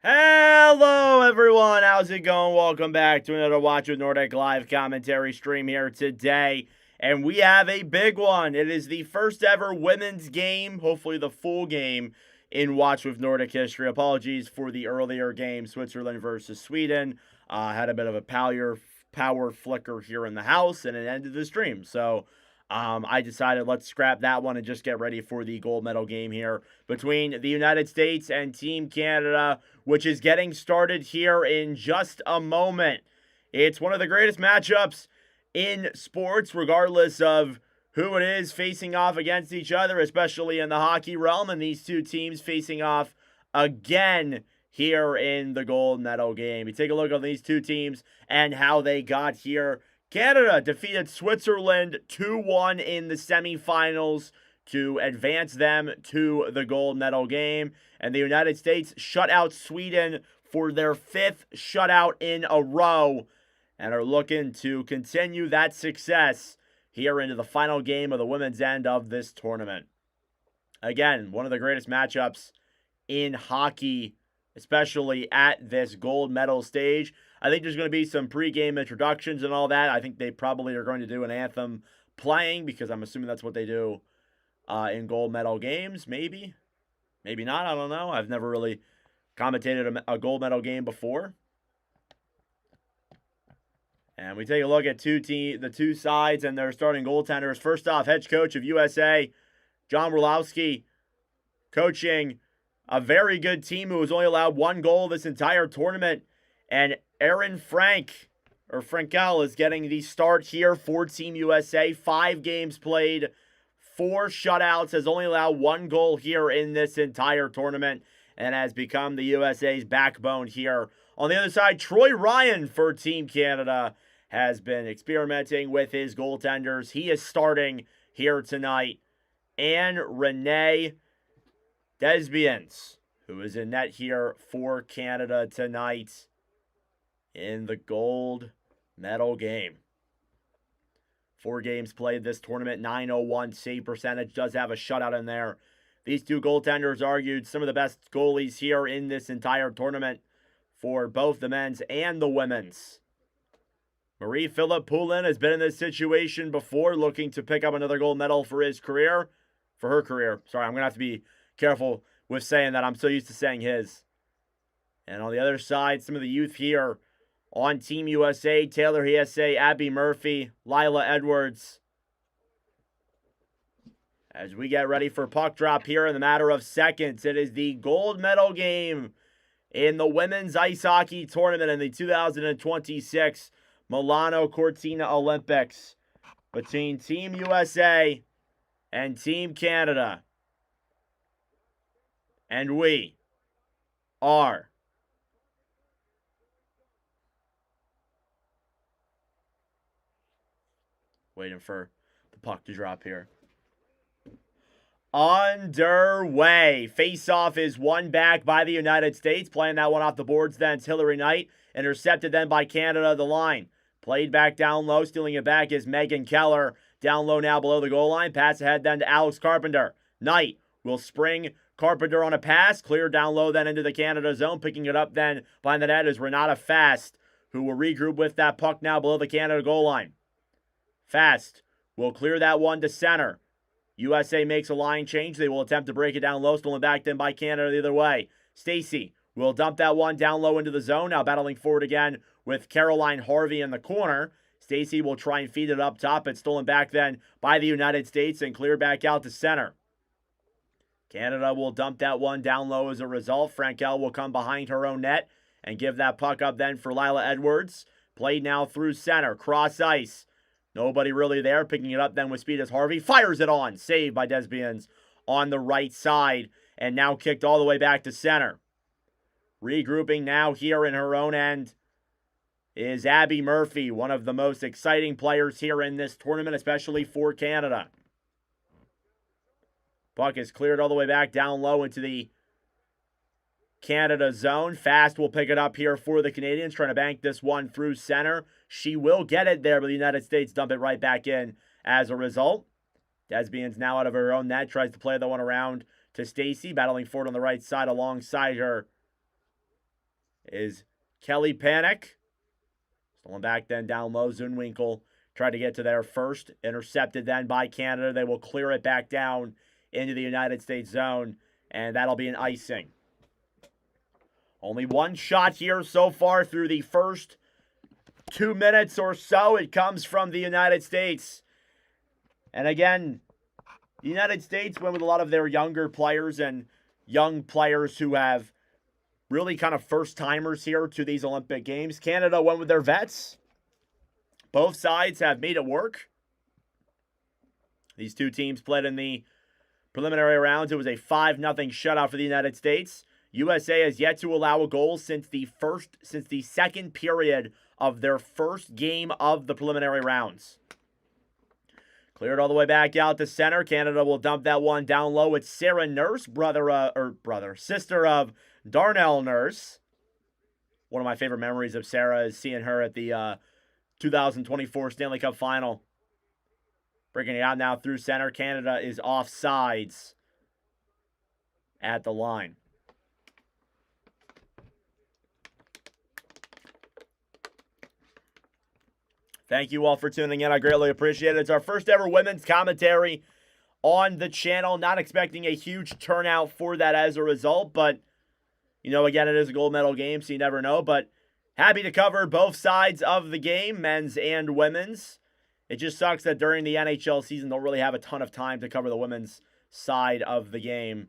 Hello, everyone. How's it going? Welcome back to another Watch with Nordic live commentary stream here today. And we have a big one. It is the first ever women's game, hopefully the full game, in Watch with Nordic history. Apologies for the earlier game, Switzerland versus Sweden. Had a bit of a power flicker here in the house, and it ended the stream. So I decided let's scrap that one and just get ready for the gold medal game here between the United States and Team Canada, which is getting started here in just a moment. It's one of the greatest matchups in sports, regardless of who it is facing off against each other, especially in the hockey realm, and these two teams facing off again here in the gold medal game. You take a look at these two teams and how they got here. Canada defeated Switzerland 2-1 in the semifinals to advance them to the gold medal game. And the United States shut out Sweden for their fifth shutout in a row and are looking to continue that success here into the final game of the women's end of this tournament. Again, one of the greatest matchups in hockey, especially at this gold medal stage. I think there's going to be some pregame introductions and all that. I think they probably are going to do an anthem playing because I'm assuming that's what they do in gold medal games. Maybe not. I don't know. I've never really commentated a gold medal game before. And we take a look at the two sides and their starting goaltenders. First off, head coach of USA, John Orlowski, coaching a very good team who has only allowed one goal this entire tournament. And Aaron Frankel is getting the start here for Team USA. 5 games played, 4 shutouts, has only allowed 1 goal here in this entire tournament, and has become the USA's backbone here. On the other side, Troy Ryan for Team Canada has been experimenting with his goaltenders. He is starting here tonight. And Renee Desbiens, who is in net here for Canada tonight in the gold medal game. 4 games played this tournament, .901 save percentage, does have a shutout in there. These two goaltenders argued some of the best goalies here in this entire tournament for both the men's and the women's. Marie-Philip Poulin has been in this situation before, looking to pick up another gold medal for her career. Sorry, I'm going to have to be careful with saying that. I'm so used to saying his. And on the other side, some of the youth here on Team USA, Taylor Hiese, Abby Murphy, Lila Edwards. As we get ready for puck drop here in the matter of seconds, it is the gold medal game in the women's ice hockey tournament in the 2026 Milano Cortina Olympics between Team USA and Team Canada. And we are waiting for the puck to drop here. Underway. Face-off is won back by the United States. Playing that one off the boards then. It's Hillary Knight. Intercepted then by Canada. The line. Played back down low. Stealing it back is Megan Keller. Down low now below the goal line. Pass ahead then to Alex Carpenter. Knight will spring Carpenter on a pass. Clear down low then into the Canada zone. Picking it up then behind the net is Renata Fast, who will regroup with that puck now below the Canada goal line. Fast will clear that one to center. USA makes a line change. They will attempt to break it down low. Stolen back then by Canada the other way. Stacy will dump that one down low into the zone. Now battling forward again with Caroline Harvey in the corner. Stacy will try and feed it up top. It's stolen back then by the United States and cleared back out to center. Canada will dump that one down low as a result. Frankel will come behind her own net and give that puck up then for Lila Edwards. Played now through center. Cross ice. Nobody really there. Picking it up then with speed as Harvey fires it on. Saved by Desbiens on the right side. And now kicked all the way back to center. Regrouping now here in her own end is Abby Murphy, one of the most exciting players here in this tournament, especially for Canada. Puck is cleared all the way back down low into the Canada zone. Fast will pick it up here for the Canadians, trying to bank this one through center. She will get it there, but the United States dump it right back in as a result. Desbiens now out of her own net, tries to play the one around to Stacy, battling forward on the right side alongside her is Kelly Panic. Stolen back then down low. Zunwinkel tried to get to there first. Intercepted then by Canada. They will clear it back down into the United States zone, and that'll be an icing. Only one shot here so far through the first 2 minutes or so. It comes from the United States. And again, the United States went with a lot of their younger players and young players who have really kind of first-timers here to these Olympic Games. Canada went with their vets. Both sides have made it work. These two teams played in the preliminary rounds. It was a 5-0 shutout for the United States. USA has yet to allow a goal since the second period of their first game of the preliminary rounds. Cleared all the way back out to center. Canada will dump that one down low. It's Sarah Nurse, sister of Darnell Nurse. One of my favorite memories of Sarah is seeing her at the 2024 Stanley Cup Final. Breaking it out now through center. Canada is offsides at the line. Thank you all for tuning in. I greatly appreciate it. It's our first ever women's commentary on the channel. Not expecting a huge turnout for that as a result, but, you know, again, it is a gold medal game, so you never know. But happy to cover both sides of the game, men's and women's. It just sucks that during the NHL season, they'll really have a ton of time to cover the women's side of the game.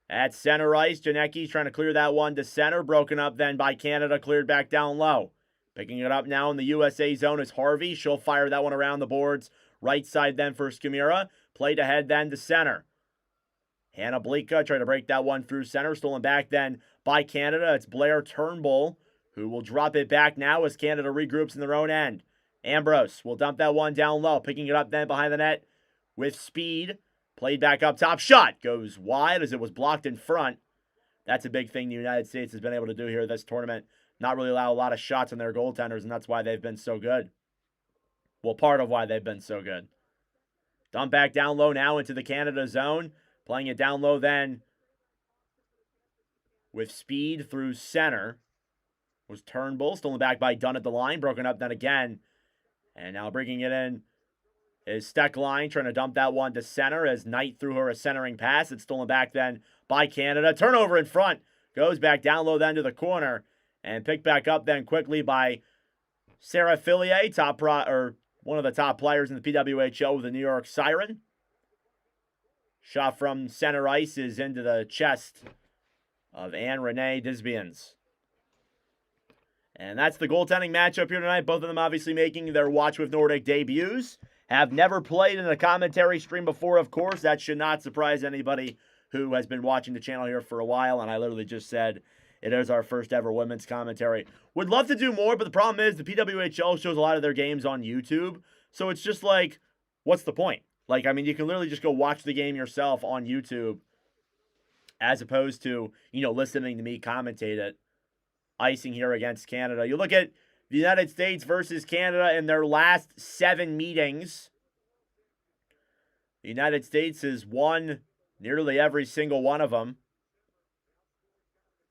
At center ice, Janecki's trying to clear that one to center. Broken up then by Canada, cleared back down low. Picking it up now in the USA zone is Harvey. She'll fire that one around the boards. Right side then for Skimira. Played ahead then to center. Hannah Blika tried to break that one through center. Stolen back then by Canada. It's Blair Turnbull who will drop it back now as Canada regroups in their own end. Ambrose will dump that one down low. Picking it up then behind the net with speed. Played back up top. Shot goes wide as it was blocked in front. That's a big thing the United States has been able to do here this tournament. Not really allow a lot of shots on their goaltenders, and that's why they've been so good. Well, part of why they've been so good. Dump back down low now into the Canada zone. Playing it down low then with speed through center. Was Turnbull. Stolen back by Dunn at the line. Broken up then again. And now bringing it in is Steckline trying to dump that one to center as Knight threw her a centering pass. It's stolen back then by Canada. Turnover in front. Goes back down low then to the corner. And picked back up then quickly by Sarah Fillier, one of the top players in the PWHL with the New York Siren. Shot from center ice is into the chest of Anne-Renee Disbians. And that's the goaltending matchup here tonight. Both of them obviously making their Watch with Nordic debuts. Have never played in a commentary stream before, of course. That should not surprise anybody who has been watching the channel here for a while. And I literally just said it is our first ever women's commentary. Would love to do more, but the problem is the PWHL shows a lot of their games on YouTube. So it's just like, what's the point? Like, I mean, you can literally just go watch the game yourself on YouTube as opposed to, you know, listening to me commentate it. Icing here against Canada. You look at the United States versus Canada in their last 7 meetings. The United States has won nearly every single one of them.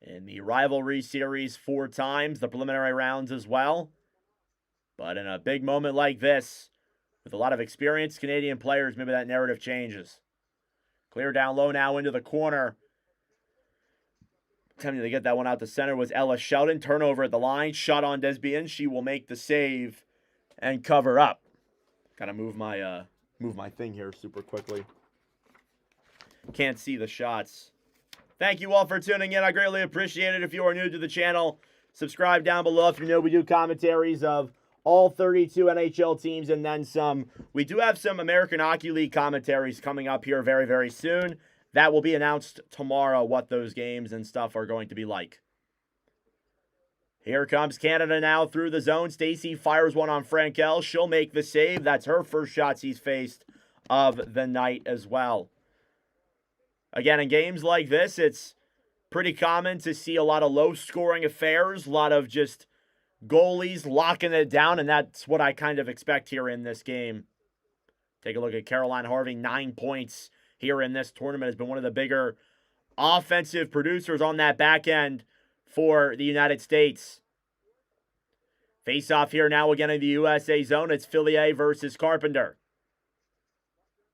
In the rivalry series 4 times, the preliminary rounds as well. But in a big moment like this, with a lot of experienced Canadian players, maybe that narrative changes. Clear down low now into the corner. Attempting to get that one out to center was Ella Sheldon. Turnover at the line. Shot on Desbian. She will make the save and cover up. Gotta move my thing here super quickly. Can't see the shots. Thank you all for tuning in. I greatly appreciate it. If you are new to the channel, subscribe down below. If you know, we do commentaries of all 32 NHL teams and then some. We do have some American Hockey League commentaries coming up here very, very soon. That will be announced tomorrow, what those games and stuff are going to be like. Here comes Canada now through the zone. Stacey fires one on Frankel. She'll make the save. That's her first shots he's faced of the night as well. Again, in games like this, it's pretty common to see a lot of low-scoring affairs, a lot of just goalies locking it down, and that's what I kind of expect here in this game. Take a look at Caroline Harvey, 9 points here in this tournament. Has been one of the bigger offensive producers on that back end for the United States. Face off here now again in the USA zone. It's Fillier versus Carpenter.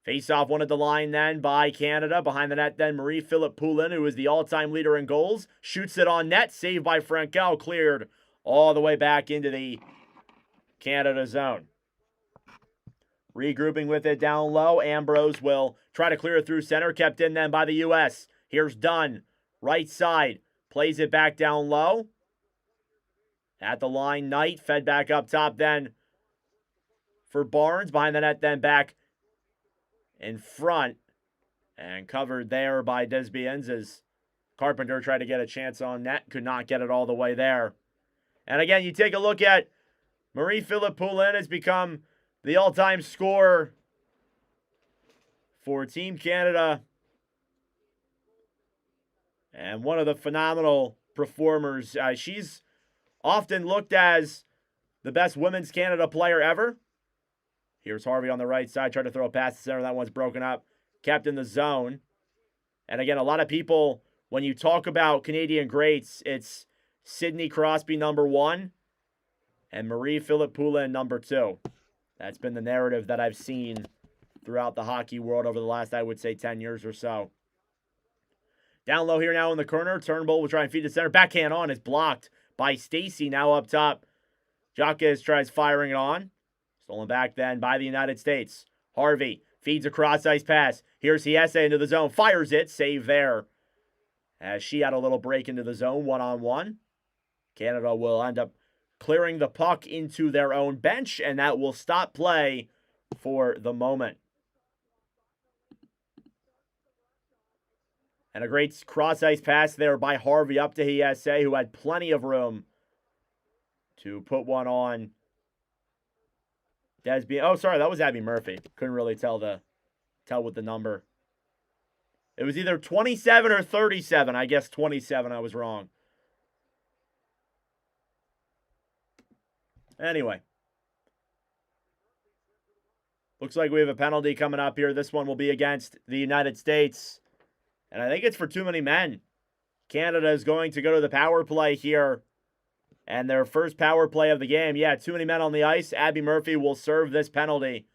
Face off one at the line then by Canada. Behind the net then Marie-Philip Poulin, who is the all-time leader in goals. Shoots it on net. Saved by Frankel. Cleared all the way back into the Canada zone. Regrouping with it down low. Ambrose will try to clear it through center. Kept in then by the U.S. Here's Dunn. Right side. Plays it back down low. At the line, Knight fed back up top then for Barnes. Behind the net then back in front. And covered there by Desbiens as Carpenter tried to get a chance on net. Could not get it all the way there. And again, you take a look at Marie-Philip Poulin has become the all-time scorer for Team Canada. And one of the phenomenal performers. She's often looked as the best women's Canada player ever. Here's Harvey on the right side. Tried to throw a pass to center. That one's broken up. Kept in the zone. And again, a lot of people, when you talk about Canadian greats, it's Sidney Crosby, number 1, and Marie-Philip Poulin, number 2. That's been the narrative that I've seen throughout the hockey world over the last, I would say, 10 years or so. Down low here now in the corner. Turnbull will try and feed to center. Backhand on is blocked by Stacey now up top. Jacques tries firing it on. Stolen back then by the United States. Harvey feeds a cross-ice pass. Here's Hiese into the zone. Fires it. Save there. As she had a little break into the zone, one-on-one. Canada will end up clearing the puck into their own bench, and that will stop play for the moment. And a great cross-ice pass there by Harvey up to Hiese, who had plenty of room to put one on Desbiens. Oh, sorry, that was Abby Murphy. Couldn't really tell with the number. It was either 27 or 37. I guess 27, I was wrong. Anyway. Looks like we have a penalty coming up here. This one will be against the United States. And I think it's for too many men. Canada is going to go to the power play here. And their first power play of the game. Yeah, too many men on the ice. Abby Murphy will serve this penalty.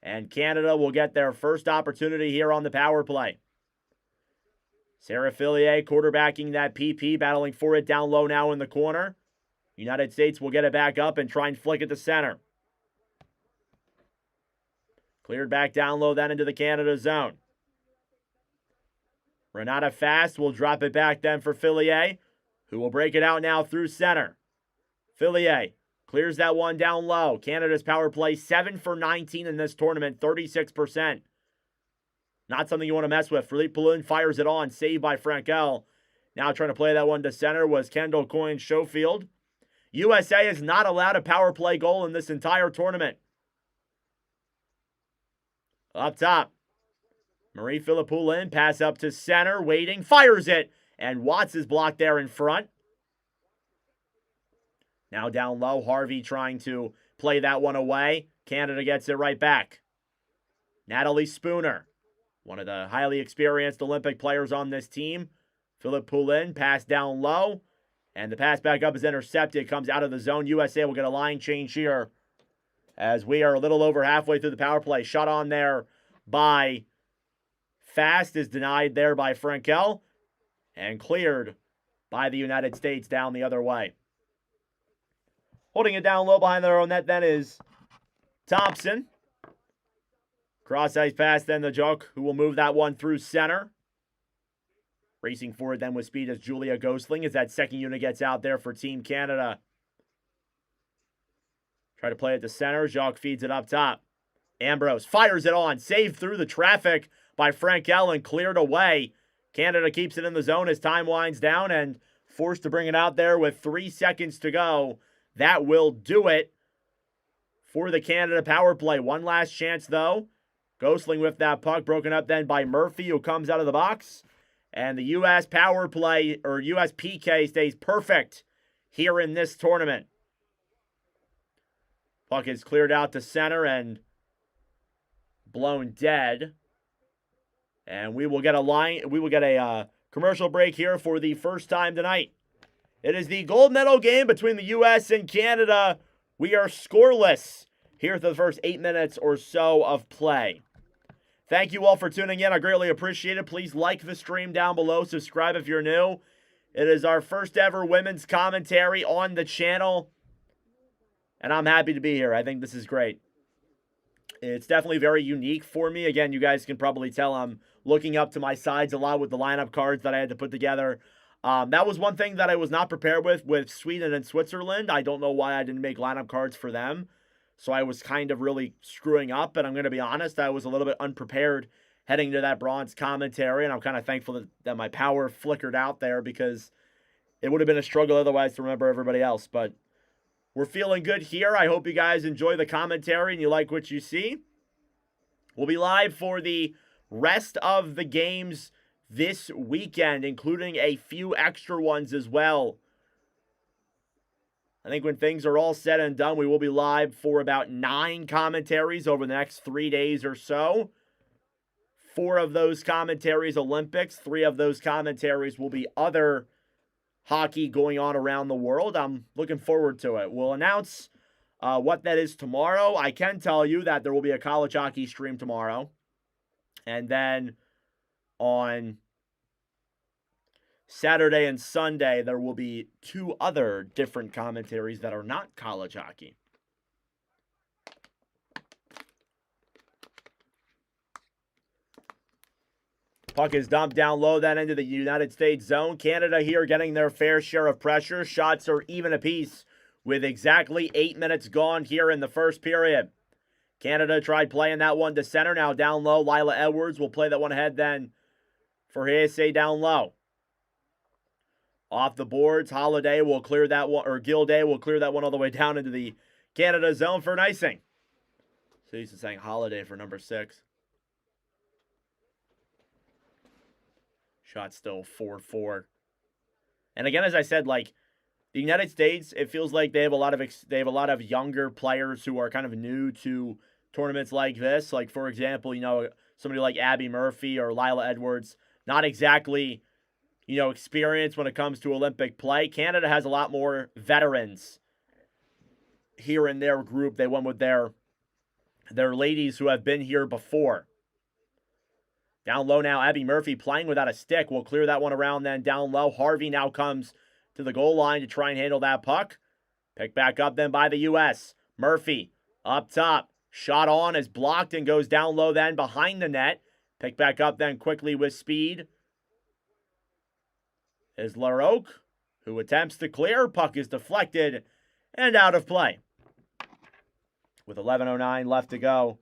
And Canada will get their first opportunity here on the power play. Sarah Fillier quarterbacking that PP, battling for it down low now in the corner. United States will get it back up and try and flick it to center. Cleared back down low then into the Canada zone. Renata Fast will drop it back then for Fillier, who will break it out now through center. Fillier clears that one down low. Canada's power play 7 for 19 in this tournament, 36%. Not something you want to mess with. Philippe Poulin fires it on, saved by Frankel. Now trying to play that one to center was Kendall Coyne-Schofield. USA is not allowed a power play goal in this entire tournament. Up top, Marie-Philip Poulin, pass up to center, waiting, fires it, and Watts is blocked there in front. Now down low, Harvey trying to play that one away. Canada gets it right back. Natalie Spooner, one of the highly experienced Olympic players on this team. Philippe Poulin, pass down low, and the pass back up is intercepted, comes out of the zone. USA will get a line change here as we are a little over halfway through the power play. Shot on there by Fast is denied there by Frankel and cleared by the United States down the other way. Holding it down low behind their own net then is Thompson. Cross-ice pass then to Jock, who will move that one through center. Racing forward then with speed as Julia Gosling as that second unit gets out there for Team Canada. Try to play it to center. Jacques feeds it up top. Ambrose fires it on. Saved through the traffic by Frankel and cleared away. Canada keeps it in the zone as time winds down and forced to bring it out there with 3 seconds to go. That will do it for the Canada power play. One last chance, though. Gosling with that puck, broken up then by Murphy, who comes out of the box. And the U.S. power play, or U.S. PK, stays perfect here in this tournament. Puck is cleared out to center and blown dead. And we will get a commercial break here for the first time tonight It is the gold medal game between the U.S. and Canada. We are scoreless here for the first 8 minutes or so of play. Thank you all for tuning in. I greatly appreciate it. Please like the stream down below. Subscribe if you're new. It is our first ever women's commentary on the channel, and I'm happy to be here. I think this is great. It's definitely very unique for me. Again, you guys can probably tell I'm looking up to my sides a lot with the lineup cards that I had to put together. That was one thing that I was not prepared with Sweden and Switzerland. I don't know why I didn't make lineup cards for them. So I was kind of really screwing up, and I'm going to be honest, I was a little bit unprepared heading to that bronze commentary, and I'm kind of thankful that my power flickered out there because it would have been a struggle otherwise to remember everybody else. But we're feeling good here. I hope you guys enjoy the commentary and you like what you see. We'll be live for the rest of the games this weekend, including a few extra ones as well. I think when things are all said and done, we will be live for about 9 commentaries over the next 3 days or so. 4 of those commentaries Olympics. 3 of those commentaries will be other hockey going on around the world. I'm looking forward to it. We'll announce what that is tomorrow. I can tell you that there will be a college hockey stream tomorrow. And then on Saturday and Sunday, there will be 2 other different commentaries that are not college hockey. Puck is dumped down low, then into the United States zone. Canada here getting their fair share of pressure. Shots are even apiece with exactly 8 minutes gone here in the first period. Canada tried playing that one to center. Now down low, Lila Edwards will play that one ahead then for Hesse down low. Off the boards, Holiday will clear that one, or Gilday will clear that one all the way down into the Canada zone for an icing. So he's saying Holiday for number 6. Shot still 4-4. And again, as I said, like the United States, it feels like they have a lot of younger players who are kind of new to tournaments like this. Like for example, somebody like Abby Murphy or Lila Edwards, not exactly experience when it comes to Olympic play. Canada has a lot more veterans here in their group. They went with their ladies who have been here before. Down low now, Abby Murphy playing without a stick. Will clear that one around then down low. Harvey now comes to the goal line to try and handle that puck. Picked back up then by the U.S. Murphy up top. Shot on is blocked and goes down low then behind the net. Picked back up then quickly with speed is LaRoque, who attempts to clear. Puck is deflected and out of play. With 11:09 left to go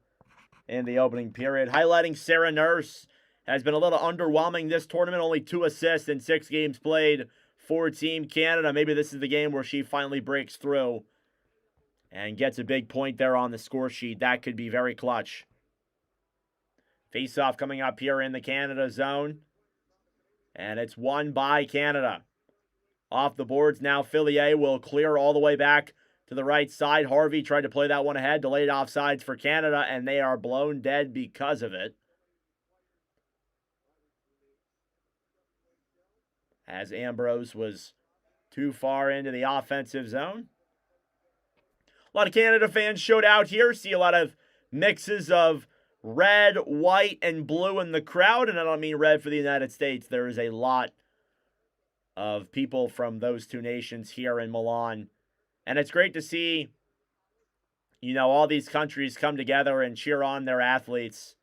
in the opening period. Highlighting Sarah Nurse has been a little underwhelming this tournament. Only 2 assists in 6 games played for Team Canada. Maybe this is the game where she finally breaks through and gets a big point there on the score sheet. That could be very clutch. Face-off coming up here in the Canada zone. And it's won by Canada. Off the boards now, Fillier will clear all the way back to the right side. Harvey tried to play that one ahead. Delayed offsides for Canada, and they are blown dead because of it. As Ambrose was too far into the offensive zone. A lot of Canada fans showed out here. See a lot of mixes of red, white, and blue in the crowd. And I don't mean red for the United States. There is a lot of people from those 2 nations here in Milan. And it's great to see, all these countries come together and cheer on their athletes.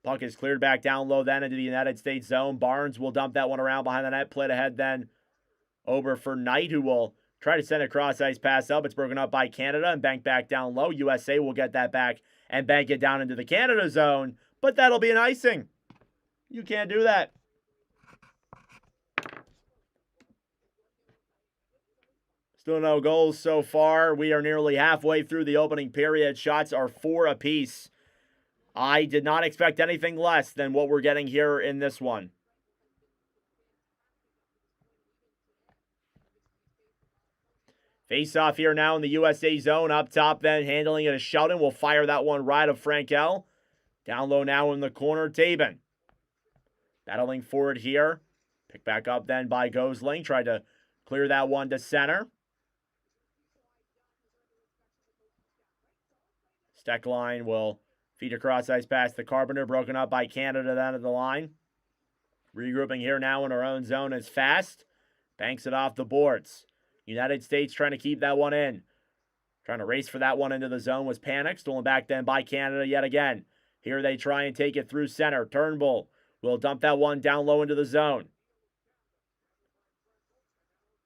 Puck is cleared back down low then into the United States zone. Barnes will dump that one around behind the net. Played ahead then over for Knight, who will try to send a cross-ice pass up. It's broken up by Canada and banked back down low. USA will get that back and bank it down into the Canada zone. But that'll be an icing. You can't do that. Still no goals so far. We are nearly halfway through the opening period. Shots are 4 apiece. I did not expect anything less than what we're getting here in this one. Face off here now in the USA zone. Up top then, handling it is Sheldon. Will fire that one right of Frankel. Down low now in the corner, Tabin. Battling forward here Picked back up then by Gosling. Tried to clear that one to center. Steckline will feed a cross-ice pass to Carpenter. Broken up by Canada then at the line. Regrouping here now in our own zone is Fast. Banks it off the boards. United States trying to keep that one in. Trying to race for that one into the zone was Panic. Stolen back then by Canada yet again. Here they try and take it through center. Turnbull will dump that one down low into the zone.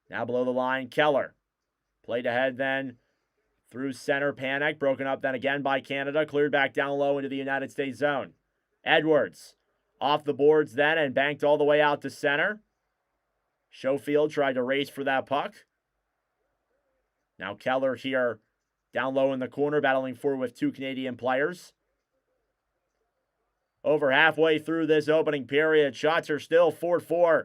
Now below the line, Keller. Played ahead then through center. Panic. Broken up then again by Canada. Cleared back down low into the United States zone. Edwards off the boards then and banked all the way out to center. Schofield tried to race for that puck. Now Keller here down low in the corner, battling forward with two Canadian players. Over halfway through this opening period, shots are still 4-4.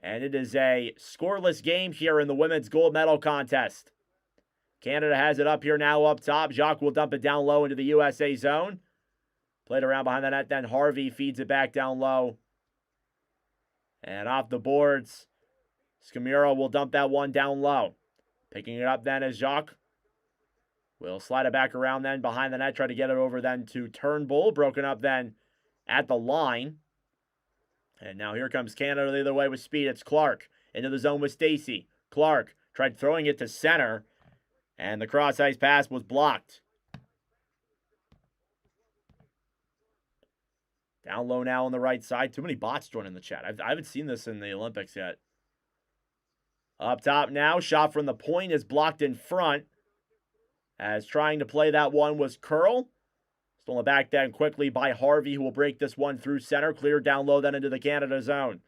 And it is a scoreless game here in the women's gold medal contest. Canada has it up here now up top. Jacques will dump it down low into the USA zone. Played around behind the net, then Harvey feeds it back down low. And off the boards, Scamura will dump that one down low. Picking it up then is Jacques. Will slide it back around then behind the net. Try to get it over then to Turnbull. Broken up then at the line. And now here comes Canada the other way with speed. It's Clark. Into the zone with Stacy. Clark tried throwing it to center. And the cross-ice pass was blocked. Down low now on the right side. Too many bots joining the chat. I haven't seen this in the Olympics yet. Up top now. Shot from the point is blocked in front. As trying to play that one was Curl. Stolen back then quickly by Harvey, who will break this one through center. Cleared down low then into the Canada zone.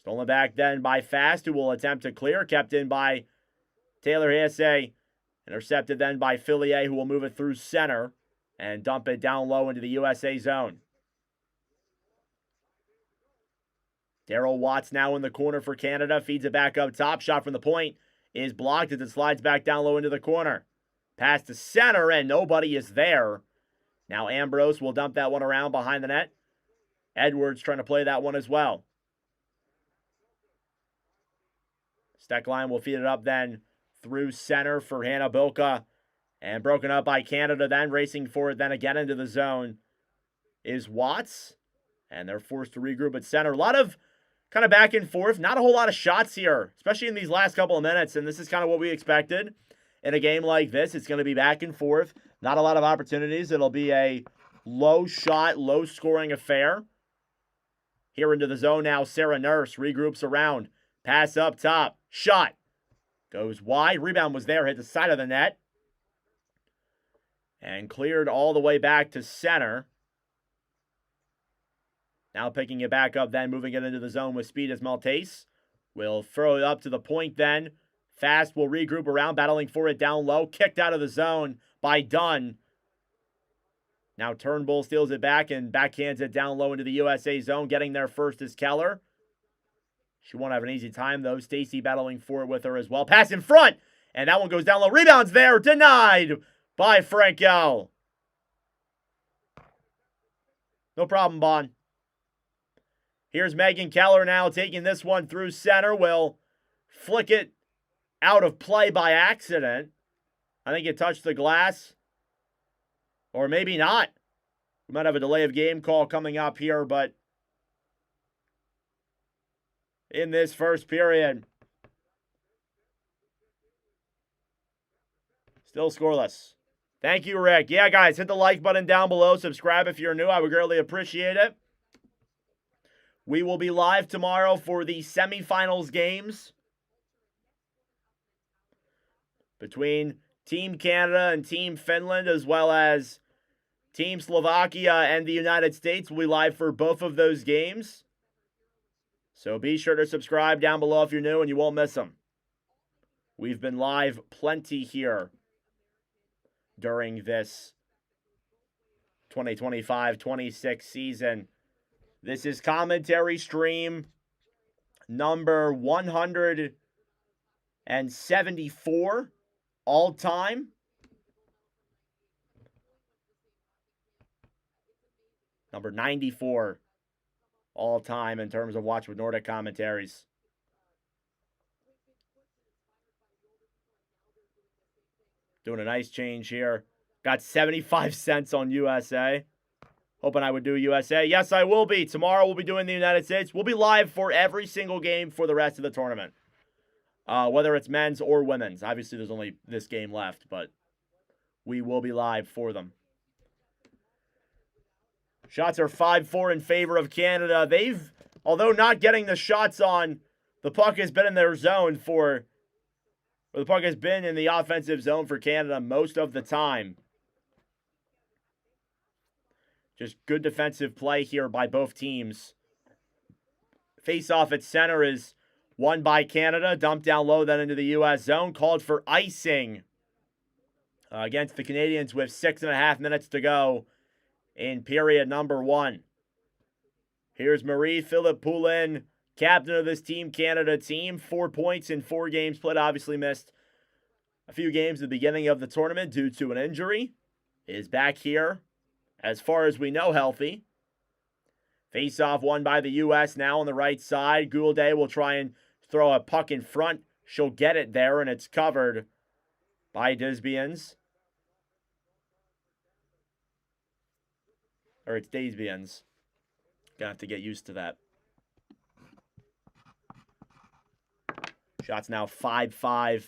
Stolen back then by Fast, who will attempt to clear. Kept in by Taylor Hesse. Intercepted then by Fillier, who will move it through center and dump it down low into the USA zone. Darryl Watts now in the corner for Canada. Feeds it back up top. Shot from the point is blocked as it slides back down low into the corner. Pass to center, and nobody is there. Now Ambrose will dump that one around behind the net. Edwards trying to play that one as well. Steckline will feed it up then through center for Hannah Bilka. And broken up by Canada then. Racing for it then again into the zone is Watts. And they're forced to regroup at center. A lot of kind of back and forth. Not a whole lot of shots here, especially in these last couple of minutes. And this is kind of what we expected. In a game like this, it's going to be back and forth. Not a lot of opportunities. It'll be a low shot, low scoring affair. Here into the zone now, Sarah Nurse regroups around. Pass up top. Shot. Goes wide. Rebound was there. Hit the side of the net. And cleared all the way back to center. Now picking it back up then, moving it into the zone with speed as Maltese. Will throw it up to the point then. Fast will regroup around, battling for it down low. Kicked out of the zone by Dunn. Now Turnbull steals it back and backhands it down low into the USA zone. Getting there first is Keller. She won't have an easy time, though. Stacy battling for it with her as well. Pass in front. And that one goes down low. Rebounds there. Denied by Frankel. No problem, Bon. Here's Megan Keller now taking this one through center. Will flick it out of play by accident. I think it touched the glass. Or maybe not. We might have a delay of game call coming up here, but in this first period, still scoreless. Thank you, Rick. Yeah, guys, hit the like button down below. Subscribe if you're new. I would greatly appreciate it. We will be live tomorrow for the semifinals games between Team Canada and Team Finland, as well as Team Slovakia and the United States. We'll be live for both of those games. So be sure to subscribe down below if you're new and you won't miss them. We've been live plenty here during this 2025-26 season. This is commentary stream number 174 all time. Number 94 all time in terms of watch with Nordic commentaries. Doing a nice change here. Got 75 cents on USA. Hoping I would do USA. Yes, I will be. Tomorrow we'll be doing the United States. We'll be live for every single game for the rest of the tournament. Whether it's men's or women's. Obviously, there's only this game left, but we will be live for them. Shots are 5-4 in favor of Canada. They've, although not getting the shots on, the puck has been in their zone for, or the puck has been in the offensive zone for Canada most of the time. Just good defensive play here by both teams. Face-off at center is won by Canada. Dumped down low, then into the U.S. zone. Called for icing against the Canadians with 6.5 minutes to go in period number 1. Here's Marie-Philippe Poulin, captain of this Team Canada team. 4 points in 4 games played. Obviously missed a few games at the beginning of the tournament due to an injury. Is back here, as far as we know, healthy. Face-off won by the U.S. now on the right side. Goulet will try and throw a puck in front. She'll get it there, and it's covered by Disbians. Or it's Disbians. Gonna have to get used to that. Shots now 5-5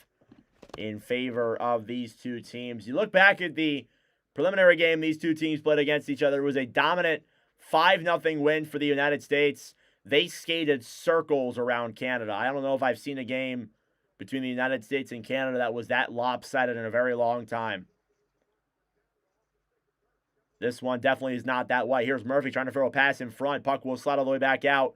in favor of these two teams. You look back at the preliminary game these two teams played against each other. It was a dominant 5-0 win for the United States. They skated circles around Canada. I don't know if I've seen a game between the United States and Canada that was that lopsided in a very long time. This one definitely is not that way. Here's Murphy trying to throw a pass in front. Puck will slide all the way back out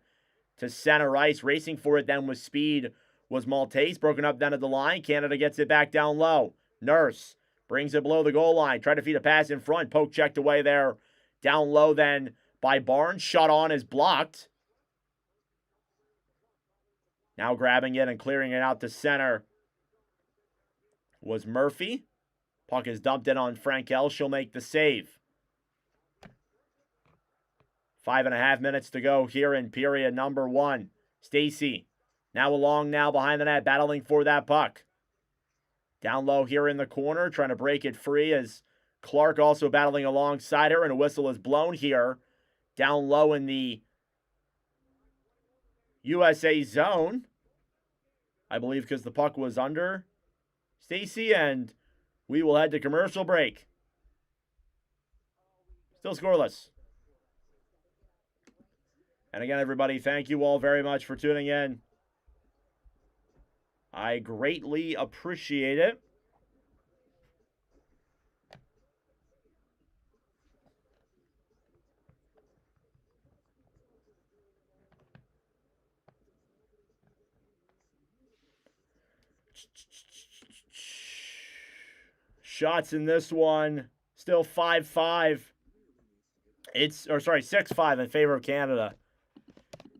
to center ice. Racing for it then with speed was Maltese. Broken up down at the line. Canada gets it back down low. Nurse brings it below the goal line. Tried to feed a pass in front. Poke checked away there. Down low then by Barnes. Shot on is blocked. Now grabbing it and clearing it out to center was Murphy. Puck is dumped in on Frankel. She'll make the save. 5.5 minutes to go here in period number 1. Stacy now along now behind the net, battling for that puck. Down low here in the corner, trying to break it free as Clark also battling alongside her, and a whistle is blown here. Down low in the USA zone, I believe, because the puck was under Stacy, and we will head to commercial break. Still scoreless. And again, everybody, thank you all very much for tuning in. I greatly appreciate it. Shots in this one, still 5-5. 6-5 in favor of Canada.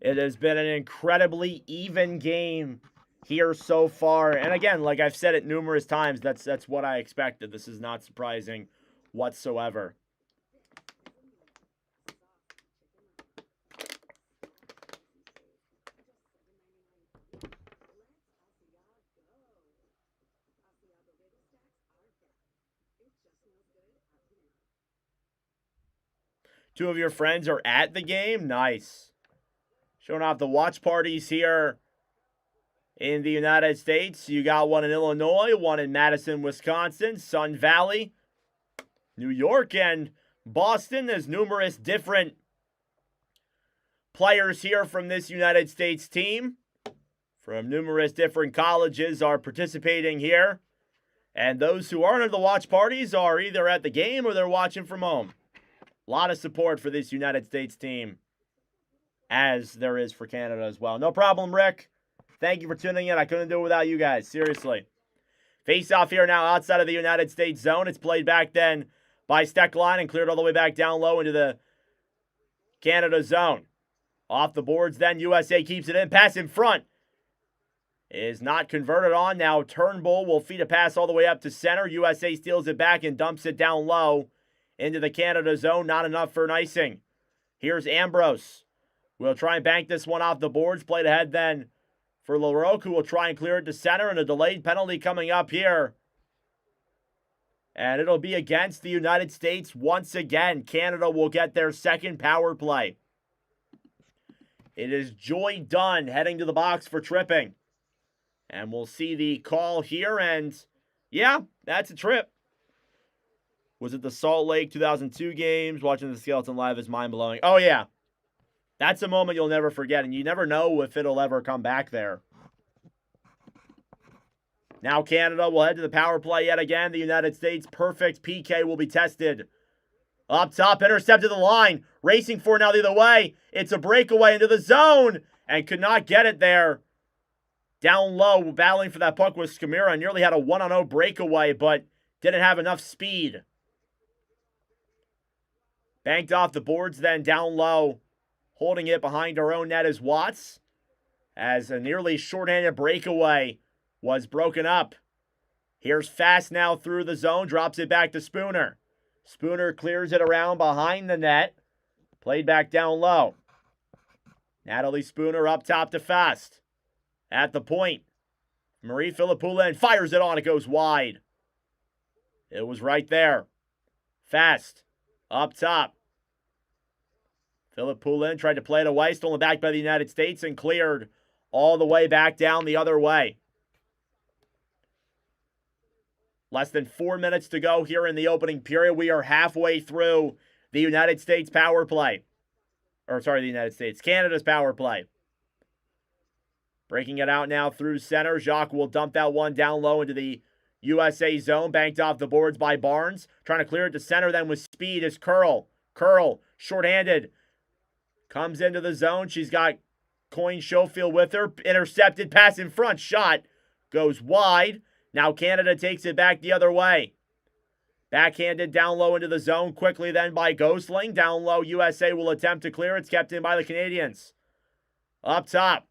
It has been an incredibly even game here so far. And again, like I've said it numerous times, that's what I expected. This is not surprising whatsoever. Two of your friends are at the game? Nice. Showing off the watch parties here in the United States. You got one in Illinois, one in Madison, Wisconsin, Sun Valley, New York, and Boston. There's numerous different players here from this United States team from numerous different colleges are participating here. And those who aren't at the watch parties are either at the game or they're watching from home. A lot of support for this United States team, as there is for Canada as well. No problem, Rick. Thank you for tuning in. I couldn't do it without you guys. Seriously. Face-off here now outside of the United States zone. It's played back then by Steckline and cleared all the way back down low into the Canada zone. Off the boards then. USA keeps it in. Pass in front is not converted on. Now Turnbull will feed a pass all the way up to center. USA steals it back and dumps it down low into the Canada zone. Not enough for an icing. Here's Ambrose. We'll try and bank this one off the boards. Played ahead then for LaRoque, who will try and clear it to center, and a delayed penalty coming up here. And it'll be against the United States once again. Canada will get their second power play. It is Joy Dunn heading to the box for tripping. And we'll see the call here, and yeah, that's a trip. Was it the Salt Lake 2002 games? Watching the skeleton live is mind-blowing. Oh, yeah. That's a moment you'll never forget, and you never know if it'll ever come back there. Now Canada will head to the power play yet again. The United States perfect PK will be tested. Up top, intercepted the line. Racing for now the other way. It's a breakaway into the zone, and could not get it there. Down low, battling for that puck was Skamira. Nearly had a 1-on-0 breakaway, but didn't have enough speed. Banked off the boards then down low. Holding it behind our own net is Watts. As a nearly shorthanded breakaway was broken up. Here's Fast now through the zone. Drops it back to Spooner. Spooner clears it around behind the net. Played back down low. Natalie Spooner up top to Fast. At the point. Marie Filippoulin fires it on. It goes wide. It was right there. Fast. Up top. Filippoulin tried to play it away. Stolen back by the United States and cleared all the way back down the other way. Less than 4 minutes to go here in the opening period. We are halfway through the United States power play. Canada's power play. Breaking it out now through center. Jacques will dump that one down low into the USA zone. Banked off the boards by Barnes. Trying to clear it to center then with speed is Curl. Curl, shorthanded. Comes into the zone. She's got Coyne Schofield with her. Intercepted, pass in front. Shot goes wide. Now Canada takes it back the other way. Backhanded down low into the zone quickly then by Gosling. Down low, USA will attempt to clear. It's kept in by the Canadians. Up top,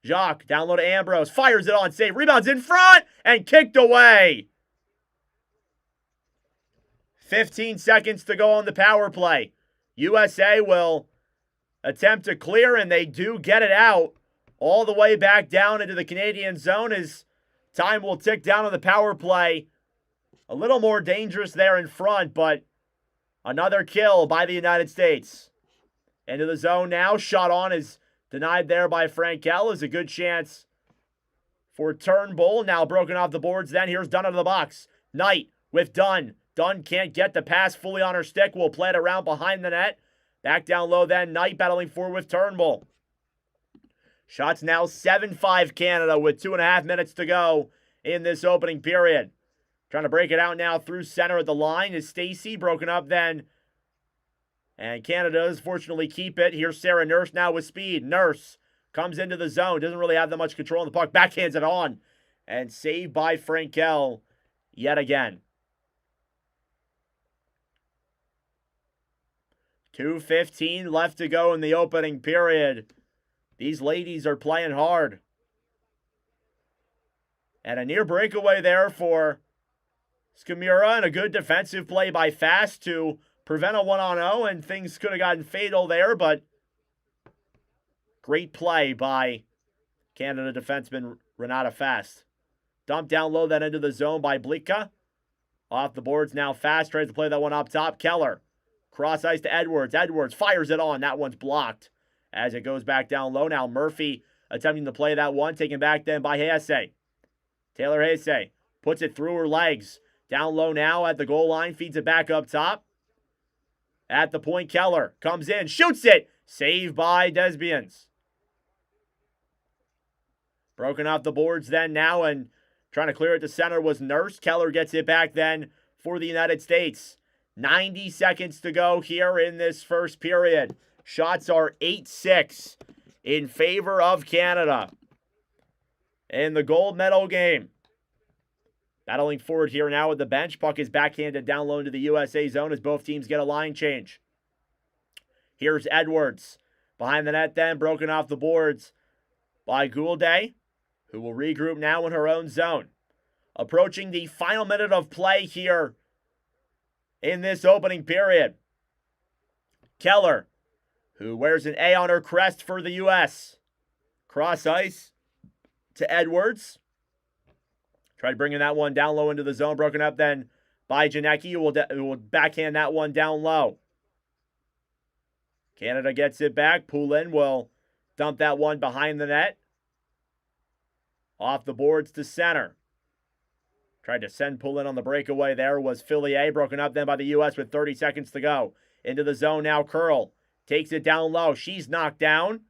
Jacques down low to Ambrose. Fires it on, save. Rebounds in front and kicked away. 15 seconds to go on the power play. USA will attempt to clear, and they do get it out all the way back down into the Canadian zone as time will tick down on the power play. A little more dangerous there in front, but another kill by the United States. Into the zone now. Shot on is denied there by Frankel. Is a good chance for Turnbull. Now broken off the boards then. Here's Dunn out of the box. Knight with Dunn. Dunn can't get the pass fully on her stick. Will play it around behind the net. Back down low then. Knight battling forward with Turnbull. Shots now 7-5 Canada with 2.5 minutes to go in this opening period. Trying to break it out now through center at the line is Stacy. Broken up then. And Canada does fortunately keep it. Here's Sarah Nurse now with speed. Nurse comes into the zone. Doesn't really have that much control on the puck. Backhands it on. And saved by Frankel yet again. 2:15 left to go in the opening period. These ladies are playing hard. And a near breakaway there for Skamira, and a good defensive play by Fast to prevent a 1-on-0, and things could have gotten fatal there, but great play by Canada defenseman Renata Fast. Dumped down low then into the zone by Blika. Off the boards now. Fast tries to play that one up top. Keller. Cross ice to Edwards. Edwards fires it on. That one's blocked as it goes back down low. Now Murphy attempting to play that one. Taken back then by Hesse. Taylor Hesse puts it through her legs. Down low now at the goal line. Feeds it back up top. At the point, Keller comes in. Shoots it. Saved by Desbians. Broken off the boards then now, and trying to clear it to center was Nurse. Keller gets it back then for the United States. 90 seconds to go here in this first period. Shots are 8-6 in favor of Canada in the gold medal game. Battling forward here now with the bench. Puck is backhanded down low into the USA zone as both teams get a line change. Here's Edwards. Behind the net then, broken off the boards by Goulday, who will regroup now in her own zone. Approaching the final minute of play here in this opening period. Keller who wears an A on her crest for the U.S. Cross ice to Edwards. Tried bringing that one down low into the zone, broken up then by Janicki, who will backhand that one down low. Canada gets it back. Poulin will dump that one behind the net. Off the boards to center. Tried to send Poulin on the breakaway there was Fillier, broken up then by the U.S. with 30 seconds to go. Into the zone now, Curl takes it down low. She's knocked down.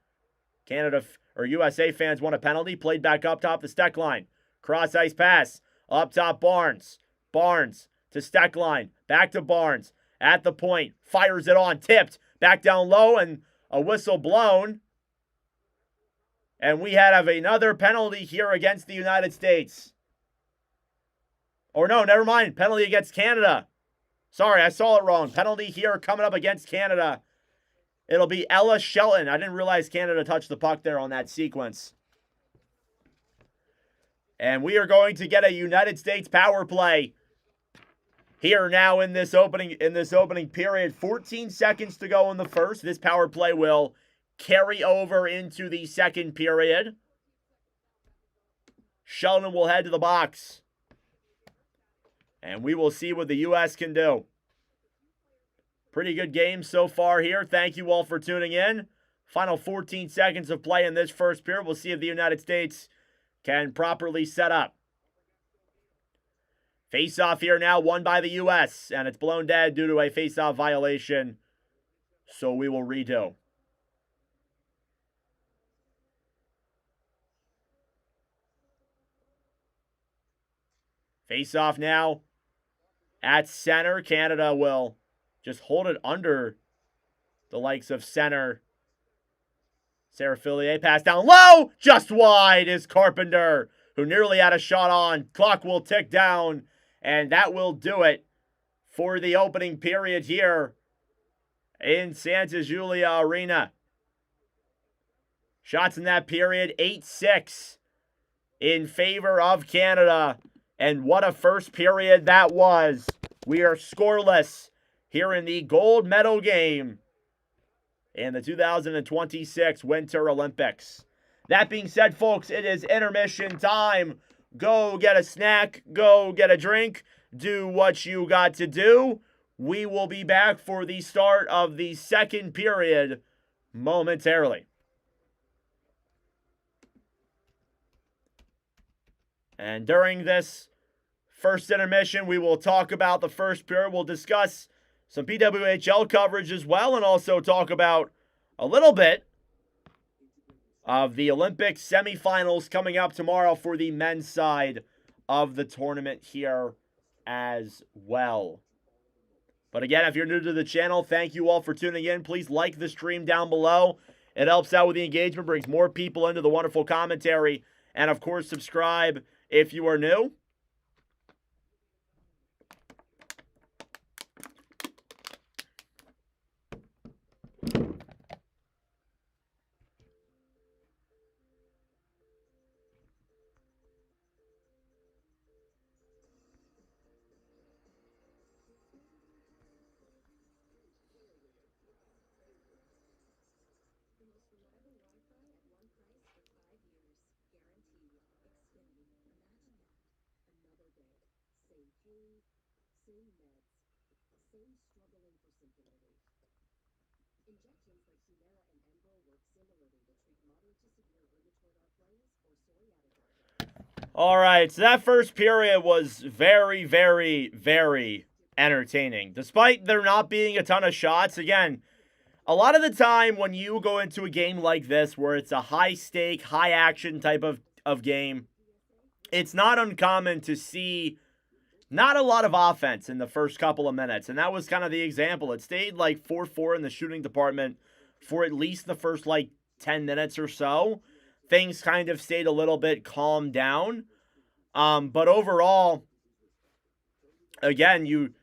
Canada or USA fans want a penalty. Played back up top the Steckline. Cross ice pass. Up top, Barnes. Barnes to Steckline. Back to Barnes. At the point. Fires it on. Tipped. Back down low and a whistle blown. And we have another penalty here against the United States. Or no, never mind. Penalty against Canada. Sorry, I saw it wrong. Penalty here coming up against Canada. It'll be Ella Shelton. I didn't realize Canada touched the puck there on that sequence. And we are going to get a United States power play here now in this opening period. 14 seconds to go in the first. This power play will carry over into the second period. Shelton will head to the box. And we will see what the U.S. can do. Pretty good game so far here. Thank you all for tuning in. Final 14 seconds of play in this first period. We'll see if the United States can properly set up. Face-off here now, won by the U.S. And it's blown dead due to a face-off violation. So we will redo. Face-off now at center. Canada will just hold it under the likes of center. Sarah Fillier pass down low. Just wide is Carpenter, who nearly had a shot on. Clock will tick down, and that will do it for the opening period here in Santa Julia Arena. Shots in that period, 8-6 in favor of Canada. And what a first period that was. We are scoreless here in the gold medal game in the 2026 Winter Olympics. That being said, folks, it is intermission time. Go get a snack. Go get a drink. Do what you got to do. We will be back for the start of the second period momentarily. And during this first intermission, we will talk about the first period. We'll discuss some PWHL coverage as well, and also talk about a little bit of the Olympic semifinals coming up tomorrow for the men's side of the tournament here as well. But again, if you're new to the channel, thank you all for tuning in. Please like the stream down below. It helps out with the engagement, brings more people into the wonderful commentary. And of course, subscribe if you are new. All right, so that first period was very, very, very entertaining. Despite there not being a ton of shots, again, a lot of the time when you go into a game like this where it's a high-stake, high-action type of game, it's not uncommon to see not a lot of offense in the first couple of minutes. And that was kind of the example. It stayed like 4-4 in the shooting department for at least the first 10 minutes or so. Things kind of stayed a little bit calmed down. But overall, again,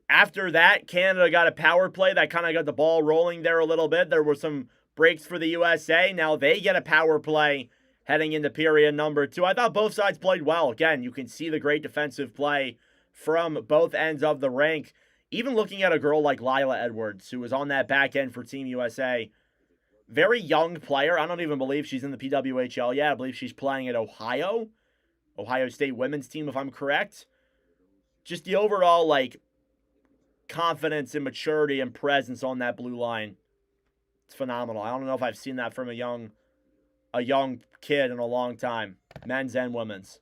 after that, Canada got a power play that kind of got the ball rolling there a little bit. There were some breaks for the USA. Now they get a power play heading into period number 2. I thought both sides played well. Again, you can see the great defensive play from both ends of the rink. Even looking at a girl like Lila Edwards, who was on that back end for Team USA, Very young player. I don't even believe she's in the PWHL yet. I believe she's playing at Ohio State women's team, if I'm correct. Just the overall, like, confidence and maturity and presence on that blue line. It's phenomenal. I don't know if I've seen that from a young kid in a long time, men's and women's.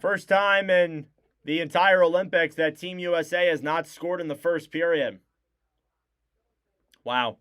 First time in the entire Olympics that Team USA has not scored in the first period. Wow.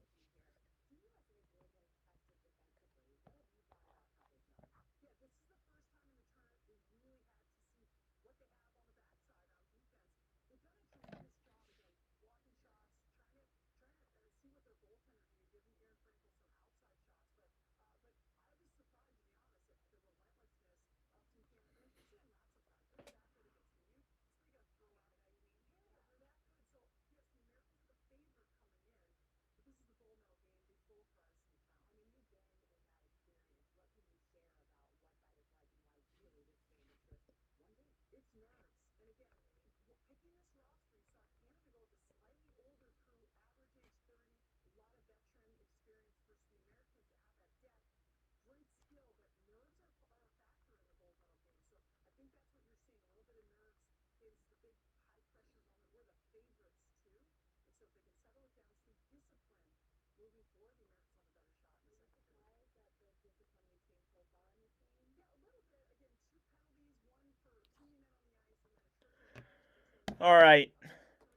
All right.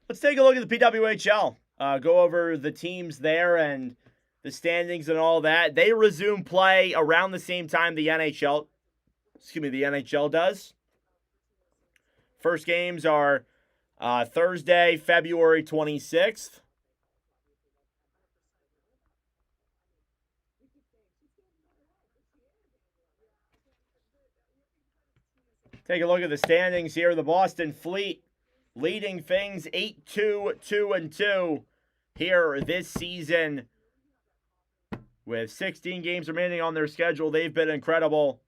Let's take a look at the PWHL. Go over the teams there and the standings and all that. They resume play around the same time the NHL does. First games are Thursday, February 26th. Take a look at the standings here. The Boston Fleet leading things 8-2, 2-2 here this season. With 16 games remaining on their schedule, they've been incredible.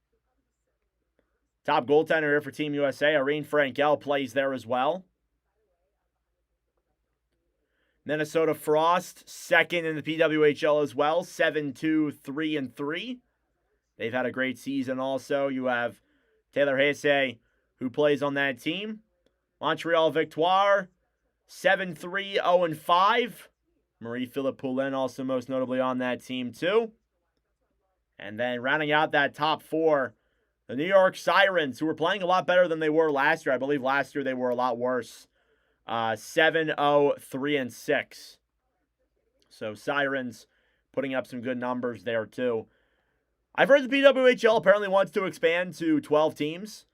Top goaltender here for Team USA, Irene Frankel, plays there as well. Minnesota Frost, second in the PWHL as well, 7-2, 3-3. They've had a great season also. You have Taylor Hesse, who plays on that team. Montreal Victoire, 7-3, 0-5. Marie-Philippe Poulin also most notably on that team too. And then rounding out that top four, the New York Sirens, who were playing a lot better than they were last year. I believe last year they were a lot worse. 7-0, 3-6. So Sirens putting up some good numbers there too. I've heard the PWHL apparently wants to expand to 12 teams.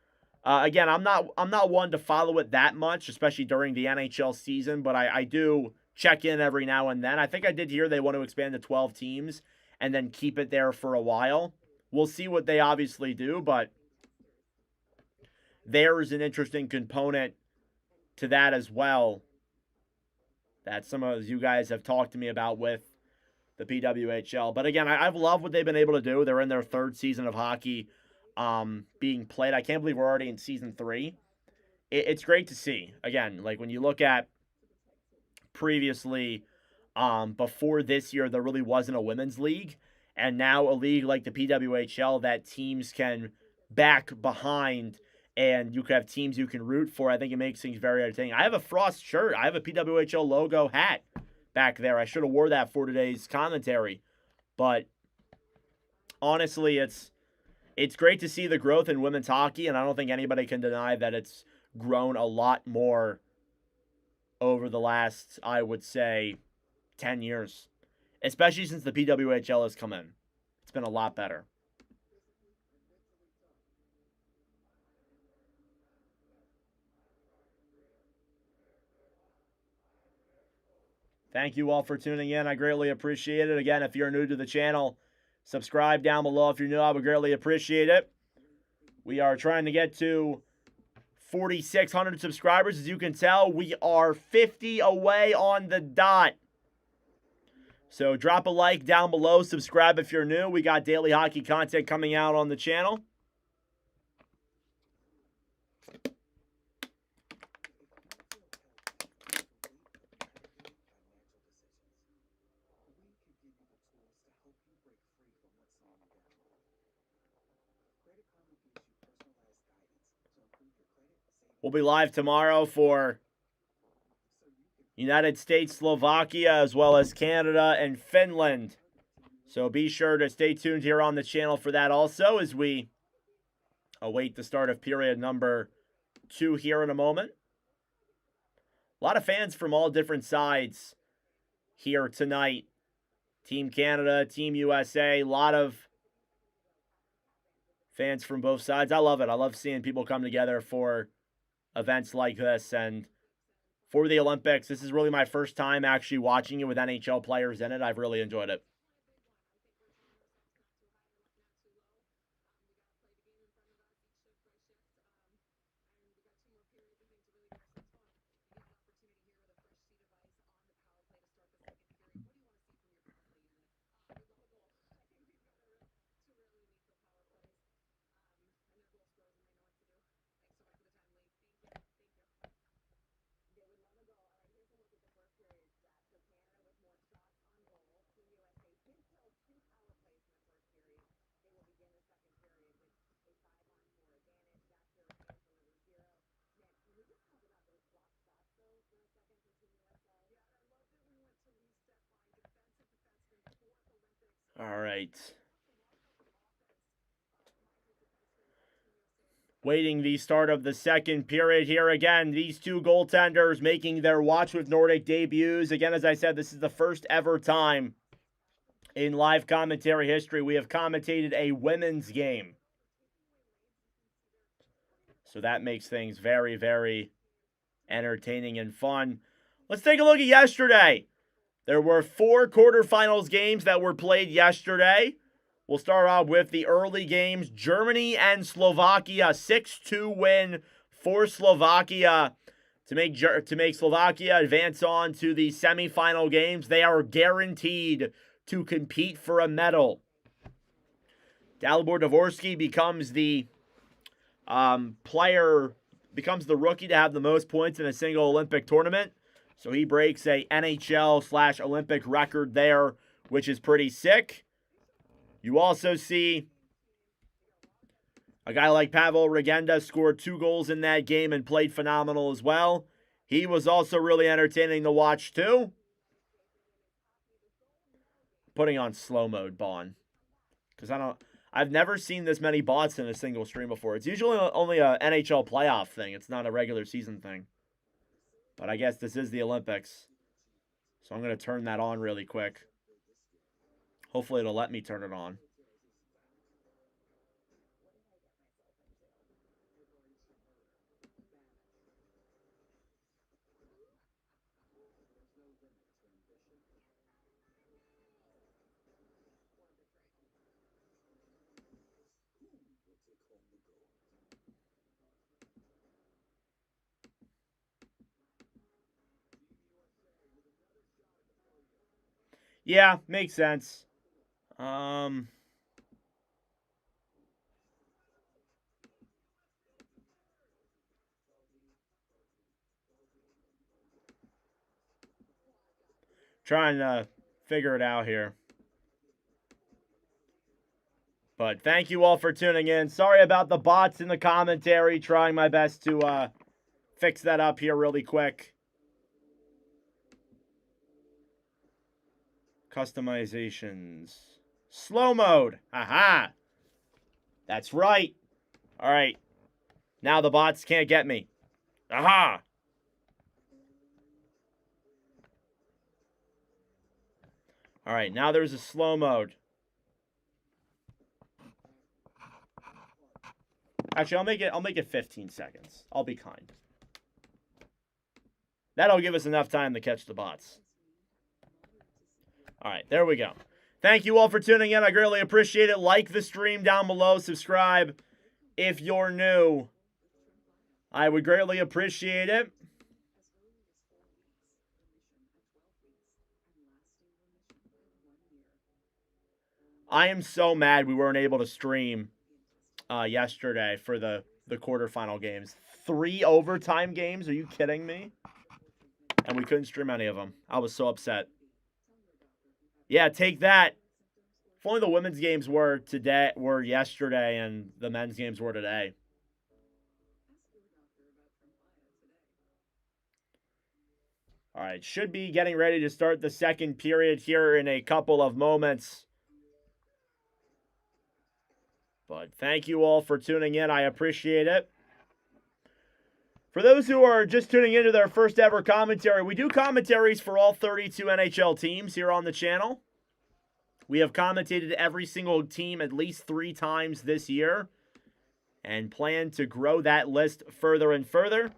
Again, I'm not one to follow it that much, especially during the NHL season, but I do check in every now and then. I think I did hear they want to expand to 12 teams and then keep it there for a while. We'll see what they obviously do, but there's an interesting component to that as well that some of you guys have talked to me about with the PWHL. But again, I've loved what they've been able to do. They're in their third season of hockey being played. I can't believe we're already in season 3. It's great to see. Again, like when you look at previously, before this year, there really wasn't a women's league. And now a league like the PWHL that teams can back behind and you can have teams you can root for. I think it makes things very entertaining. I have a Frost shirt. I have a PWHL logo hat back there. I should have wore that for today's commentary. But honestly, it's great to see the growth in women's hockey, and I don't think anybody can deny that it's grown a lot more over the last, I would say, 10 years. Especially since the PWHL has come in. It's been a lot better. Thank you all for tuning in. I greatly appreciate it. Again, if you're new to the channel, subscribe down below. If you're new, I would greatly appreciate it. We are trying to get to 4,600 subscribers. As you can tell, we are 50 away on the dot. So drop a like down below. Subscribe if you're new. We got daily hockey content coming out on the channel. We'll be live tomorrow for United States, Slovakia, as well as Canada and Finland. So be sure to stay tuned here on the channel for that also as we await the start of period number 2 here in a moment. A lot of fans from all different sides here tonight. Team Canada, Team USA, a lot of fans from both sides. I love it. I love seeing people come together for events like this. And for the Olympics, this is really my first time actually watching it with NHL players in it. I've really enjoyed it. All right. Waiting the start of the second period here again. These two goaltenders making their Watch with Nordic debuts. Again, as I said, this is the first ever time in live commentary history we have commentated a women's game. So that makes things very, very entertaining and fun. Let's take a look at yesterday. There were 4 quarterfinals games that were played yesterday. We'll start off with the early games. Germany and Slovakia, 6-2 win for Slovakia to make Slovakia advance on to the semifinal games. They are guaranteed to compete for a medal. Dalibor Dvorsky becomes the rookie to have the most points in a single Olympic tournament. So he breaks a NHL/Olympic record there, which is pretty sick. You also see a guy like Pavel Regenda scored 2 goals in that game and played phenomenal as well. He was also really entertaining to watch too. Putting on slow mode, Bon. Because I've never seen this many bots in a single stream before. It's usually only a NHL playoff thing. It's not a regular season thing. But I guess this is the Olympics. So I'm going to turn that on really quick. Hopefully it'll let me turn it on. Yeah, makes sense. Trying to figure it out here. But thank you all for tuning in. Sorry about the bots in the commentary. Trying my best to fix that up here really quick. Customizations. Slow mode. Aha. That's right. All right. Now the bots can't get me. Aha. All right. Now there's a slow mode. Actually, I'll make it 15 seconds. I'll be kind. That'll give us enough time to catch the bots. All right, there we go. Thank you all for tuning in. I greatly appreciate it. Like the stream down below. Subscribe if you're new. I would greatly appreciate it. I am so mad we weren't able to stream yesterday for the quarterfinal games. 3 overtime games? Are you kidding me? And we couldn't stream any of them. I was so upset. Yeah, take that. If only the women's games were yesterday and the men's games were today. All right, should be getting ready to start the second period here in a couple of moments. But thank you all for tuning in. I appreciate it. For those who are just tuning into their first ever commentary, we do commentaries for all 32 NHL teams here on the channel. We have commentated every single team at least 3 times this year and plan to grow that list further and further.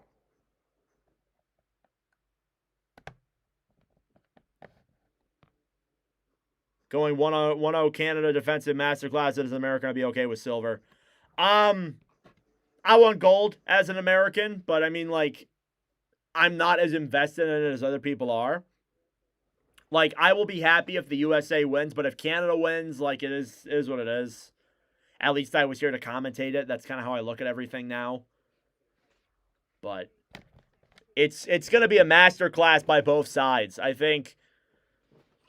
Going 1-0 Canada defensive masterclass. Is America going to be okay with silver? I want gold as an American, but I mean, like, I'm not as invested in it as other people are. Like, I will be happy if the USA wins, but if Canada wins, like, it is what it is. At least I was here to commentate it. That's kind of how I look at everything now. But it's going to be a masterclass by both sides. I think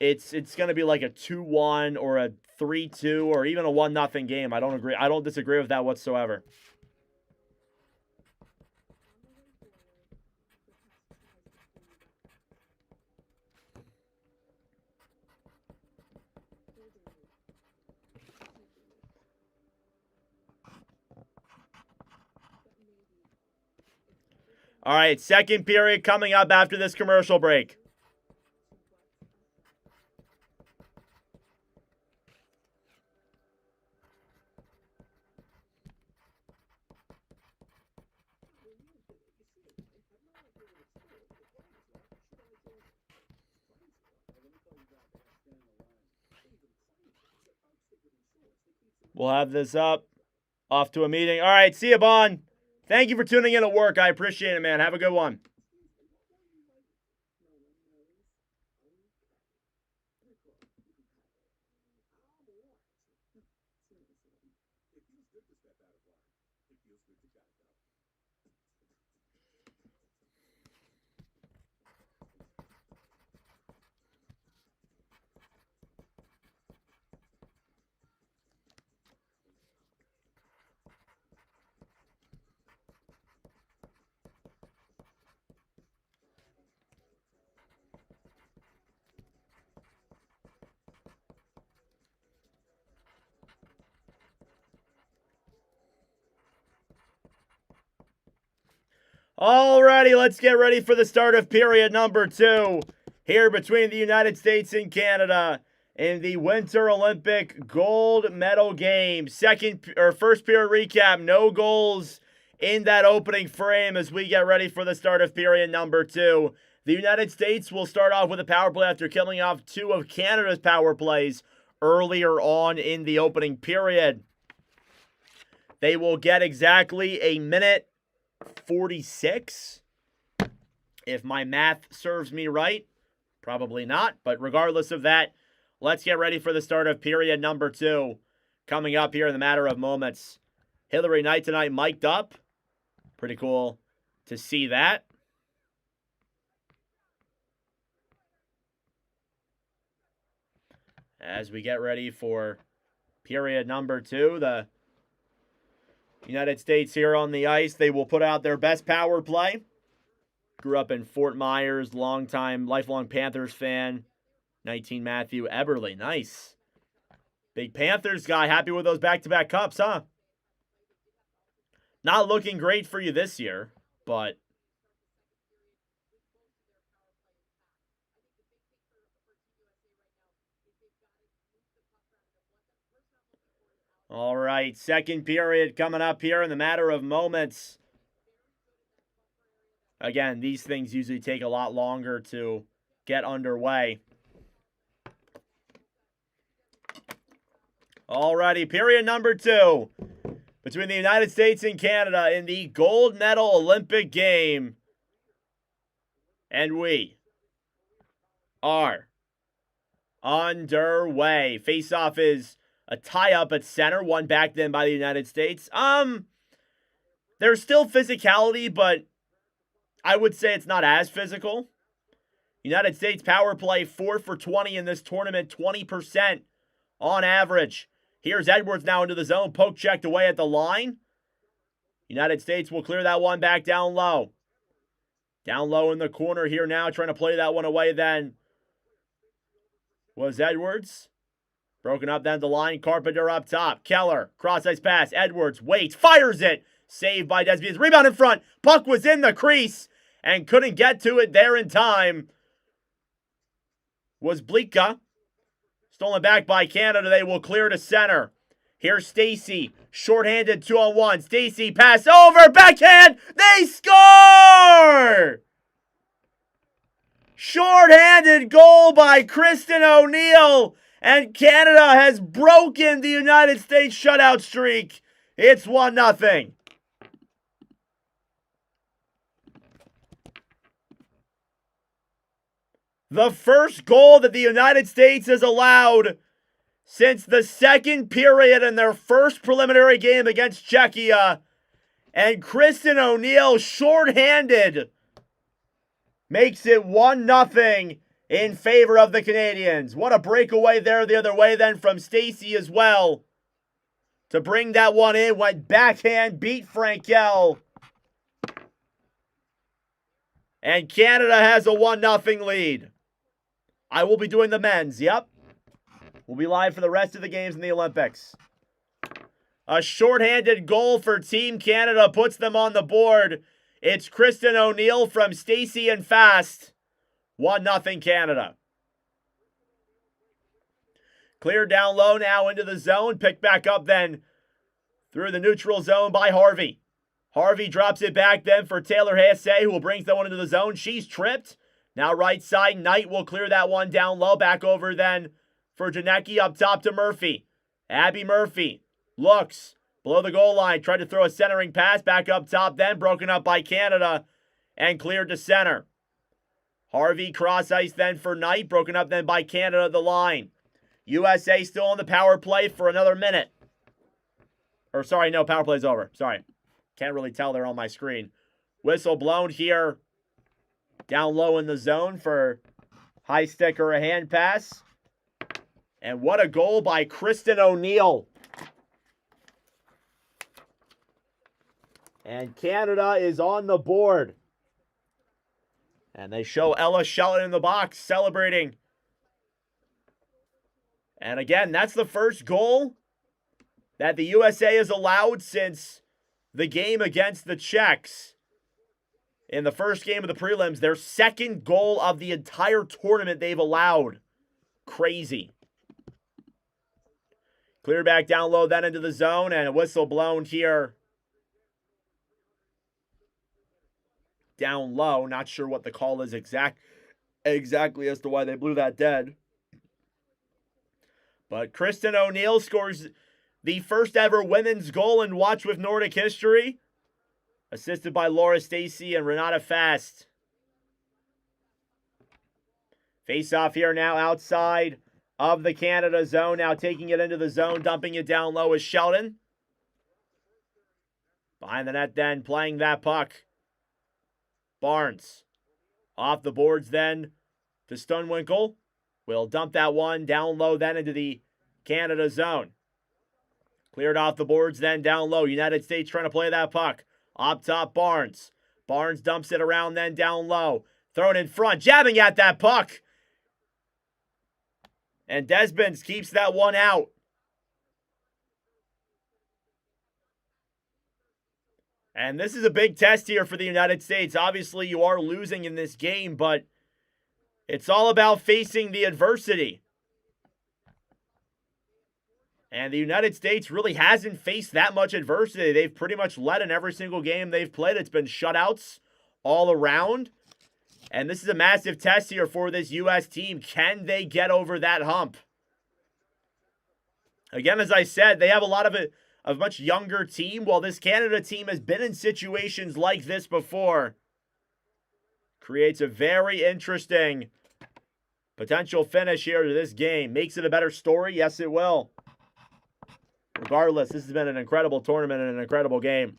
it's going to be like a 2-1 or a 3-2 or even a 1-0 game. I don't disagree with that whatsoever. All right, second period coming up after this commercial break. We'll have this up. Off to a meeting. All right, see you, Bon. Thank you for tuning in at work. I appreciate it, man. Have a good one. Alrighty, let's get ready for the start of period number 2 here between the United States and Canada in the Winter Olympic gold medal game. First period recap, no goals in that opening frame as we get ready for the start of period number 2. The United States will start off with a power play after killing off 2 of Canada's power plays earlier on in the opening period. They will get exactly a minute 46, if my math serves me right. Probably not, but regardless of that, let's get ready for the start of period number 2 coming up here in the matter of moments. Hillary Knight tonight mic'd up. Pretty cool to see that. As we get ready for period number 2, the United States here on the ice, they will put out their best power play. Grew up in Fort Myers, lifelong Panthers fan. 19 Matthew Eberle, nice. Big Panthers guy, happy with those back-to-back cups, huh? Not looking great for you this year, but all right, second period coming up here in the matter of moments. Again, these things usually take a lot longer to get underway. Alrighty, period number 2 between the United States and Canada in the gold medal Olympic game. And we are underway. Face-off is a tie-up at center, one back then by the United States. There's still physicality, but I would say it's not as physical. United States power play 4 for 20 in this tournament, 20% on average. Here's Edwards now into the zone, poke checked away at the line. United States will clear that one back down low. Down low in the corner here now, trying to play that one away then was Edwards. Broken up then the line, Carpenter up top. Keller, cross-ice pass, Edwards waits, fires it. Saved by Desbies. Rebound in front. Puck was in the crease and couldn't get to it there in time. Was Blika. Stolen back by Canada. They will clear to center. Here's Stacey. Shorthanded 2-on-1. Stacey pass over. Backhand. They score! Shorthanded goal by Kristen O'Neill. And Canada has broken the United States shutout streak. It's 1-0. The first goal that the United States has allowed since the second period in their first preliminary game against Czechia. And Kristen O'Neill, shorthanded, makes it 1-0 in favor of the Canadians. What a breakaway there the other way then from Stacey as well. To bring that one in, went backhand, beat Frankel. And Canada has a 1-0 lead. I will be doing the men's, yep. We'll be live for the rest of the games in the Olympics. A shorthanded goal for Team Canada puts them on the board. It's Kristen O'Neill from Stacey and Fast. 1-0 Canada. Cleared down low now into the zone. Picked back up then through the neutral zone by Harvey. Harvey drops it back then for Taylor Hesse, who will bring that one into the zone. She's tripped. Now right side, Knight will clear that one down low. Back over then for Janecki up top to Murphy. Abby Murphy looks below the goal line. Tried to throw a centering pass. Back up top then. Broken up by Canada and cleared to center. Harvey cross ice then for Knight. Broken up then by Canada at the line. USA still on the power play for another minute. Or sorry, no, power play's over. Sorry. Can't really tell there on my screen. Whistle blown here. Down low in the zone for high stick or a hand pass. And what a goal by Kristen O'Neill. And Canada is on the board. And they show Ella Shelton in the box celebrating. And again, that's the first goal that the USA has allowed since the game against the Czechs. In the first game of the prelims, their second goal of the entire tournament they've allowed. Crazy. Clear back down low, then into the zone, and a whistle blown here. Down low, not sure what the call is exactly as to why they blew that dead. But Kristen O'Neill scores the first ever women's goal in Watch with Nordic history. Assisted by Laura Stacey and Renata Fast. Face off here now outside of the Canada zone. Now taking it into the zone, dumping it down low is Shelton. Behind the net then, playing that puck. Barnes. Off the boards then to Stunwinkle. Will dump that one down low then into the Canada zone. Cleared off the boards then down low. United States trying to play that puck. Up top, Barnes. Barnes dumps it around then down low. Thrown in front, jabbing at that puck. And Desbens keeps that one out. And this is a big test here for the United States. Obviously, you are losing in this game, but it's all about facing the adversity. And the United States really hasn't faced that much adversity. They've pretty much led in every single game they've played. It's been shutouts all around. And this is a massive test here for this U.S. team. Can they get over that hump? Again, as I said, they have a lot of a much younger team. While this Canada team has been in situations like this before, creates a very interesting potential finish here to this game. Makes it a better story? Yes, it will. Regardless, this has been an incredible tournament and an incredible game.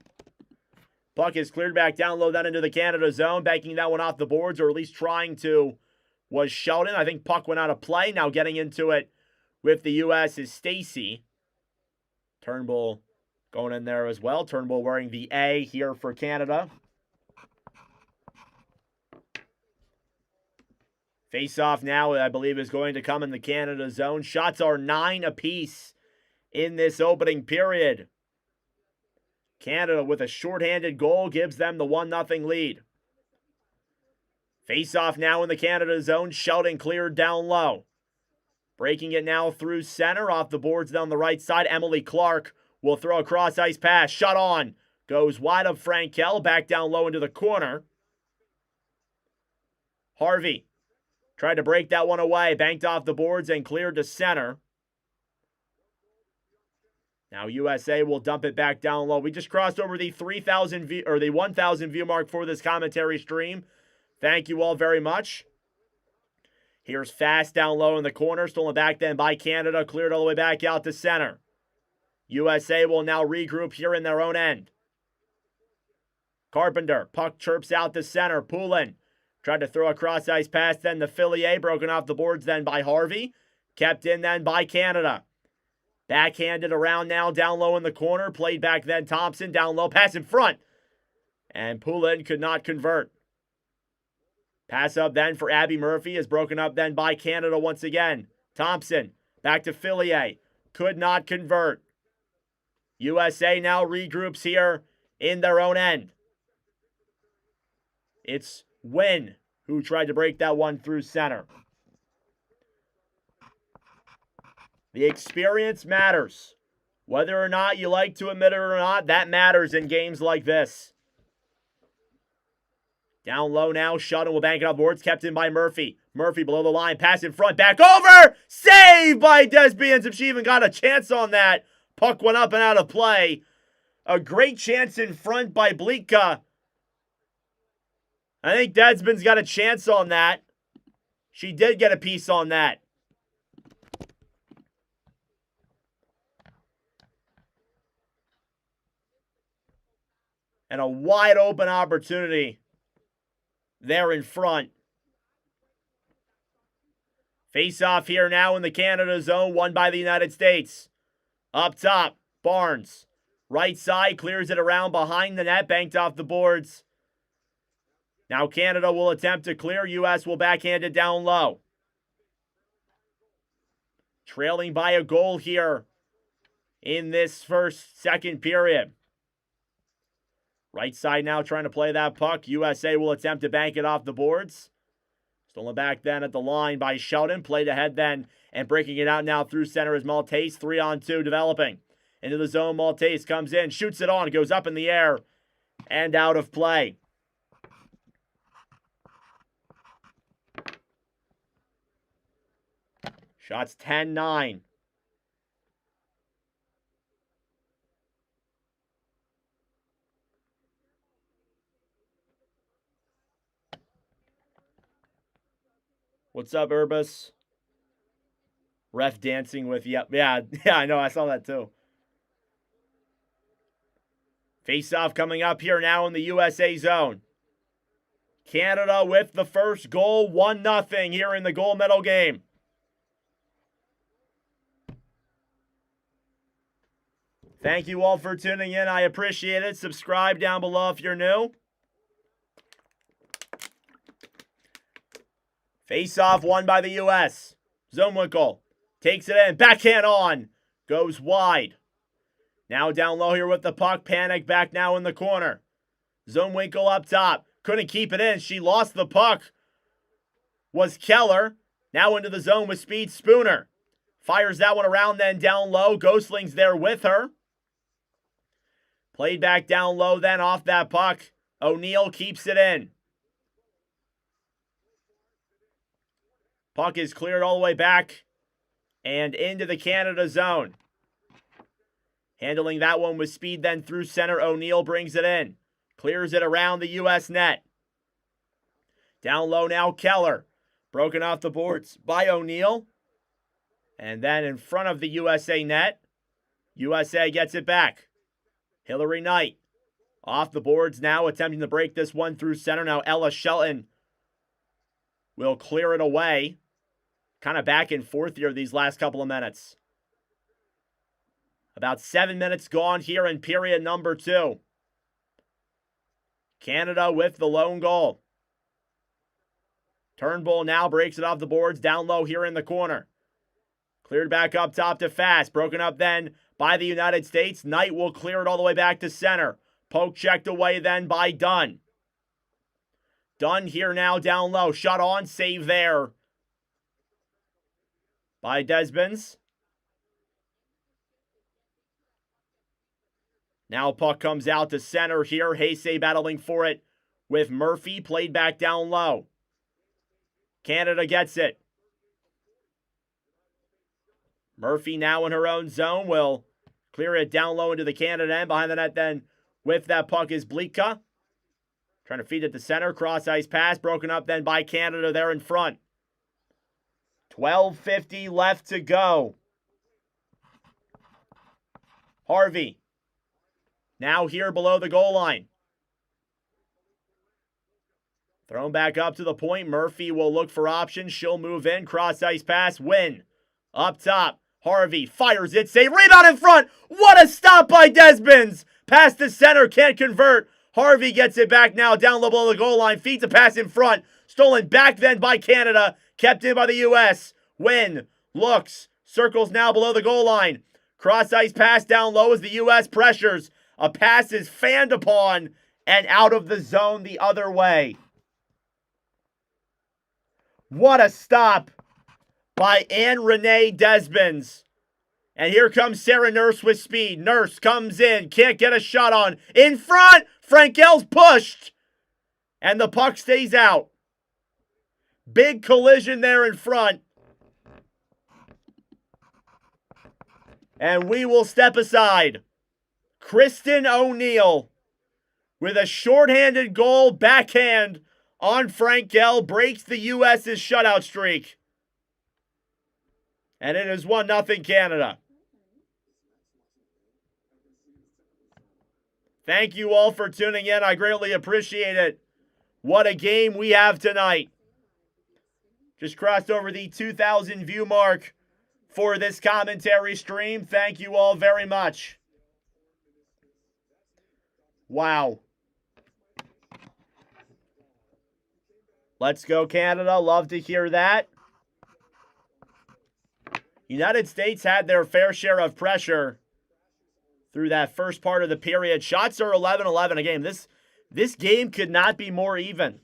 Puck is cleared back down low, then into the Canada zone, banking that one off the boards, or at least trying to, was Sheldon. I think puck went out of play. Now getting into it with the U.S. is Stacy. Turnbull going in there as well. Turnbull wearing the A here for Canada. Face-off now, I believe, is going to come in the Canada zone. Shots are 9 apiece in this opening period. Canada with a shorthanded goal gives them the 1-0 lead. Face-off now in the Canada zone. Sheldon cleared down low. Breaking it now through center. Off the boards down the right side. Emily Clark will throw a cross-ice pass. Shot on. Goes wide of Frankel. Back down low into the corner. Harvey tried to break that one away. Banked off the boards and cleared to center. Now USA will dump it back down low. We just crossed over the 3,000 view or the 1,000 view mark for this commentary stream. Thank you all very much. Here's Fast down low in the corner. Stolen back then by Canada. Cleared all the way back out to center. USA will now regroup here in their own end. Carpenter. Puck chirps out to center. Poulin tried to throw a cross-ice pass then to Fillier. Broken off the boards then by Harvey. Kept in then by Canada. Backhanded around now, down low in the corner. Played back then, Thompson, down low, pass in front. And Poulin could not convert. Pass up then for Abby Murphy is broken up then by Canada once again. Thompson, back to Fillier. Could not convert. USA now regroups here in their own end. It's Wynn who tried to break that one through center. The experience matters. Whether or not you like to admit it or not, that matters in games like this. Down low now, Sheldon will bank it off boards, kept in by Murphy. Murphy below the line, pass in front, back over! Saved by Desbians, if she even got a chance on that. Puck went up and out of play. A great chance in front by Bleetka. I think Desbians got a chance on that. She did get a piece on that. And a wide open opportunity there in front. Face off here now in the Canada zone, won by the United States. Up top, Barnes. Right side, clears it around behind the net, banked off the boards. Now Canada will attempt to clear. U.S. will backhand it down low. Trailing by a goal here in this second period. Right side now trying to play that puck. USA will attempt to bank it off the boards. Stolen back then at the line by Sheldon. Played ahead then and breaking it out now through center is Maltese. 3-on-2 developing. Into the zone, Maltese comes in, shoots it on, goes up in the air and out of play. Shots 10-9. What's up, Urbis? Ref dancing with, yep. Yeah, I know. I saw that too. Face-off coming up here now in the USA zone. Canada with the first goal, 1-0 here in the gold medal game. Thank you all for tuning in. I appreciate it. Subscribe down below if you're new. Face-off won by the U.S. Zomwinkel takes it in. Backhand on. Goes wide. Now down low here with the puck. Panic back now in the corner. Zomwinkel up top. Couldn't keep it in. She lost the puck. Was Keller. Now into the zone with speed. Spooner. Fires that one around then down low. Ghostling's there with her. Played back down low then off that puck. O'Neal keeps it in. Puck is cleared all the way back and into the Canada zone. Handling that one with speed then through center. O'Neal brings it in. Clears it around the U.S. net. Down low now, Keller. Broken off the boards by O'Neal. And then in front of the USA net, USA gets it back. Hillary Knight off the boards now, attempting to break this one through center. Now Ella Shelton will clear it away. Kind of back and forth here these last couple of minutes. About 7 minutes gone here in period number 2. Canada with the lone goal. Turnbull now breaks it off the boards, down low here in the corner. Cleared back up top to Fast. Broken up then by the United States. Knight will clear it all the way back to center. Poke checked away then by Dunn. Dunn here now down low. Shot on, save there by Desbens. Now puck comes out to center here. Heisei battling for it with Murphy. Played back down low. Canada gets it. Murphy now in her own zone will clear it down low into the Canada end. Behind the net then with that puck is Blika. Trying to feed it to center. Cross ice pass. Broken up then by Canada there in front. 12:50 left to go. Harvey. Now here below the goal line. Thrown back up to the point. Murphy will look for options. She'll move in. Cross ice pass. Win. Up top. Harvey fires it. Save. Rebound in front. What a stop by Desbens. Pass to center. Can't convert. Harvey gets it back now. Down low below the goal line. Feeds a pass in front. Stolen back then by Canada. Kept in by the U.S. Win. Looks. Circles now below the goal line. Cross ice pass down low as the U.S. pressures. A pass is fanned upon and out of the zone the other way. What a stop by Anne-Renee Desbens. And here comes Sarah Nurse with speed. Nurse comes in. Can't get a shot on. In front. Frankel's pushed. And the puck stays out. Big collision there in front. And we will step aside. Kristen O'Neal with a shorthanded goal backhand on Frankel breaks the U.S.'s shutout streak. And it is 1-0 Canada. Thank you all for tuning in. I greatly appreciate it. What a game we have tonight. Just crossed over the 2,000 view mark for this commentary stream. Thank you all very much. Wow. Let's go, Canada. Love to hear that. United States had their fair share of pressure through that first part of the period. Shots are 11-11 a game. This game could not be more even.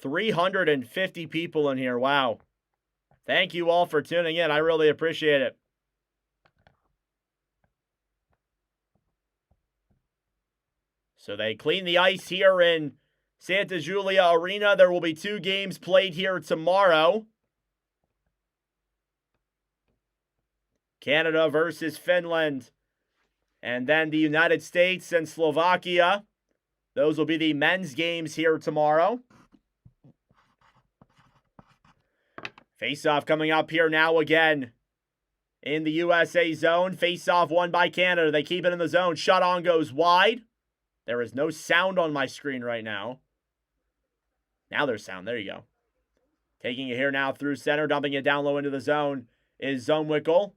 $350 people in here. Wow. Thank you all for tuning in. I really appreciate it. So they clean the ice here in Santa Julia Arena. There will be 2 games played here tomorrow. Canada versus Finland. And then the United States and Slovakia. Those will be the men's games here tomorrow. Face-off coming up here now again in the USA zone. Face-off won by Canada. They keep it in the zone. Shot on goes wide. There is no sound on my screen right now. Now there's sound. There you go. Taking it here now through center. Dumping it down low into the zone is Zumwickel.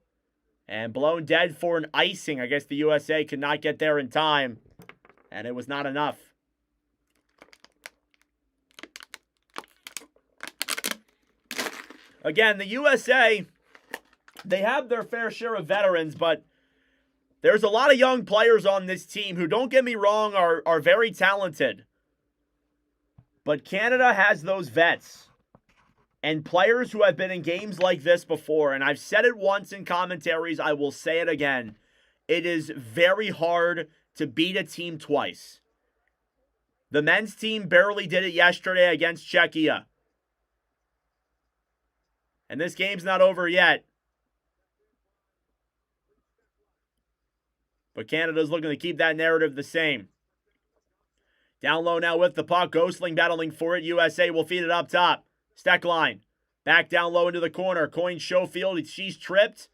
And blown dead for an icing. I guess the USA could not get there in time. And it was not enough. Again, the USA, they have their fair share of veterans, but there's a lot of young players on this team who, don't get me wrong, are very talented. But Canada has those vets. And players who have been in games like this before, and I've said it once in commentaries, I will say it again. It is very hard to beat a team twice. The men's team barely did it yesterday against Czechia. And this game's not over yet. But Canada's looking to keep that narrative the same. Down low now with the puck. Gosling battling for it. USA will feed it up top. Steckline. Back down low into the corner. Coin Schofield. She's tripped.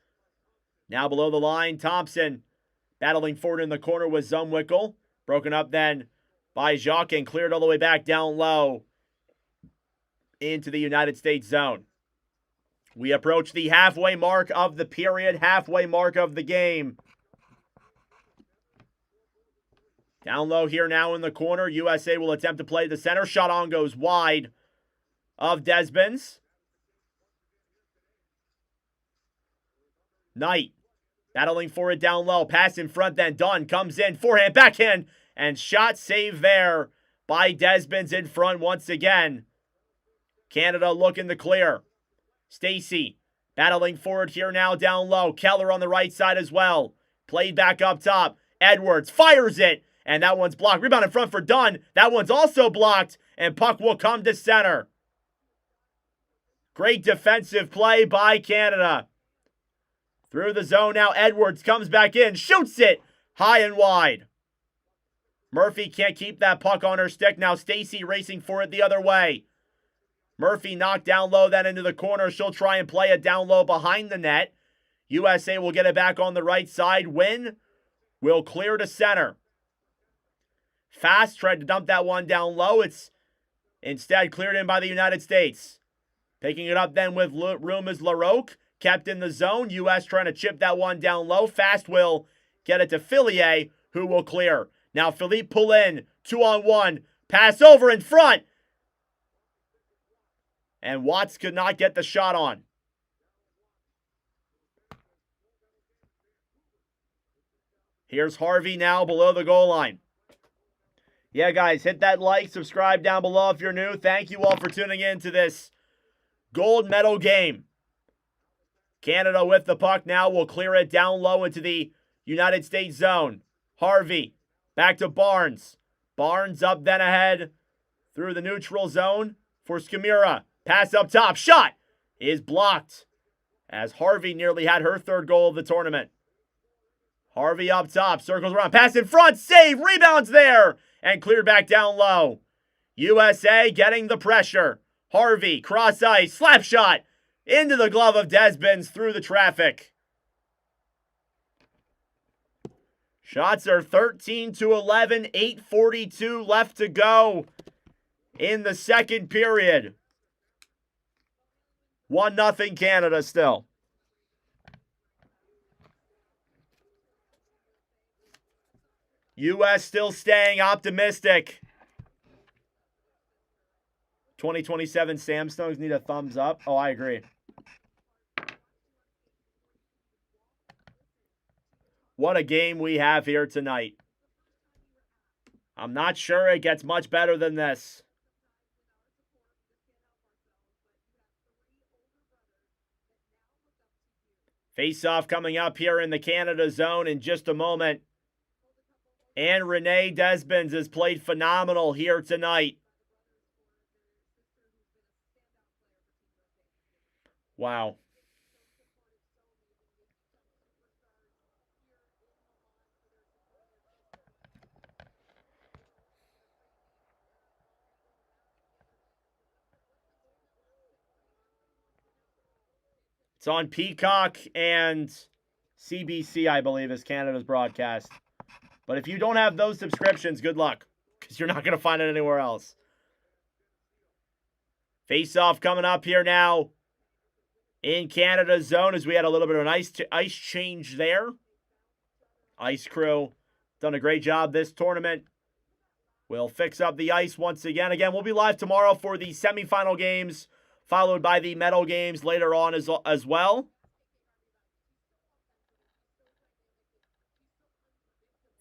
Now below the line. Thompson battling forward in the corner with Zumwickel. Broken up then by Jacques and cleared all the way back down low into the United States zone. We approach the halfway mark of the period. Halfway mark of the game. Down low here now in the corner. USA will attempt to play the center. Shot on goes wide of Desbens. Knight battling for it down low. Pass in front then. Dunn comes in. Forehand, backhand, and shot save there by Desbens in front once again. Canada looking to clear. Stacey battling forward here now down low. Keller on the right side as well. Played back up top. Edwards fires it. And that one's blocked. Rebound in front for Dunn. That one's also blocked. And puck will come to center. Great defensive play by Canada. Through the zone now. Edwards comes back in. Shoots it high and wide. Murphy can't keep that puck on her stick. Now Stacey racing for it the other way. Murphy knocked down low then into the corner. She'll try and play it down low behind the net. USA will get it back on the right side. Win will clear to center. Fast tried to dump that one down low. It's instead cleared in by the United States. Picking it up then with room is LaRocque. Kept in the zone. U.S. trying to chip that one down low. Fast will get it to Fillier, who will clear. Now Philippe Poulin, 2-on-1. Pass over in front. And Watts could not get the shot on. Here's Harvey now below the goal line. Yeah, guys, hit that like, subscribe down below if you're new. Thank you all for tuning in to this gold medal game. Canada with the puck now will clear it down low into the United States zone. Harvey, back to Barnes. Barnes up then ahead through the neutral zone for Skimira. Pass up top. Shot is blocked as Harvey nearly had her third goal of the tournament. Harvey up top. Circles around. Pass in front. Save. Rebounds there. And cleared back down low. USA getting the pressure. Harvey, cross ice, slap shot into the glove of Desbens through the traffic. Shots are 13-11, 8:42 left to go in the second period. 1-0 Canada still. U.S. still staying optimistic. 2027 Samstones need a thumbs up. Oh, I agree. What a game we have here tonight. I'm not sure it gets much better than this. Face-off coming up here in the Canada zone in just a moment. And Renee Desbens has played phenomenal here tonight. Wow. It's on Peacock and CBC, I believe, is Canada's broadcast. But if you don't have those subscriptions, good luck, because you're not going to find it anywhere else. Face-off coming up here now in Canada's zone as we had a little bit of an ice change there. Ice crew done a great job this tournament. We'll fix up the ice once again. Again, we'll be live tomorrow for the semifinal games, followed by the medal games later on as well.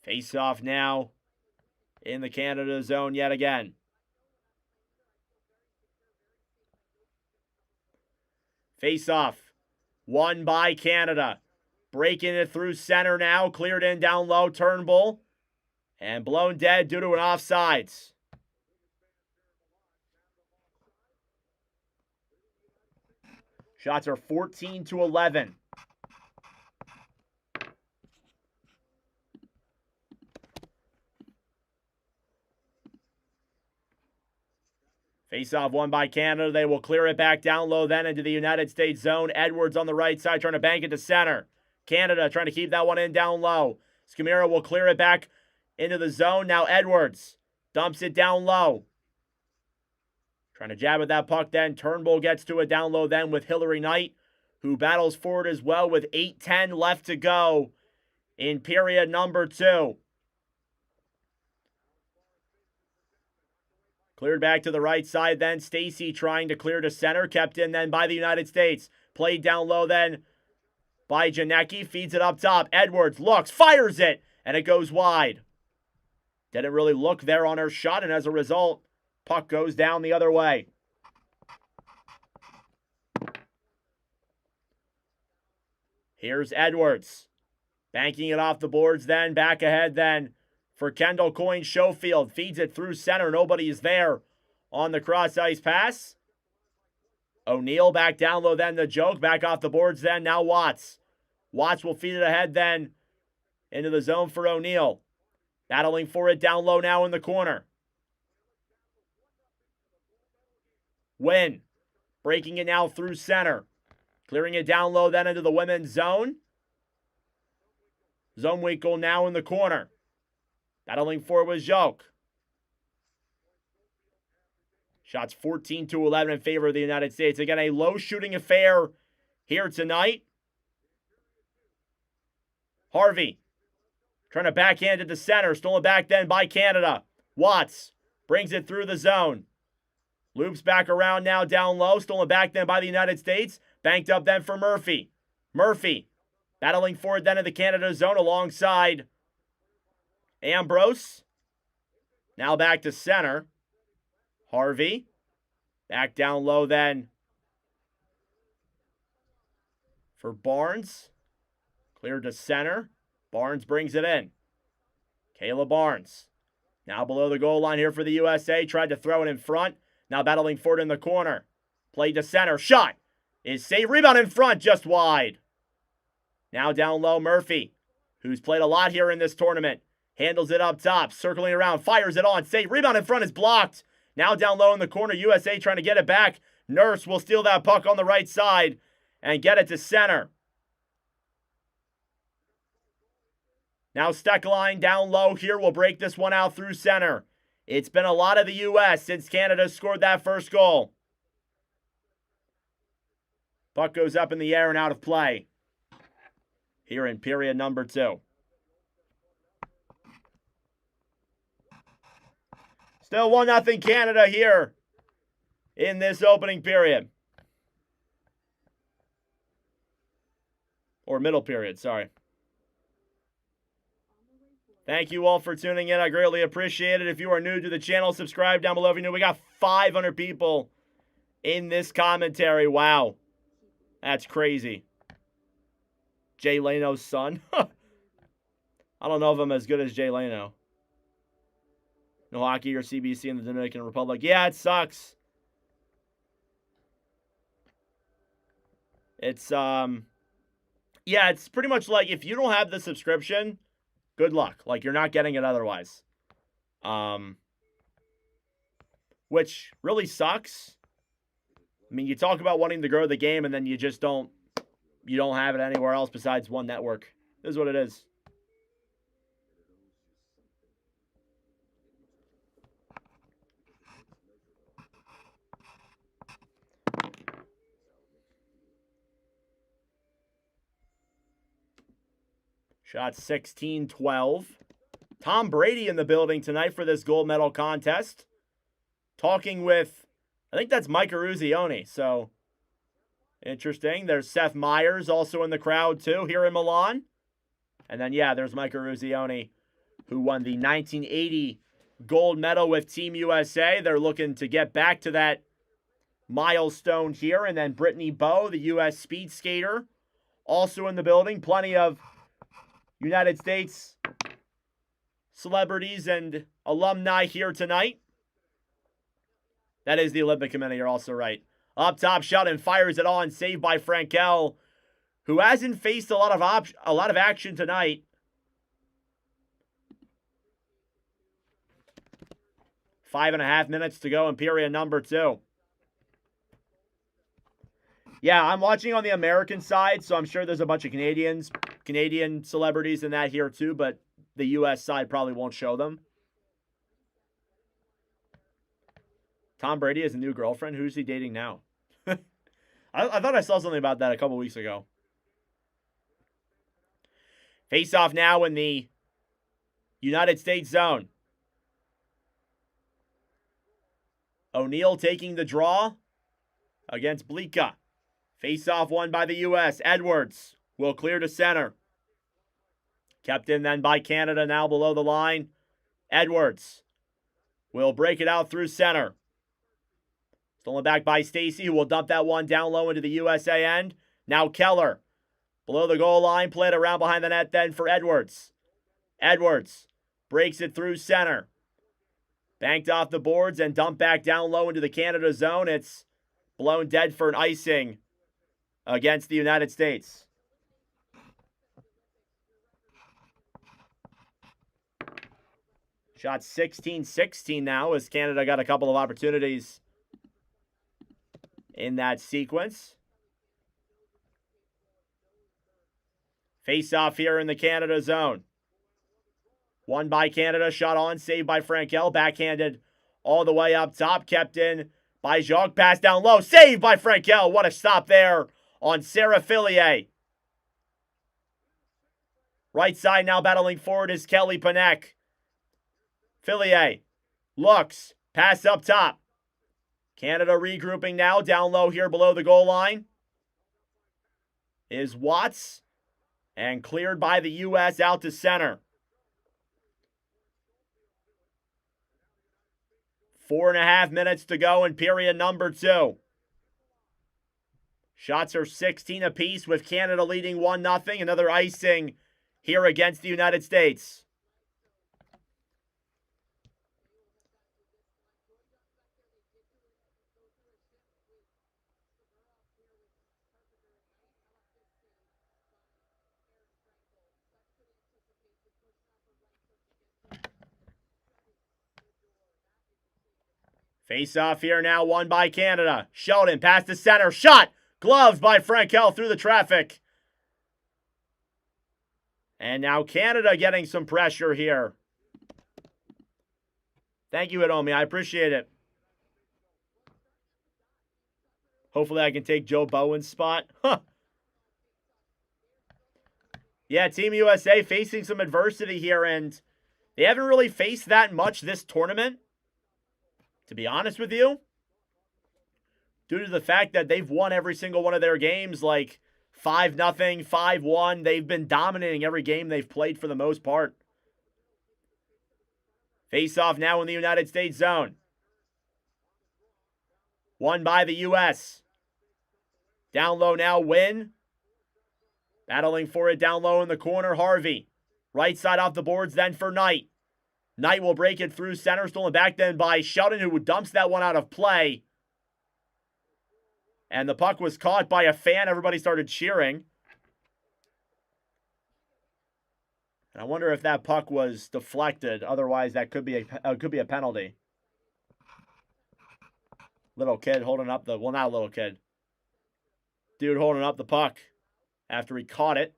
Face-off now in the Canada zone yet again. Face off. Won by Canada. Breaking it through center now. Cleared in down low. Turnbull. And blown dead due to an offsides. Shots are 14-11. Face-off won by Canada. They will clear it back down low then into the United States zone. Edwards on the right side trying to bank it to center. Canada trying to keep that one in down low. Scamira will clear it back into the zone. Now Edwards dumps it down low. Trying to jab at that puck then. Turnbull gets to it down low then with Hillary Knight, who battles forward as well with 8:10 left to go in period number 2. Cleared back to the right side then. Stacy trying to clear to center. Kept in then by the United States. Played down low then by Janicki. Feeds it up top. Edwards looks, fires it, and it goes wide. Didn't really look there on her shot, and as a result, puck goes down the other way. Here's Edwards. Banking it off the boards then. Back ahead then for Kendall Coyne. Schofield feeds it through center. Nobody is there on the cross-ice pass. O'Neill back down low then. The joke. Back off the boards then. Now Watts. Watts will feed it ahead then into the zone for O'Neill. Battling for it down low now in the corner. Wynn. Breaking it now through center. Clearing it down low then into the women's zone. Zomwinkel now in the corner. Battling for it was Joke. Shots 14-11 in favor of the United States. Again, a low shooting affair here tonight. Harvey trying to backhand it to center. Stolen back then by Canada. Watts brings it through the zone. Loops back around now down low. Stolen back then by the United States. Banked up then for Murphy. Murphy battling for it then in the Canada zone alongside Ambrose. Now back to center. Harvey. Back down low then for Barnes. Cleared to center. Barnes brings it in. Kayla Barnes. Now below the goal line here for the USA. Tried to throw it in front. Now battling for it in the corner. Played to center. Shot is saved. Rebound in front. Just wide. Now down low Murphy, who's played a lot here in this tournament. Handles it up top. Circling around. Fires it on. Save. Rebound in front is blocked. Now down low in the corner. USA trying to get it back. Nurse will steal that puck on the right side and get it to center. Now Steckline down low here will break this one out through center. It's been a lot of the U.S. since Canada scored that first goal. Puck goes up in the air and out of play here in period number 2. Still 1-0 Canada here in this opening period. Or middle period, sorry. Thank you all for tuning in. I greatly appreciate it. If you are new to the channel, subscribe down below. If you're new, we got 500 people in this commentary. Wow. That's crazy. Jay Leno's son. I don't know if I'm as good as Jay Leno. No hockey or CBC in the Dominican Republic. Yeah, it sucks. It's, yeah, it's pretty much like if you don't have the subscription, good luck. Like, you're not getting it otherwise. Which really sucks. I mean, you talk about wanting to grow the game, and then you just don't have it anywhere else besides one network. This is what it is. Shot 16-12. Tom Brady in the building tonight for this gold medal contest. Talking with, I think that's Mike Eruzione. So, interesting. There's Seth Meyers also in the crowd too here in Milan. And then, yeah, there's Mike Eruzione, who won the 1980 gold medal with Team USA. They're looking to get back to that milestone here. And then Brittany Bowe, the U.S. speed skater, also in the building. Plenty of United States celebrities and alumni here tonight. That is the Olympic Committee, you're also right. Up top, Sheldon fires it on, saved by Frankel, who hasn't faced a lot of action tonight. 5.5 minutes to go in period number 2. Yeah, I'm watching on the American side, so I'm sure there's a bunch of Canadian celebrities in that here too, but the U.S. side probably won't show them. Tom Brady has a new girlfriend. Who's he dating now? I thought I saw something about that a couple weeks ago. Face off now in the United States zone. O'Neal taking the draw against Blika. Face off won by the U.S. Edwards will clear to center. Kept in then by Canada, now below the line. Edwards will break it out through center. Stolen back by Stacy, who will dump that one down low into the USA end. Now Keller, below the goal line, played around behind the net then for Edwards. Edwards breaks it through center. Banked off the boards and dumped back down low into the Canada zone. It's blown dead for an icing against the United States. Shot 16-16 now as Canada got a couple of opportunities in that sequence. Face off here in the Canada zone. Won by Canada, shot on, saved by Frankel, backhanded all the way up top, kept in by Jacques, pass down low, saved by Frankel. What a stop there on Sarah Fillier. Right side now battling forward is Kelly Panek. Fillier looks, pass up top. Canada regrouping now, down low here below the goal line is Watts, and cleared by the U.S. out to center. 4.5 minutes to go in period number 2. Shots are 16 apiece with Canada leading 1-0. Another icing here against the United States. Face off here now, won by Canada. Sheldon past the center, shot, gloved by Frankel through the traffic. And now Canada getting some pressure here. Thank you, Hidomi. I appreciate it. Hopefully I can take Joe Bowen's spot. Huh. Yeah, Team USA facing some adversity here, and they haven't really faced that much this tournament, to be honest with you, due to the fact that they've won every single one of their games, like 5-0, 5-1. They've been dominating every game they've played for the most part. Face off now in the United States zone. Won by the U.S. Down low now, Win. Battling for it down low in the corner, Harvey. Right side off the boards then for Knight. Knight will break it through center, stolen back then by Sheldon, who dumps that one out of play. And the puck was caught by a fan. Everybody started cheering. And I wonder if that puck was deflected. Otherwise, that could be a penalty. Little kid holding up the, well, not a little kid. Dude holding up the puck after he caught it.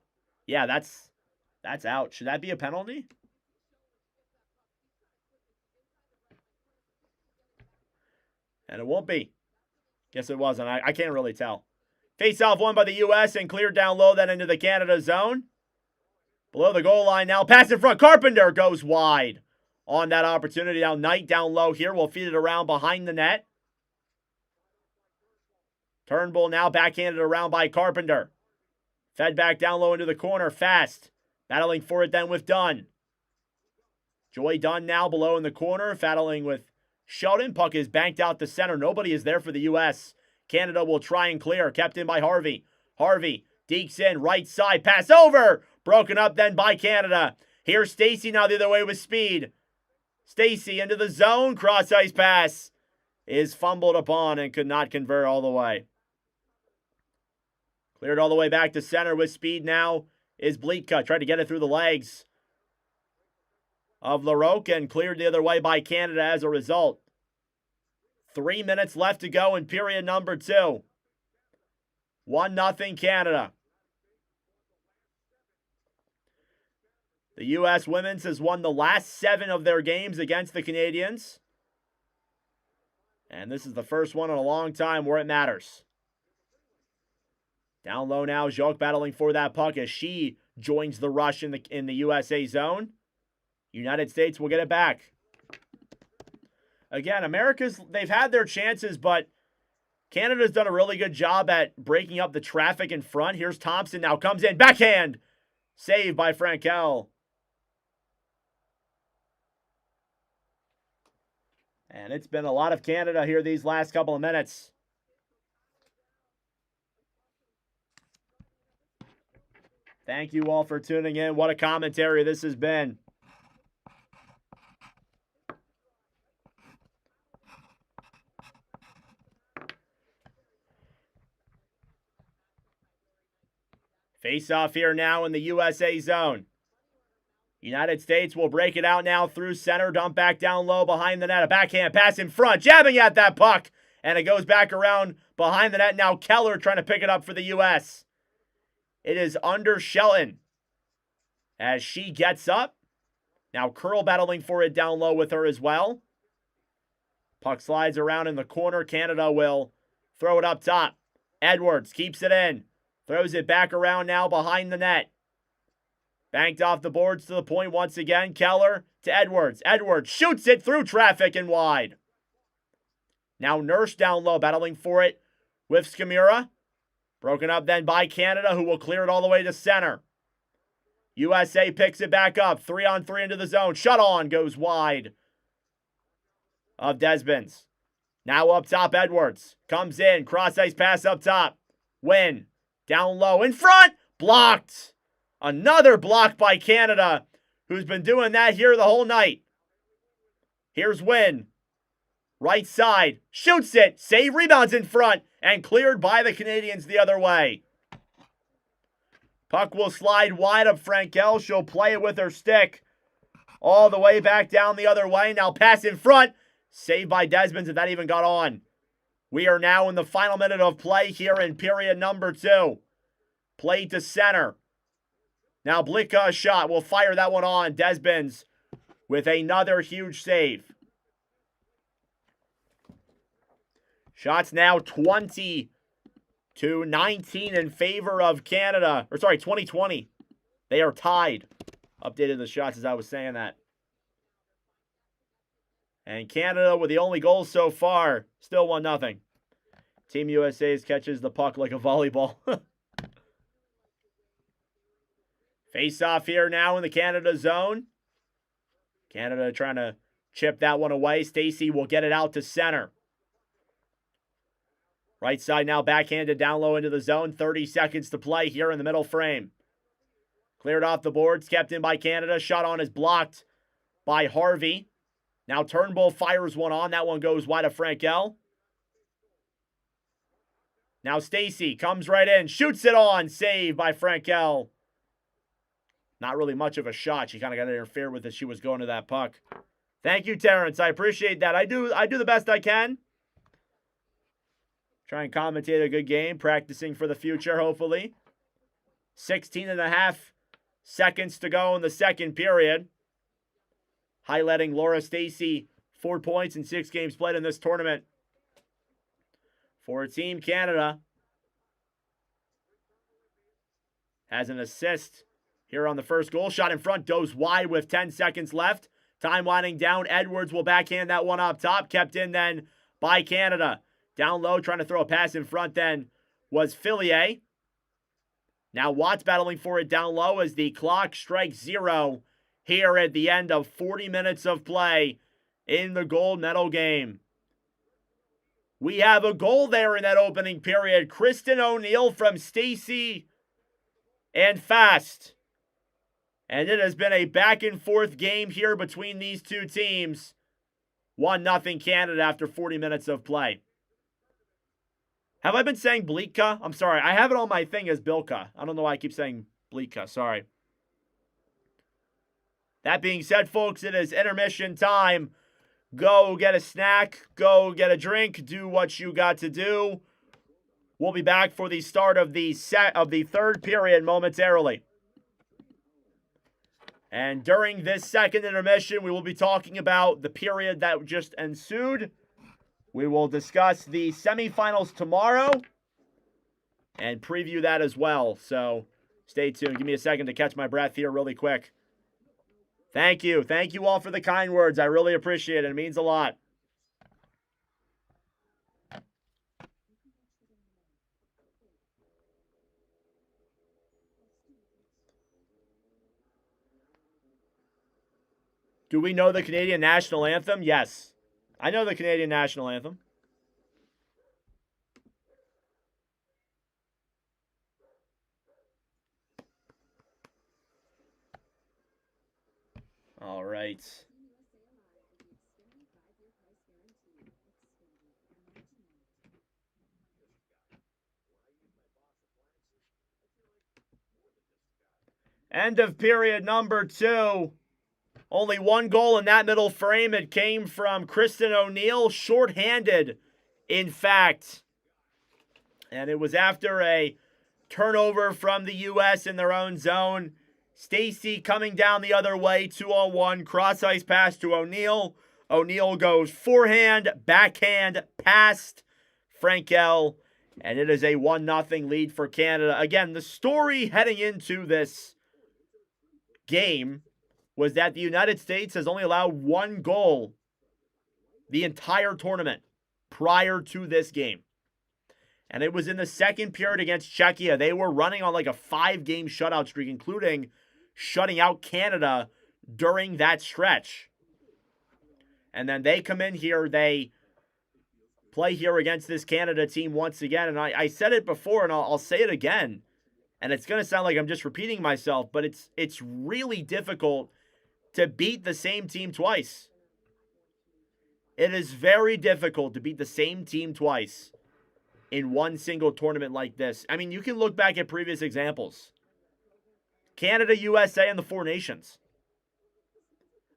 Yeah, that's out. Should that be a penalty? And it won't be. Guess it wasn't. I can't really tell. Face-off won by the U.S. and cleared down low then into the Canada zone. Below the goal line now. Pass in front. Carpenter goes wide on that opportunity. Now Knight down low here. Will feed it around behind the net. Turnbull now backhanded around by Carpenter. Fed back down low into the corner. Fast. Battling for it then with Dunn. Joy Dunn now below in the corner. Battling with Sheldon. Puck is banked out to center. Nobody is there for the U.S. Canada will try and clear. Kept in by Harvey. Harvey dekes in. Right side. Pass over. Broken up then by Canada. Here's Stacy now the other way with speed. Stacy into the zone. Cross ice pass is fumbled upon and could not convert all the way. Cleared all the way back to center with speed now is Bleetka. Tried to get it through the legs of LaRocque and cleared the other way by Canada as a result. 3 minutes left to go in period number 2. 1-0 Canada. The U.S. women's has won the last 7 of their games against the Canadians. And this is the first one in a long time where it matters. Down low now, Joke battling for that puck as she joins the rush in the USA zone. United States will get it back. Again, they've had their chances, but Canada's done a really good job at breaking up the traffic in front. Here's Thompson now, comes in, backhand. Saved by Frankel. And it's been a lot of Canada here these last couple of minutes. Thank you all for tuning in. What a commentary this has been. Face off here now in the USA zone. United States will break it out now through center. Dump back down low behind the net. A backhand pass in front. Jabbing at that puck. And it goes back around behind the net. Now Keller trying to pick it up for the U.S. It is under Shelton as she gets up. Now Curl battling for it down low with her as well. Puck slides around in the corner. Canada will throw it up top. Edwards keeps it in. Throws it back around now behind the net. Banked off the boards to the point once again. Keller to Edwards. Edwards shoots it through traffic and wide. Now Nurse down low battling for it with Skimura. Broken up then by Canada, who will clear it all the way to center. USA picks it back up. 3-on-3 into the zone. Shut on goes wide of Desmond's. Now up top, Edwards. Comes in. Cross ice pass up top. Win. Down low. In front. Blocked. Another block by Canada, who's been doing that here the whole night. Here's Win. Right side. Shoots it. Save, rebounds in front. And cleared by the Canadians the other way. Puck will slide wide of Frankel. She'll play it with her stick. All the way back down the other way. Now pass in front. Saved by Desmond, if that even got on. We are now in the final minute of play here in period number 2. Play to center. Now Blicka shot. Will fire that one on. Desmond with another huge save. Shots now 20-19 in favor of Canada. 20-20. They are tied. Updated the shots as I was saying that. And Canada, with the only goal so far, still 1-0. Team USA catches the puck like a volleyball. Face off here now in the Canada zone. Canada trying to chip that one away. Stacy will get it out to center. Right side now backhanded down low into the zone. 30 seconds to play here in the middle frame. Cleared off the boards. Kept in by Canada. Shot on is blocked by Harvey. Now Turnbull fires one on. That one goes wide of Frankel. Now Stacy comes right in. Shoots it on. Saved by Frankel. Not really much of a shot. She kind of got to interfere with as she was going to that puck. Thank you, Terrence. I appreciate that. I do the best I can. Try and commentate a good game. Practicing for the future, hopefully. 16.5 seconds to go in the second period. Highlighting Laura Stacy, 4 points in 6 games played in this tournament. For Team Canada. Has an assist here on the first goal. Shot in front, goes wide with 10 seconds left. Time winding down. Edwards will backhand that one up top. Kept in then by Canada. Down low, trying to throw a pass in front then was Fillier. Now Watts battling for it down low as the clock strikes 0 here at the end of 40 minutes of play in the gold medal game. We have a goal there in that opening period. Kristen O'Neill from Stacy and Fast. And it has been a back-and-forth game here between these two teams. 1-0 Canada after 40 minutes of play. Have I been saying Bleeka? I'm sorry. I have it on my thing as Bilka. I don't know why I keep saying Bleeka. Sorry. That being said, folks, it is intermission time. Go get a snack. Go get a drink. Do what you got to do. We'll be back for the start of the third period momentarily. And during this second intermission, we will be talking about the period that just ensued. We will discuss the semifinals tomorrow and preview that as well. So stay tuned. Give me a second to catch my breath here really quick. Thank you. Thank you all for the kind words. I really appreciate it. It means a lot. Do we know the Canadian national anthem? Yes. I know the Canadian national anthem. All right. End of period number 2. Only one goal in that middle frame. It came from Kristen O'Neill, shorthanded, in fact. And it was after a turnover from the U.S. in their own zone. Stacy coming down the other way, 2-on-1, cross-ice pass to O'Neill. O'Neill goes forehand, backhand, past Frankel, and it is a 1-0 lead for Canada. Again, the story heading into this game was that the United States has only allowed one goal the entire tournament prior to this game. And it was in the second period against Czechia. They were running on like a 5-game shutout streak, including shutting out Canada during that stretch. And then they come in here, they play here against this Canada team once again. And I said it before, and I'll say it again. And it's going to sound like I'm just repeating myself, but it's really difficult to beat the same team twice. It is very difficult to beat the same team twice in one single tournament like this. I mean, you can look back at previous examples. Canada, USA, and the Four Nations.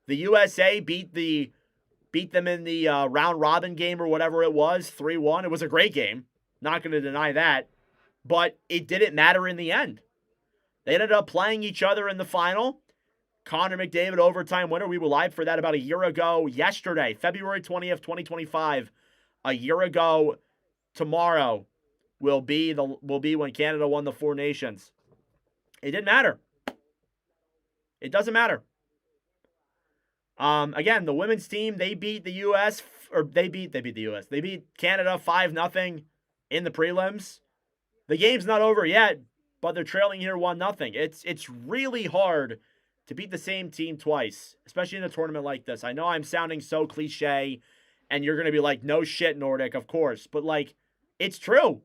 The USA beat them in the round-robin game or whatever it was, 3-1. It was a great game. Not going to deny that. But it didn't matter in the end. They ended up playing each other in the final. Connor McDavid, overtime winner. We were live for that about a year ago yesterday, February 20th, 2025. A year ago tomorrow will be when Canada won the Four Nations. It didn't matter. It doesn't matter. Again, the women's team, they beat the U.S. They beat the U.S. They beat Canada 5-0 in the prelims. The game's not over yet, but they're trailing here 1-0. It's really hard to beat the same team twice, especially in a tournament like this. I know I'm sounding so cliche, and you're going to be like, no shit, Nordic, of course. But, like, it's true.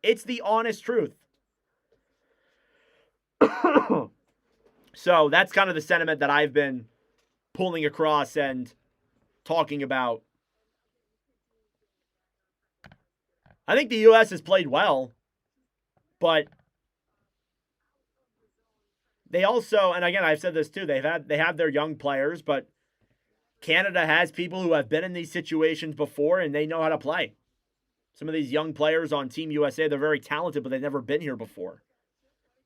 It's the honest truth. So that's kind of the sentiment that I've been pulling across and talking about. I think the U.S. has played well, but they also, and again, I've said this too, they have their young players, but Canada has people who have been in these situations before and they know how to play. Some of these young players on Team USA, they're very talented, but they've never been here before.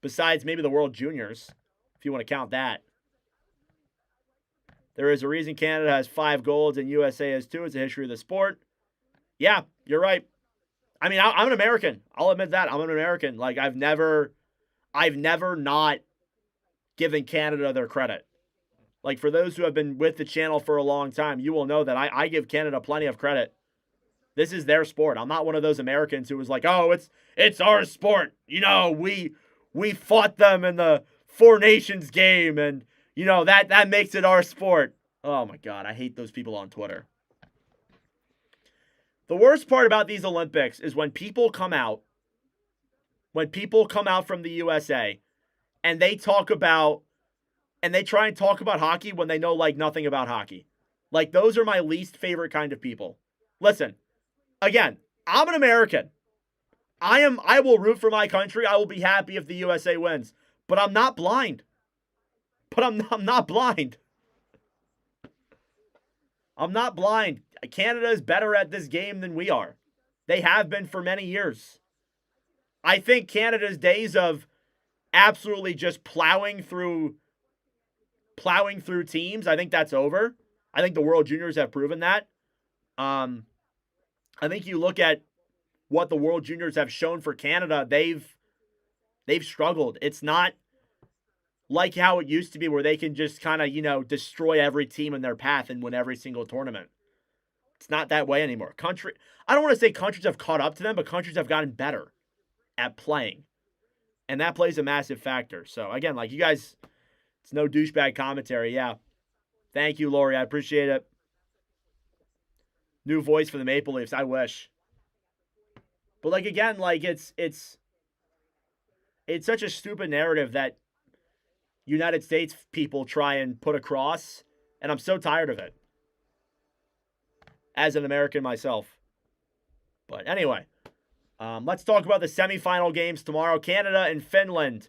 Besides maybe the World Juniors, if you want to count that. There is a reason Canada has 5 golds and USA has 2. It's a history of the sport. Yeah, you're right. I mean, I'm an American. I'll admit that. I'm an American. Like, I've never not given Canada their credit. Like, for those who have been with the channel for a long time, you will know that I give Canada plenty of credit. This is their sport. I'm not one of those Americans who was like, oh, it's our sport. You know, we fought them in the Four Nations game, and, you know, that makes it our sport. Oh, my God. I hate those people on Twitter. The worst part about these Olympics is when people come out from the USA and they try and talk about hockey when they know like nothing about hockey. Like those are my least favorite kind of people. Listen, again, I'm an American. I will root for my country. I will be happy if the USA wins. But I'm not blind. I'm not blind. I'm not blind. Canada is better at this game than we are. They have been for many years. I think Canada's days of absolutely just plowing through teams, I think that's over. I think the World Juniors have proven that. I think you look at what the World Juniors have shown for Canada, they've struggled. It's not like how it used to be where they can just kind of, destroy every team in their path and win every single tournament. It's not that way anymore. I don't want to say countries have caught up to them, but countries have gotten better at playing. And that plays a massive factor. So, again, like you guys, it's no douchebag commentary. Yeah. Thank you, Lori. I appreciate it. New voice for the Maple Leafs. I wish. But, like, again, like, it's such a stupid narrative that United States people try and put across, and I'm so tired of it as an American myself. But anyway, let's talk about the semifinal games tomorrow. Canada and Finland.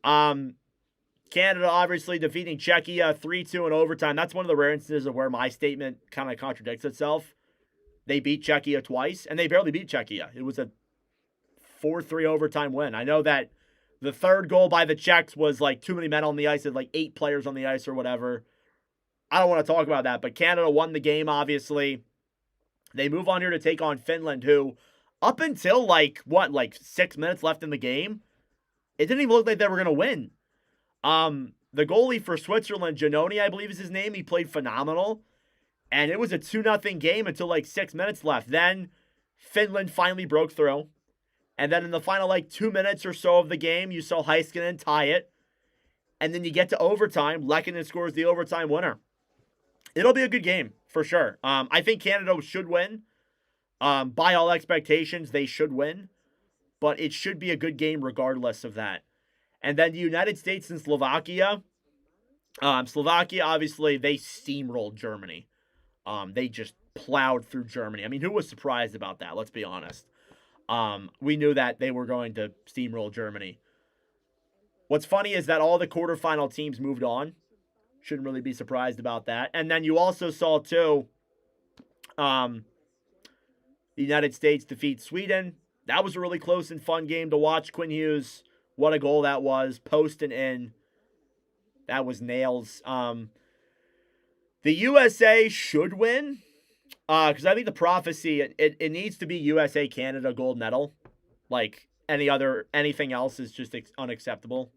Canada obviously defeating Czechia 3-2 in overtime. That's one of the rare instances of where my statement kind of contradicts itself. They beat Czechia twice, and they barely beat Czechia. It was a 4-3 overtime win. I know that the third goal by the Czechs was like too many men on the ice. There's like 8 players on the ice or whatever. I don't want to talk about that, but Canada won the game, obviously. They move on here to take on Finland, who, up until like 6 minutes left in the game, it didn't even look like they were going to win. The goalie for Switzerland, Giannoni, I believe is his name, he played phenomenal. And it was a 2-0 game until like 6 minutes left. Then Finland finally broke through. And then in the final 2 minutes or so of the game, you saw Heiskanen tie it. And then you get to overtime. Lehkonen scores the overtime winner. It'll be a good game, for sure. I think Canada should win. By all expectations, they should win. But it should be a good game regardless of that. And then the United States and Slovakia. Slovakia, obviously, they steamrolled Germany. They just plowed through Germany. I mean, who was surprised about that? Let's be honest. We knew that they were going to steamroll Germany. What's funny is that all the quarterfinal teams moved on. Shouldn't really be surprised about that. And then you also saw, too, the United States defeat Sweden. That was a really close and fun game to watch. Quinn Hughes, what a goal that was. Post and in. That was nails. The USA should win. Because I think the prophecy, it needs to be USA-Canada gold medal. Like, anything else is just unacceptable.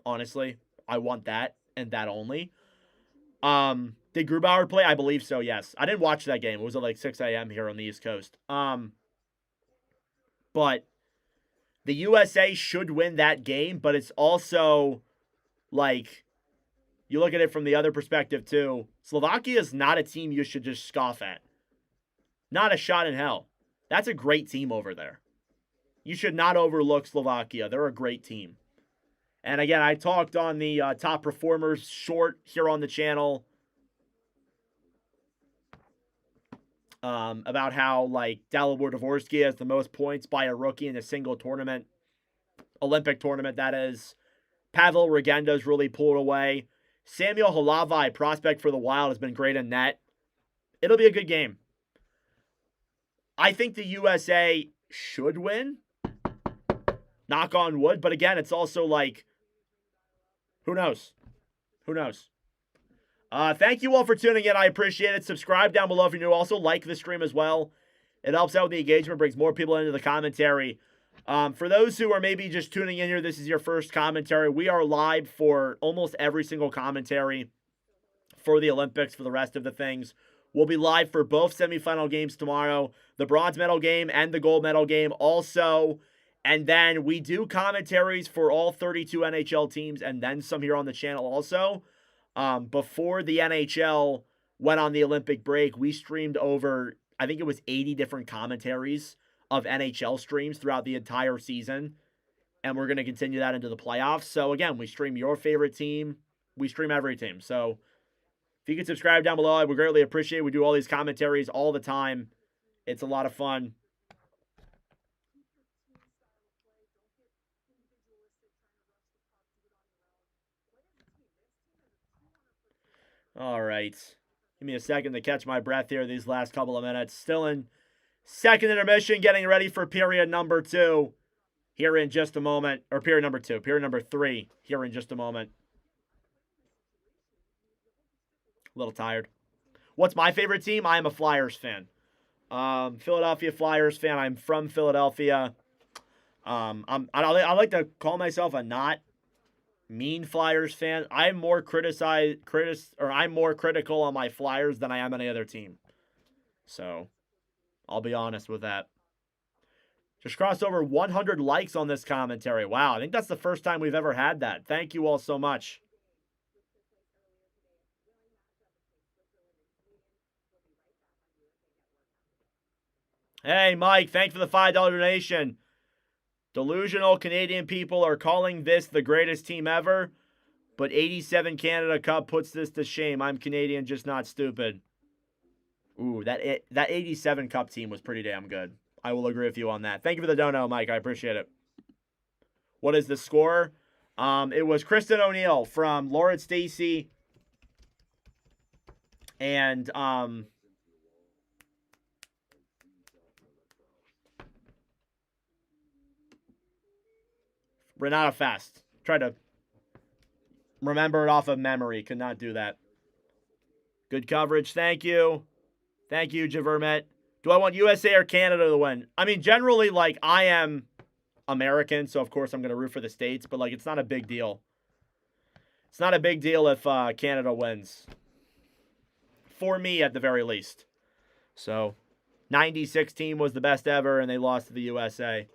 Honestly, I want that and that only. Did Grubauer play? I believe so, yes. I didn't watch that game. It was at 6 a.m. here on the East Coast. But the USA should win that game, but it's also, you look at it from the other perspective, too. Slovakia is not a team you should just scoff at. Not a shot in hell. That's a great team over there. You should not overlook Slovakia. They're a great team. And again, I talked on the top performers short here on the channel about how Dalibor Dvorsky has the most points by a rookie in a single tournament, Olympic tournament that is. Pavel Regenda's really pulled away. Samuel Halavai, prospect for the Wild, has been great in net. It'll be a good game. I think the USA should win. Knock on wood. But again, it's also who knows? Who knows? Thank you all for tuning in. I appreciate it. Subscribe down below if you're new. Also, like the stream as well. It helps out with the engagement, brings more people into the commentary. For those who are maybe just tuning in here, this is your first commentary. We are live for almost every single commentary for the Olympics, for the rest of the things. We'll be live for both semifinal games tomorrow, the bronze medal game and the gold medal game also. And then we do commentaries for all 32 NHL teams and then some here on the channel also. Before the NHL went on the Olympic break, we streamed over I think it was 80 different commentaries of NHL streams throughout the entire season. And we're going to continue that into the playoffs. So again, we stream your favorite team. We stream every team. So if you could subscribe down below, I would greatly appreciate it. We do all these commentaries all the time. It's a lot of fun. All right. Give me a second to catch my breath here these last couple of minutes. Still in second intermission, getting ready for period number 2 here in just a moment. Or period number 2. Period number 3 here in just a moment. A little tired. What's my favorite team? I am a Flyers fan. Philadelphia Flyers fan. I'm from Philadelphia. I like to call myself a not mean Flyers fan. I'm more critical on my Flyers than I am any other team. So, I'll be honest with that. Just crossed over 100 likes on this commentary. Wow, I think that's the first time we've ever had that. Thank you all so much. Hey, Mike, thanks for the $5 donation. Delusional Canadian people are calling this the greatest team ever, but 87 Canada Cup puts this to shame. I'm Canadian, just not stupid. Ooh, that 87 Cup team was pretty damn good. I will agree with you on that. Thank you for the dono, Mike. I appreciate it. What is the score? It was Kristen O'Neill from Lauren Stacy and Renata Fast. Tried to remember it off of memory. Could not do that. Good coverage. Thank you. Thank you, Javermet. Do I want USA or Canada to win? I mean, generally, like, I am American, so of course I'm going to root for the States, but, like, it's not a big deal. It's not a big deal if Canada wins. For me, at the very least. So, 96 team was the best ever, and they lost to the USA.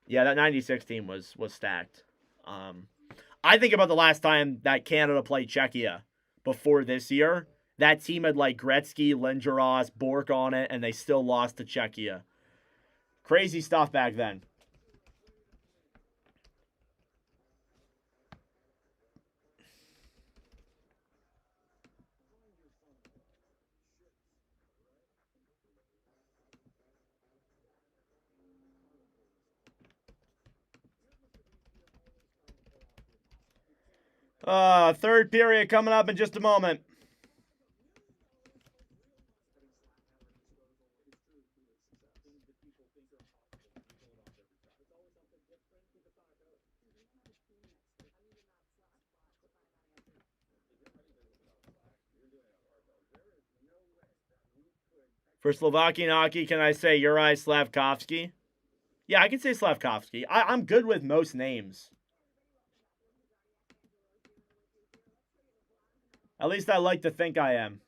Yeah, that 96 team was stacked. I think about the last time that Canada played Czechia before this year. That team had like Gretzky, Lindros, Bork on it, and they still lost to Czechia. Crazy stuff back then. Third period coming up in just a moment. For Slovakian hockey, can I say Juraj Slafkovsky? Yeah, I can say Slafkovsky. I'm good with most names. At least I like to think I am.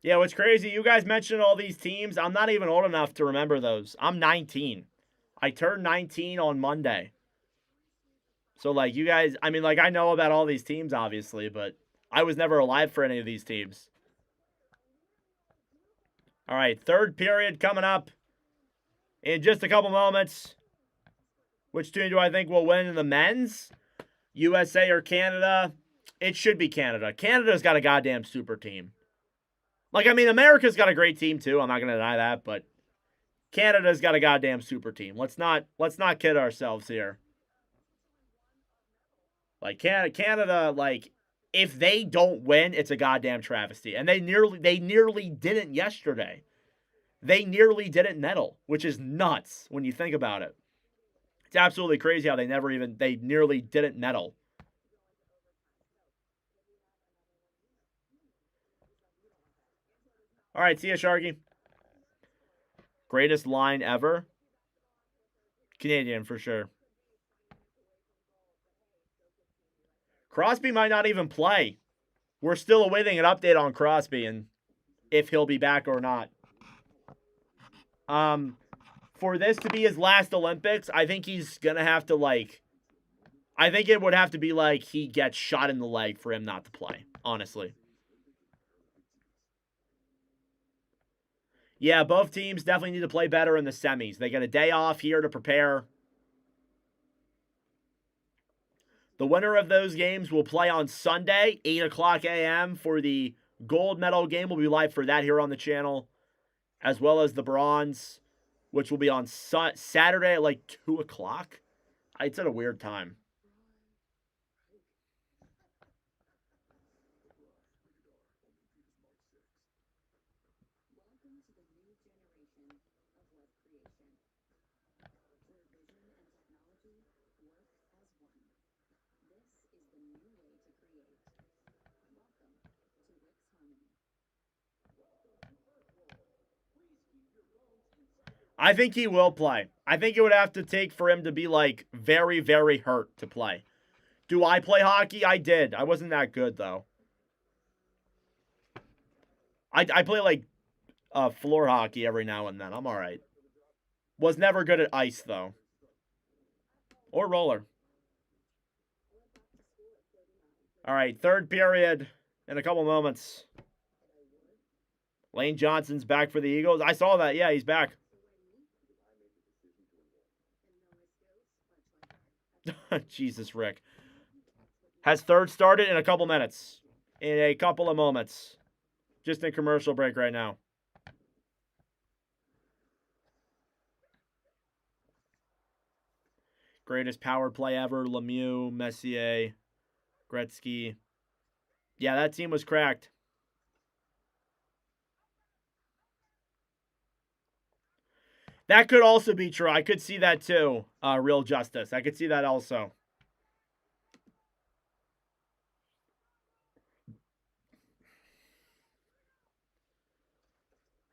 Yeah, what's crazy, you guys mentioned all these teams. I'm not even old enough to remember those. I'm 19. I turned 19 on Monday. So, like, you guys, I mean, like, I know about all these teams, obviously, but I was never alive for any of these teams. All right, third period coming up in just a couple moments. Which team do I think will win in the men's? USA or Canada? It should be Canada. Canada's got a goddamn super team. Like, I mean, America's got a great team too. I'm not going to deny that, but Canada's got a goddamn super team. Let's not kid ourselves here. Like Canada, like if they don't win, it's a goddamn travesty. And they nearly didn't yesterday. They nearly didn't medal, which is nuts when you think about it. It's absolutely crazy how they nearly didn't medal. All right, see ya, Sharky. Greatest line ever? Canadian, for sure. Crosby might not even play. We're still awaiting an update on Crosby and if he'll be back or not. For this to be his last Olympics, I think he's going to have to, like, I think it would have to be like he gets shot in the leg for him not to play, honestly. Yeah, both teams definitely need to play better in the semis. They get a day off here to prepare. The winner of those games will play on Sunday, 8 o'clock a.m. for the gold medal game. We'll be live for that here on the channel, as well as the bronze, which will be on Saturday at like 2 o'clock. It's at a weird time. I think he will play. I think it would have to take for him to be, like, very, very hurt to play. Do I play hockey? I did. I wasn't that good, though. I play, like, floor hockey every now and then. I'm all right. Was never good at ice, though. Or roller. All right, third period in a couple moments. Lane Johnson's back for the Eagles. I saw that. Yeah, he's back. Jesus, Rick. Has third started in a couple minutes. In a couple of moments. Just in commercial break right now. Greatest power play ever. Lemieux, Messier, Gretzky. Yeah, that team was cracked. That could also be true. I could see that too. Real Justice. I could see that also.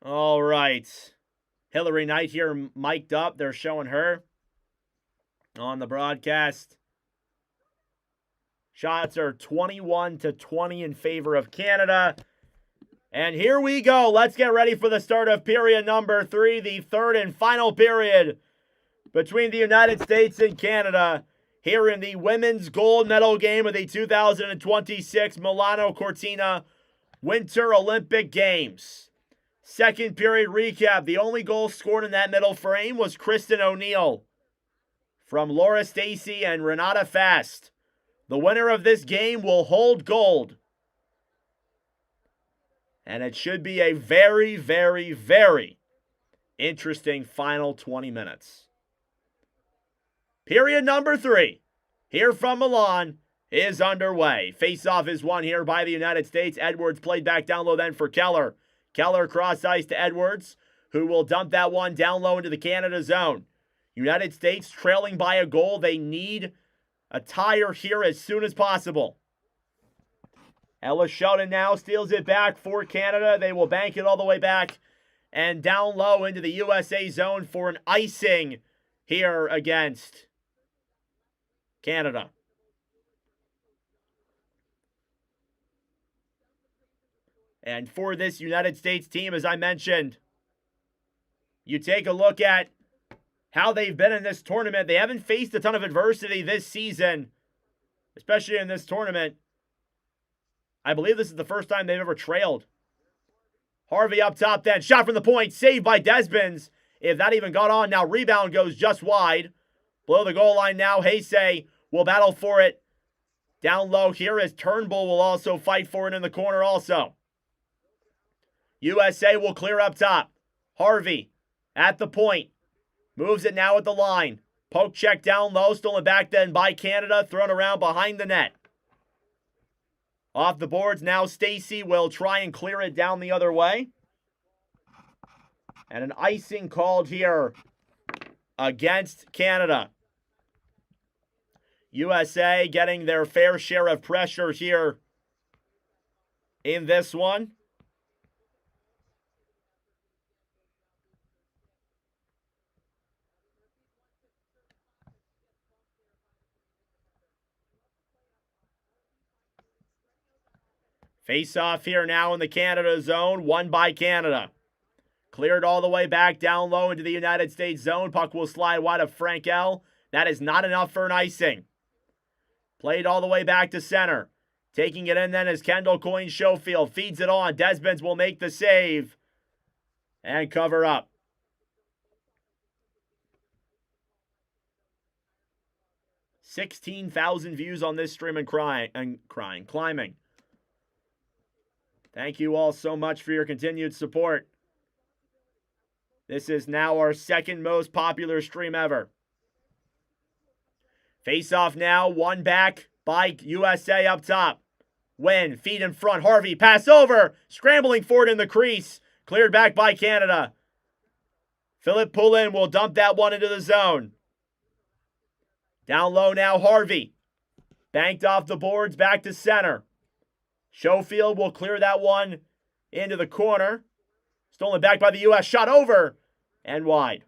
All right. Hillary Knight here mic'd up. They're showing her on the broadcast. Shots are 21-20 in favor of Canada. And here we go. Let's get ready for the start of period number 3, the third and final period between the United States and Canada here in the women's gold medal game of the 2026 Milano Cortina Winter Olympic Games. Second period recap. The only goal scored in that middle frame was Kristen O'Neill from Laura Stacey and Renata Fast. The winner of this game will hold gold. And it should be a very, very, very interesting final 20 minutes. Period number 3, here from Milan, is underway. Face-off is won here by the United States. Edwards played back down low then for Keller. Keller cross ice to Edwards, who will dump that one down low into the Canada zone. United States trailing by a goal. They need a tire here as soon as possible. Ella Sheldon now steals it back for Canada. They will bank it all the way back and down low into the USA zone for an icing here against Canada. And for this United States team, as I mentioned, you take a look at how they've been in this tournament. They haven't faced a ton of adversity this season, especially in this tournament. I believe this is the first time they've ever trailed. Harvey up top then. Shot from the point. Saved by Desbins. If that even got on. Now rebound goes just wide. Below the goal line now. Heisei will battle for it. Down low here as Turnbull will also fight for it in the corner also. USA will clear up top. Harvey at the point. Moves it now at the line. Poke check down low. Stolen back then by Canada. Thrown around behind the net. Off the boards now, Stacey will try and clear it down the other way. And an icing called here against Canada. USA getting their fair share of pressure here in this one. Face off here now in the Canada zone, won by Canada. Cleared all the way back down low into the United States zone. Puck will slide wide of Frankel. That is not enough for an icing. Played all the way back to center. Taking it in then is Kendall Coyne Schofield. Feeds it on. Desmonds will make the save. And cover up. $16,000 views on this stream and climbing. Thank you all so much for your continued support. This is now our second most popular stream ever. Face off now, one back by USA up top. Win, feet in front, Harvey, pass over, scrambling forward in the crease. Cleared back by Canada. Philip Poulin will dump that one into the zone. Down low now, Harvey. Banked off the boards, back to center. Schofield will clear that one into the corner. Stolen back by the U.S. Shot over and wide.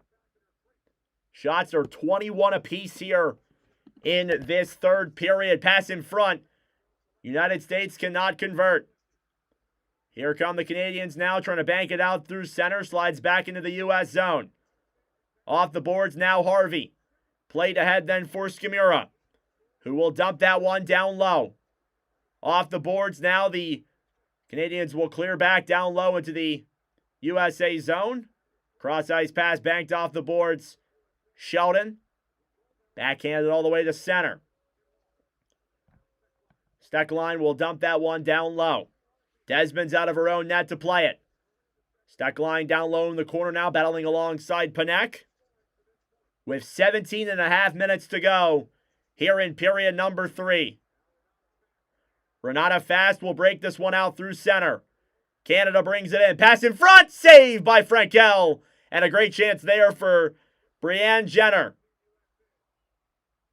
Shots are 21 apiece here in this third period. Pass in front. United States cannot convert. Here come the Canadians now trying to bank it out through center. Slides back into the U.S. zone. Off the boards now, Harvey. Played ahead then for Skimura, who will dump that one down low. Off the boards now, the Canadians will clear back down low into the USA zone. Cross-ice pass banked off the boards. Sheldon. Backhanded all the way to center. Steckline will dump that one down low. Desmonds out of her own net to play it. Steckline down low in the corner now, battling alongside Panek. With 17 and a half minutes to go here in period number 3. Renata Fast will break this one out through center. Canada brings it in. Pass in front. Saved by Frankel. And a great chance there for Brianne Jenner.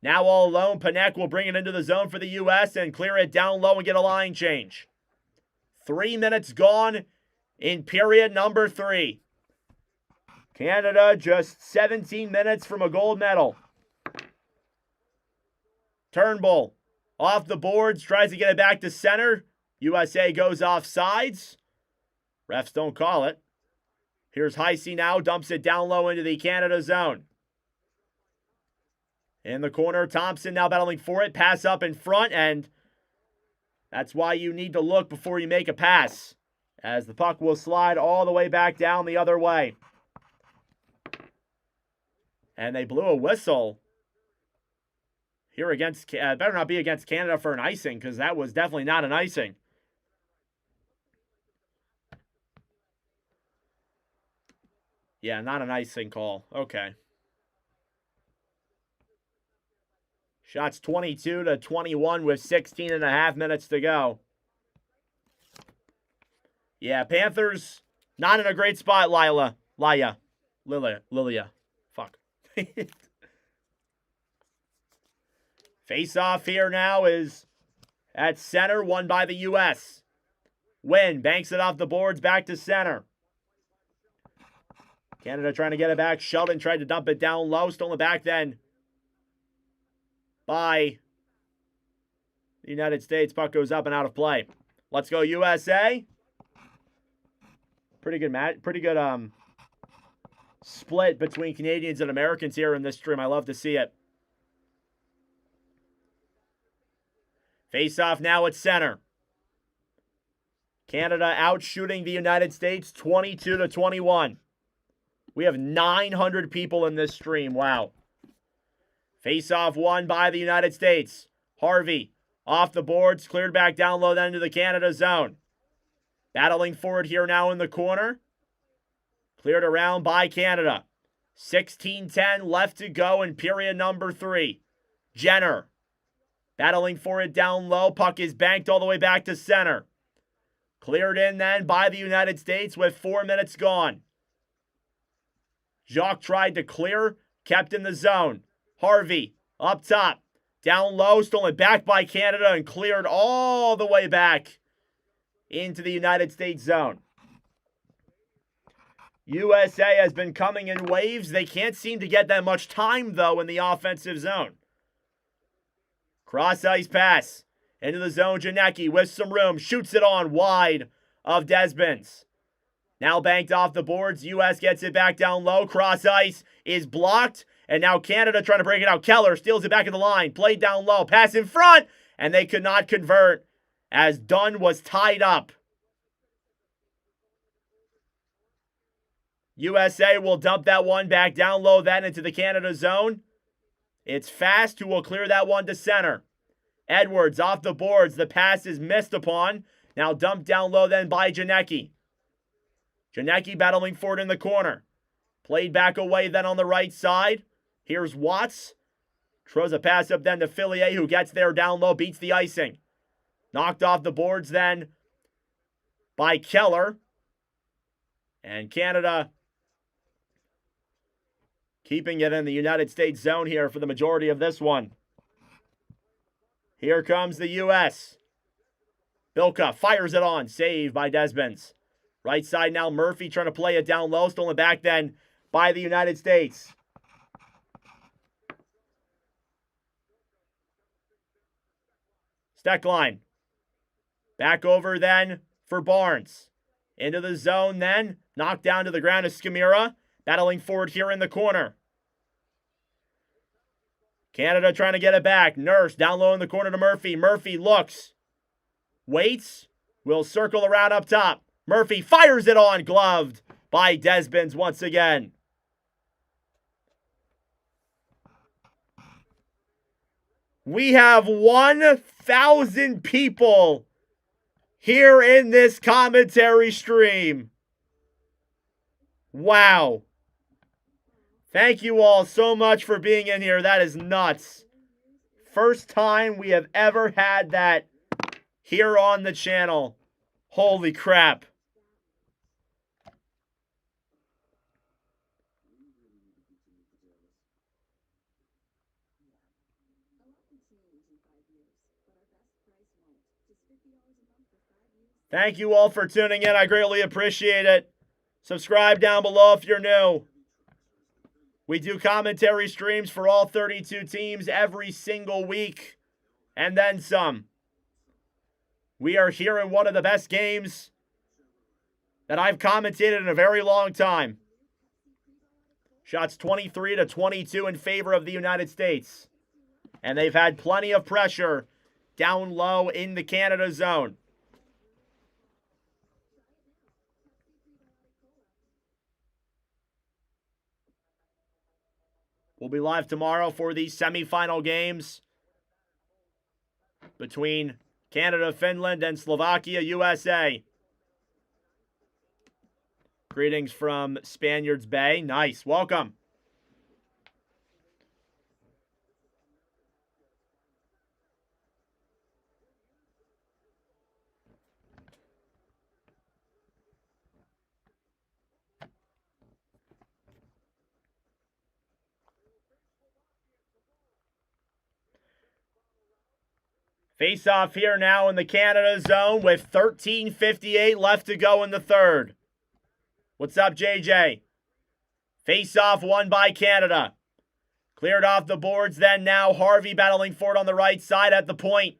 Now all alone, Panek will bring it into the zone for the U.S. and clear it down low and get a line change. 3 minutes gone in period number 3. Canada just 17 minutes from a gold medal. Turnbull off the boards, tries to get it back to center. USA goes off sides. Refs don't call it. Here's Heisey now, dumps it down low into the Canada zone. In the corner, Thompson now battling for it. Pass up in front, and that's why you need to look before you make a pass, as the puck will slide all the way back down the other way. And they blew a whistle here against, better not be against Canada for an icing, because that was definitely not an icing. Yeah, not an icing call. Okay. Shots 22-21 with 16 and a half minutes to go. Yeah, Panthers not in a great spot, Lilia. Fuck. Face off here now is at center, won by the U.S. Win, banks it off the boards, back to center. Canada trying to get it back. Sheldon tried to dump it down low, stolen back then by the United States. Puck goes up and out of play. Let's go USA. Pretty good match. Pretty good split between Canadians and Americans here in this stream. I love to see it. Face off now at center. Canada out shooting the United States 22-21. We have 900 people in this stream. Wow. Face off won by the United States. Harvey off the boards, cleared back down low then into the Canada zone. Battling forward here now in the corner. Cleared around by Canada. 16:10 left to go in period number 3. Jenner battling for it down low. Puck is banked all the way back to center. Cleared in then by the United States with 4 minutes gone. Jacques tried to clear, kept in the zone. Harvey up top. Down low, stolen back by Canada and cleared all the way back into the United States zone. USA has been coming in waves. They can't seem to get that much time, though, in the offensive zone. Cross-ice pass into the zone. Janicki with some room. Shoots it on wide of Desmonds. Now banked off the boards. U.S. gets it back down low. Cross ice is blocked. And now Canada trying to break it out. Keller steals it back in the line. Played down low. Pass in front. And they could not convert as Dunn was tied up. USA will dump that one back down low then into the Canada zone. It's Fast who will clear that one to center. Edwards off the boards. The pass is missed upon. Now dumped down low then by Janicki. Janicki battling for it in the corner. Played back away then on the right side. Here's Watts. Throws a pass up then to Fillier, who gets there down low, beats the icing. Knocked off the boards then by Keller. And Canada keeping it in the United States zone here for the majority of this one. Here comes the U.S. Bilka fires it on. Save by Desmond. Right side now, Murphy trying to play it down low. Stolen back then by the United States. Steckline. Back over then for Barnes. Into the zone then. Knocked down to the ground is Skamira. Battling forward here in the corner. Canada trying to get it back. Nurse down low in the corner to Murphy. Murphy looks. Waits. Will circle around up top. Murphy fires it on. Gloved by Desmond once again. We have 1,000 people here in this commentary stream. Wow. Thank you all so much for being in here. That is nuts. First time we have ever had that here on the channel. Holy crap. Thank you all for tuning in. I greatly appreciate it. Subscribe down below if you're new. We do commentary streams for all 32 teams every single week, and then some. We are here in one of the best games that I've commentated in a very long time. Shots 23-22 in favor of the United States. And they've had plenty of pressure down low in the Canada zone. We'll be live tomorrow for the semifinal games between Canada, Finland, and Slovakia, USA. Greetings from Spaniards Bay. Nice. Welcome. Face off here now in the Canada zone with 13:58 left to go in the third. What's up, JJ? Face off won by Canada. Cleared off the boards then now. Harvey battling for it on the right side at the point.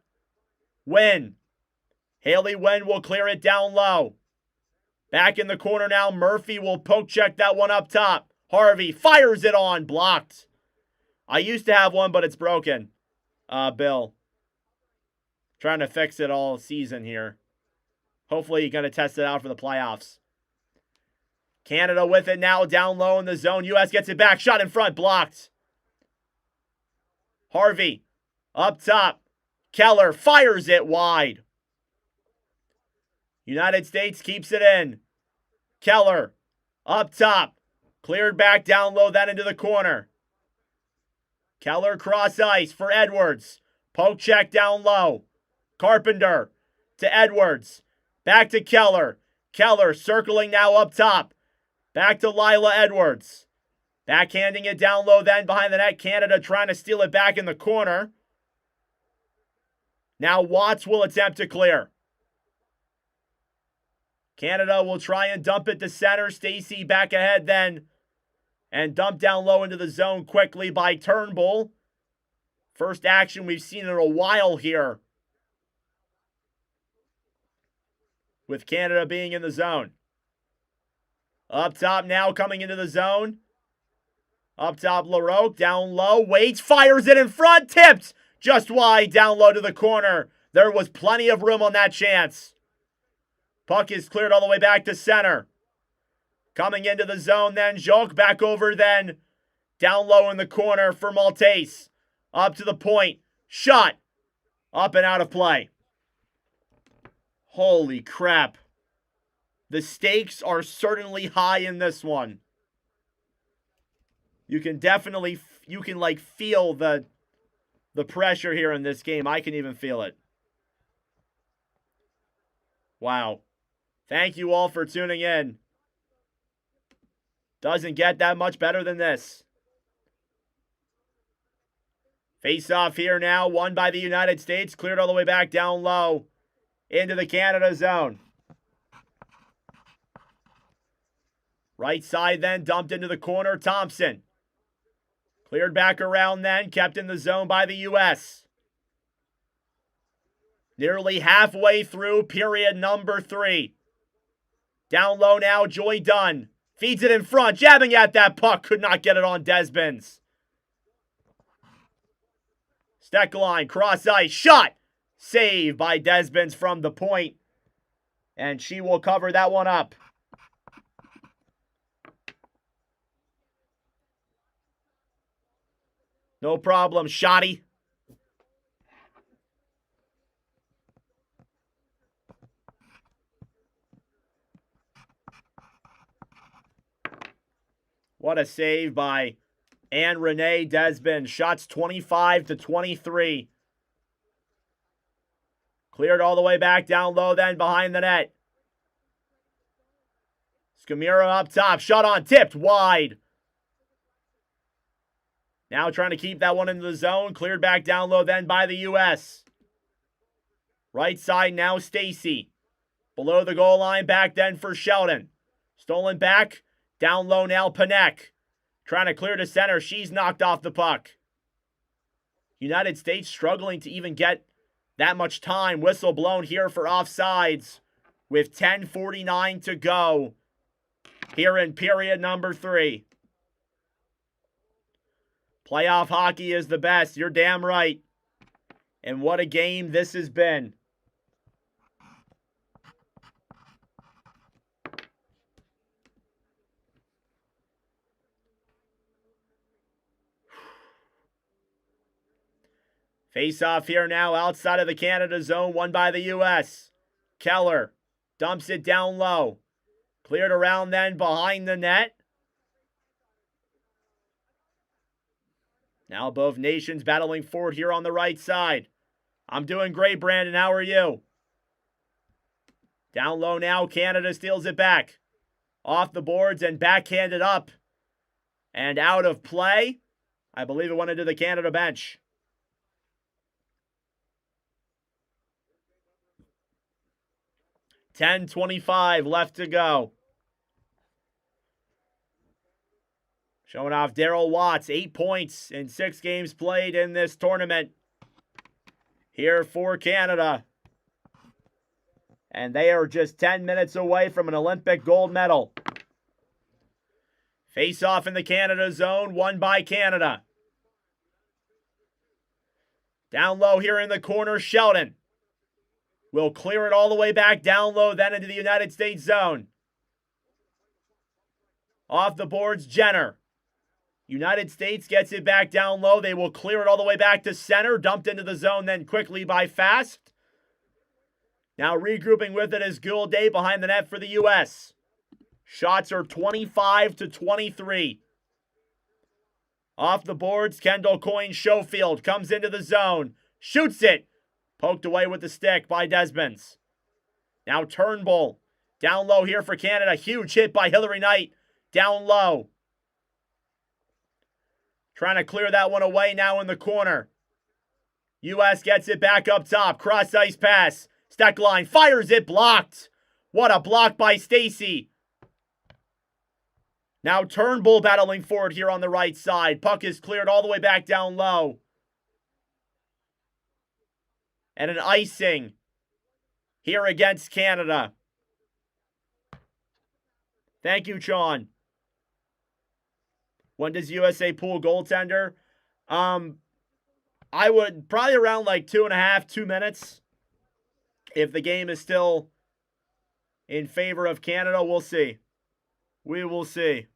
Wynn. Haley Wynn will clear it down low. Back in the corner now. Murphy will poke check that one up top. Harvey fires it on. Blocked. I used to have one, but it's broken. Bill. Trying to fix it all season here. Hopefully you're going to test it out for the playoffs. Canada with it now down low in the zone. U.S. gets it back. Shot in front. Blocked. Harvey up top. Keller fires it wide. United States keeps it in. Keller up top. Cleared back down low then into the corner. Keller cross ice for Edwards. Poke check down low. Carpenter to Edwards. Back to Keller. Keller circling now up top. Back to Lila Edwards. Backhanding it down low then behind the net. Canada trying to steal it back in the corner. Now Watts will attempt to clear. Canada will try and dump it to center. Stacy back ahead then. And dump down low into the zone quickly by Turnbull. First action we've seen in a while here. With Canada being in the zone. Up top now, coming into the zone. Up top, LaRoque, down low, waits, fires it in front, tipped! Just wide, down low to the corner. There was plenty of room on that chance. Puck is cleared all the way back to center. Coming into the zone then, Joke back over then. Down low in the corner for Maltese. Up to the point. Shot. Up and out of play. Holy crap. The stakes are certainly high in this one. You can definitely, feel the pressure here in this game. I can even feel it. Wow. Thank you all for tuning in. Doesn't get that much better than this. Face off here now, won by the United States, cleared all the way back down low into the Canada zone. Right side then, dumped into the corner, Thompson. Cleared back around then, kept in the zone by the U.S. Nearly halfway through period number 3. Down low now, Joy Dunn. Feeds it in front, jabbing at that puck, could not get it on Desbens. Steckline, cross ice, shot! Save by Desbens from the point. And she will cover that one up. No problem, Shotty. What a save by Anne Renee Desbens. Shots 25-23. Cleared all the way back down low then behind the net. Skamira up top. Shot on, tipped wide. Now trying to keep that one into the zone. Cleared back down low then by the U.S. Right side now, Stacy. Below the goal line, back then for Sheldon. Stolen back. Down low now, Panek. Trying to clear to center. She's knocked off the puck. United States struggling to even get that much time. Whistle blown here for offsides with 10:49 to go here in period number 3. Playoff hockey is the best. You're damn right. And what a game this has been. Face off here now outside of the Canada zone, won by the U.S. Keller dumps it down low. Cleared around then behind the net. Now both nations battling forward here on the right side. I'm doing great, Brandon. How are you? Down low now, Canada steals it back. Off the boards and backhanded up. And out of play. I believe it went into the Canada bench. $10:25 left to go. Showing off Daryl Watts, 8 points in 6 games played in this tournament. Here for Canada. And they are just 10 minutes away from an Olympic gold medal. Face off in the Canada zone, won by Canada. Down low here in the corner, Sheldon. Will clear it all the way back down low, then into the United States zone. Off the boards, Jenner. United States gets it back down low. They will clear it all the way back to center. Dumped into the zone then quickly by Fast. Now regrouping with it is Goulet behind the net for the U.S. Shots are 25-23. Off the boards, Kendall Coyne Schofield comes into the zone. Shoots it. Poked away with the stick by Desbens. Now Turnbull. Down low here for Canada. Huge hit by Hillary Knight. Down low. Trying to clear that one away now in the corner. U.S. gets it back up top. Cross ice pass. Steckline fires it. Blocked. What a block by Stacy. Now Turnbull battling forward here on the right side. Puck is cleared all the way back down low. And an icing here against Canada. Thank you, Sean. When does USA pull goaltender? I would probably around like 2.5, 2 minutes. If the game is still in favor of Canada, we'll see. We will see.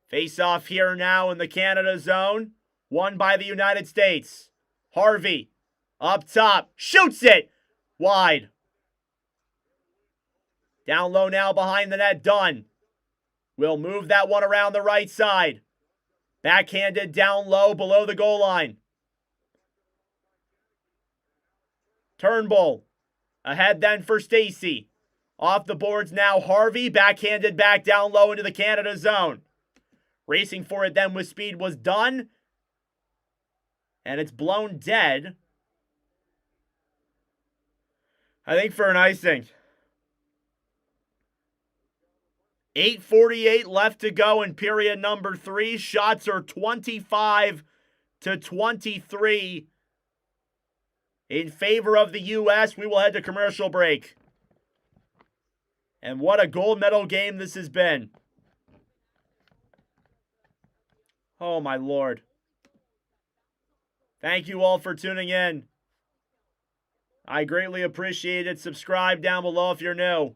Face off here now in the Canada zone. Won by the United States. Harvey up top. Shoots it. Wide. Down low now behind the net. Dunn. Will move that one around the right side. Backhanded down low below the goal line. Turnbull. Ahead then for Stacey. Off the boards now Harvey. Backhanded back down low into the Canada zone. Racing for it then with speed was Dunn. And it's blown dead. I think for an icing. 8:48 left to go in period number 3. Shots are 25-23 in favor of the U.S. We will head to commercial break. And what a gold medal game this has been. Oh, my Lord. Thank you all for tuning in. I greatly appreciate it. Subscribe down below if you're new.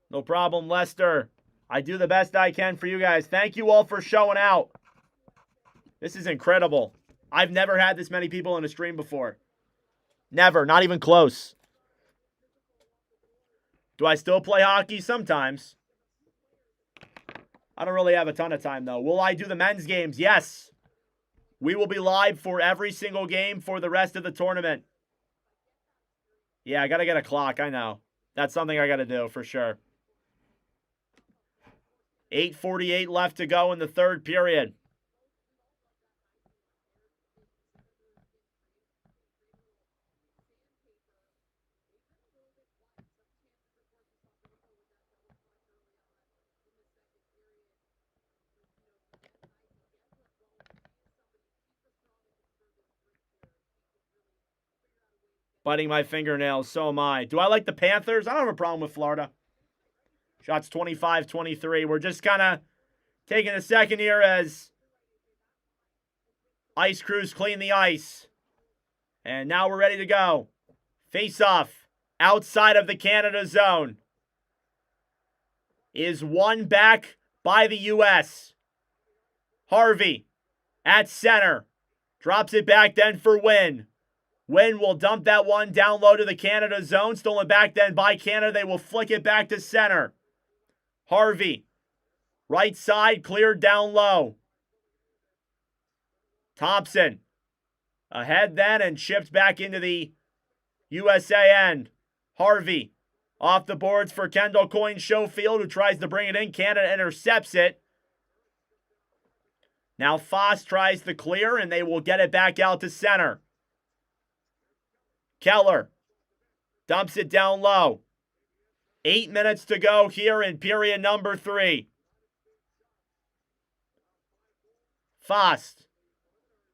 No problem, Lester. I do the best I can for you guys. Thank you all for showing out. This is incredible. I've never had this many people in a stream before. Never. Not even close. Do I still play hockey? Sometimes. I don't really have a ton of time, though. Will I do the men's games? Yes. We will be live for every single game for the rest of the tournament. Yeah, I got to get a clock. I know. That's something I got to do for sure. 8:48 left to go in the third period. Biting my fingernails, so am I. Do I like the Panthers? I don't have a problem with Florida. Shots 25-23. We're just kind of taking a second here as ice crews clean the ice. And now we're ready to go. Face off outside of the Canada zone is won back by the U.S. Harvey at center. Drops it back then for Wynn. Wynn will dump that one down low to the Canada zone. Stolen back then by Canada. They will flick it back to center. Harvey. Right side cleared down low. Thompson. Ahead then and chipped back into the USA end. Harvey. Off the boards for Kendall Coyne Schofield, who tries to bring it in. Canada intercepts it. Now Foss tries to clear, and they will get it back out to center. Keller dumps it down low. 8 minutes to go here in period number 3. Foss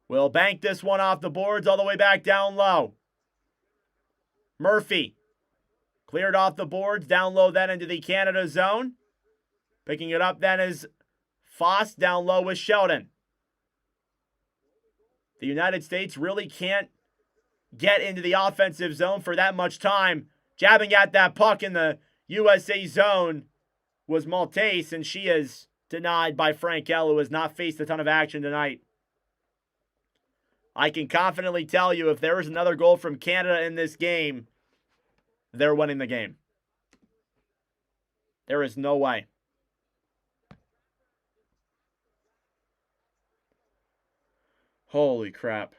will bank this one off the boards all the way back down low. Murphy cleared off the boards, down low then into the Canada zone. Picking it up then is Foss down low with Sheldon. The United States really can't get into the offensive zone for that much time. Jabbing at that puck in the USA zone was Maltese, and she is denied by Frankel, who has not faced a ton of action tonight. I can confidently tell you if there is another goal from Canada in this game, they're winning the game. There is no way. Holy crap.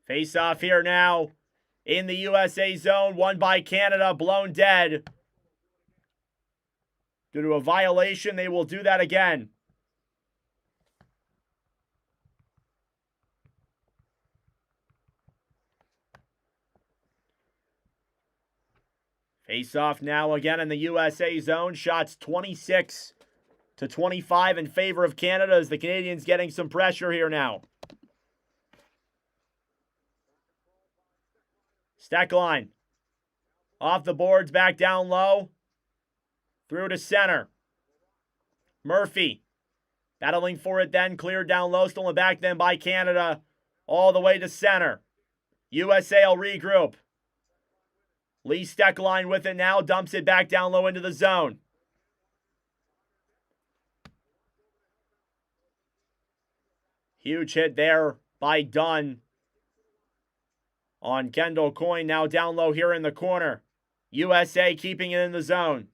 Face off here now in the USA zone. Won by Canada. Blown dead. Due to a violation, they will do that again. Face off now again in the USA zone. Shots 26-25 in favor of Canada as the Canadians getting some pressure here now. Steckline. Off the boards, back down low. Through to center. Murphy. Battling for it then. Cleared down low. Stolen back then by Canada. All the way to center. USA will regroup. Lee Steckline with it now. Dumps it back down low into the zone. Huge hit there by Dunn on Kendall Coyne. Now down low here in the corner. USA keeping it in the zone.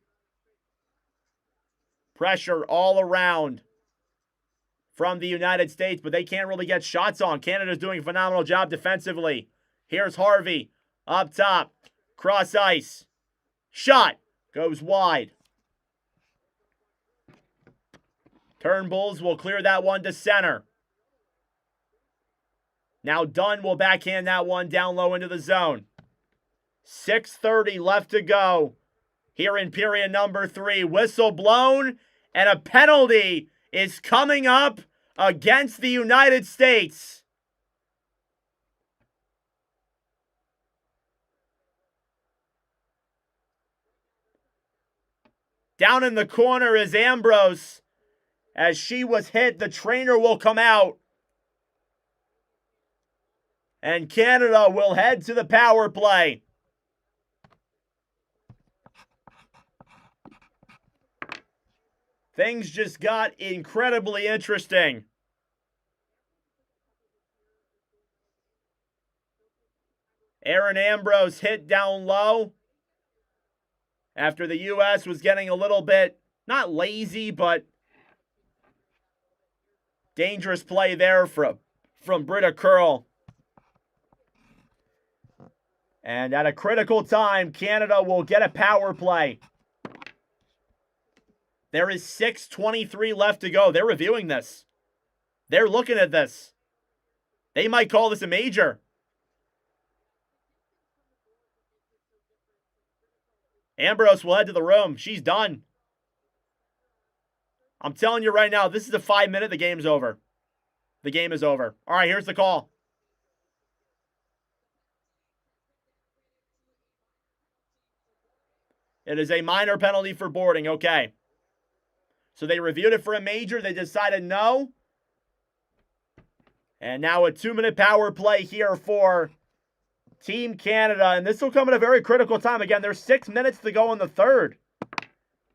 Pressure all around from the United States, but they can't really get shots on. Canada's doing a phenomenal job defensively. Here's Harvey up top. Cross ice. Shot. Goes wide. Turnbulls will clear that one to center. Now Dunn will backhand that one down low into the zone. 6:30 left to go here in period number 3. Whistle blown, and a penalty is coming up against the United States. Down in the corner is Ambrose. As she was hit, the trainer will come out. And Canada will head to the power play. Things just got incredibly interesting. Aaron Ambrose hit down low after the U.S. was getting a little bit, not lazy, but dangerous play there from Britta Curl. And at a critical time, Canada will get a power play. There is 6:23 left to go. They're reviewing this. They're looking at this. They might call this a major. Ambrose will head to the room. She's done. I'm telling you right now, this is a 5-minute. The game's over. The game is over. All right, here's the call. It is a minor penalty for boarding. Okay. So they reviewed it for a major. They decided no. And now a 2-minute power play here for Team Canada. And this will come at a very critical time. Again, there's 6 minutes to go in the third.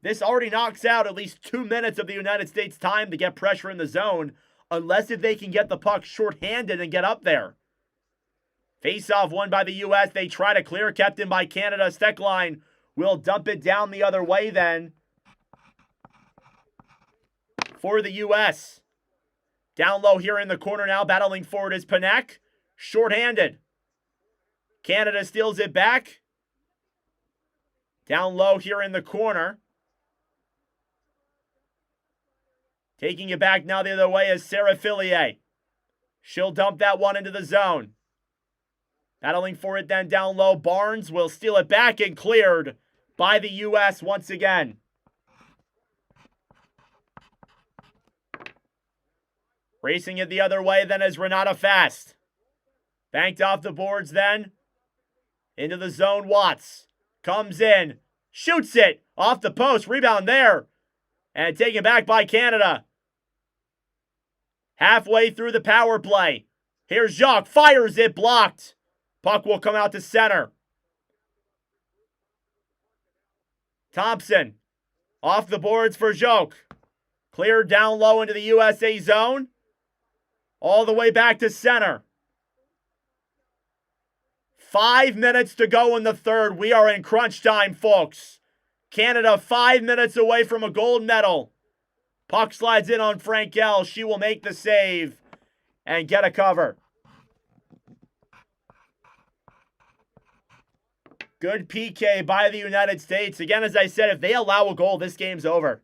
This already knocks out at least 2 minutes of the United States' time to get pressure in the zone. Unless if they can get the puck shorthanded and get up there. Face-off won by the U.S. They try to clear, kept in by Canada. Steckline will dump it down the other way then for the U.S. Down low here in the corner now, battling forward is Panek. Shorthanded. Canada steals it back. Down low here in the corner. Taking it back now the other way is Sarah Fillier. She'll dump that one into the zone. Battling for it then down low. Barnes will steal it back and cleared by the U.S. once again. Racing it the other way then is Renata Fast. Banked off the boards then. Into the zone, Watts. Comes in. Shoots it. Off the post. Rebound there. And taken back by Canada. Halfway through the power play. Here's Jacques. Fires it. Blocked. Puck will come out to center. Thompson. Off the boards for Jacques. Cleared down low into the USA zone. All the way back to center. 5 minutes to go in the third. We are in crunch time, folks. Canada 5 minutes away from a gold medal. Puck slides in on Frankel. She will make the save and get a cover. Good PK by the United States. Again, as I said, if they allow a goal, this game's over.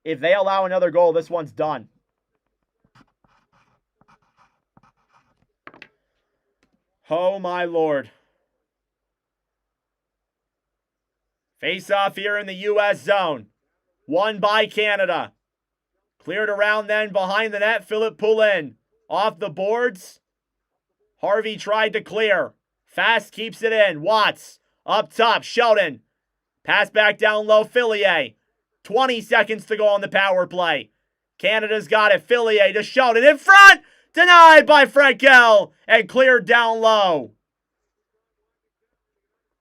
If they allow another goal, this one's done. Oh, my Lord. Face off here in the U.S. zone. Won by Canada. Cleared around then behind the net. Philip Poulin off the boards. Harvey tried to clear. Fast keeps it in. Watts up top. Sheldon. Pass back down low. Fillier. 20 seconds to go on the power play. Canada's got it. Fillier to Sheldon in front. Denied by Frankel and cleared down low.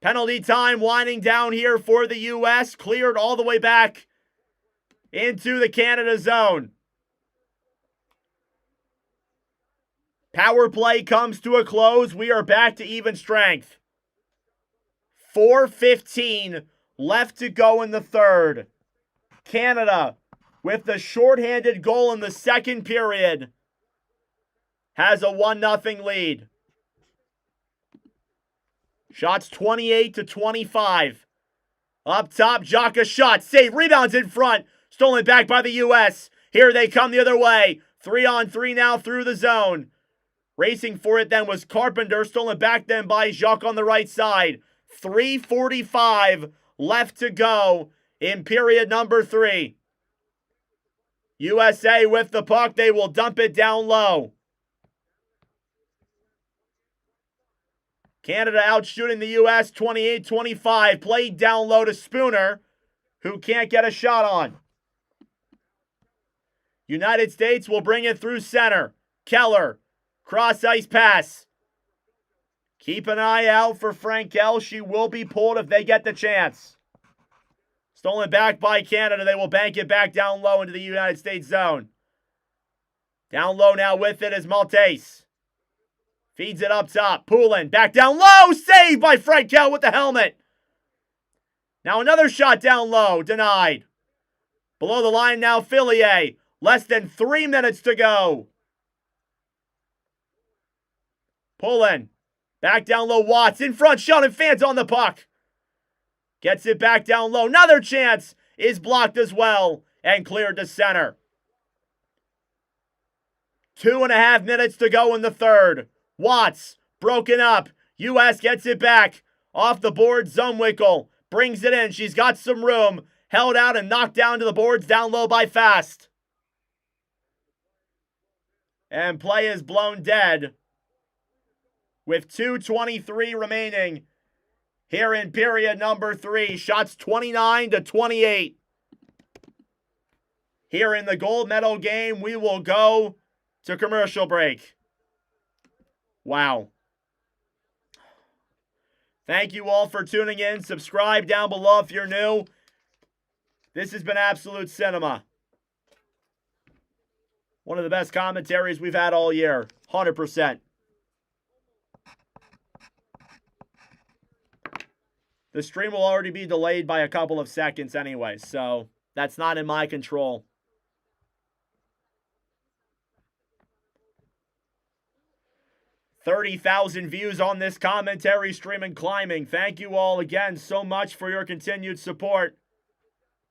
Penalty time winding down here for the U.S. Cleared all the way back into the Canada zone. Power play comes to a close. We are back to even strength. 4:15 left to go in the third. Canada, with the shorthanded goal in the second period, has a 1-0 lead. Shots 28-25. Up top, Jaka shot. Save. Rebounds in front. Stolen back by the U.S. Here they come the other way. 3-on-3 now through the zone. Racing for it then was Carpenter. Stolen back then by Jacques on the right side. 3:45 left to go in period number 3. USA with the puck. They will dump it down low. Canada out shooting the U.S. 28-25. Played down low to Spooner, who can't get a shot on. United States will bring it through center. Keller, cross ice pass. Keep an eye out for Frankel. She will be pulled if they get the chance. Stolen back by Canada. They will bank it back down low into the United States zone. Down low now with it is Maltese. Feeds it up top. Poulin back down low. Saved by Frankel with the helmet. Now another shot down low. Denied. Below the line now, Fillier. Less than 3 minutes to go. Poulin. Back down low. Watts in front. Sheldon fans on the puck. Gets it back down low. Another chance is blocked as well and cleared to center. 2.5 minutes to go in the third. Watts, broken up. U.S. gets it back. Off the board, Zumwickel brings it in. She's got some room. Held out and knocked down to the boards down low by Fast. And play is blown dead with 2:23 remaining here in period number 3. Shots 29-28. Here in the gold medal game, we will go to commercial break. Wow. Thank you all for tuning in. Subscribe down below if you're new. This has been absolute cinema. One of the best commentaries we've had all year. 100%. The stream will already be delayed by a couple of seconds anyway, so that's not in my control. $30,000 views on this commentary stream and climbing. Thank you all again so much for your continued support.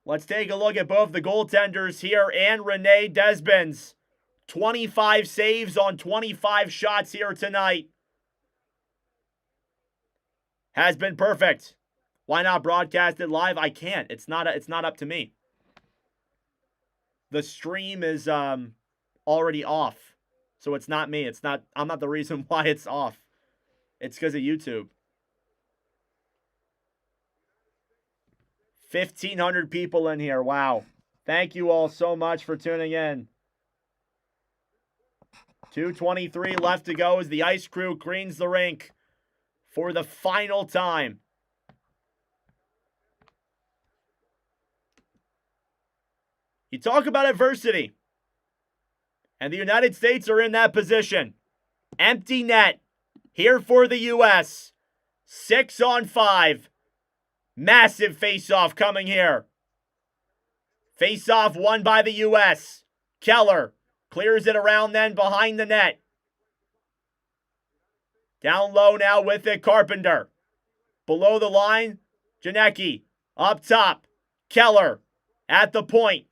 Let's take a look at both the goaltenders here and Renee Desbens. 25 saves on 25 shots here tonight. Has been perfect. Why not broadcast it live? I can't. It's not up to me. The stream is already off. So it's not me. I'm not the reason why it's off. It's because of YouTube. 1,500 people in here. Wow. Thank you all so much for tuning in. 2:23 left to go as the ice crew cleans the rink for the final time. You talk about adversity. And the United States are in that position. Empty net here for the U.S. 6-on-5. Massive face-off coming here. Face-off won by the U.S. Keller clears it around then behind the net. Down low now with it, Carpenter. Below the line, Janicki. Up top, Keller at the point.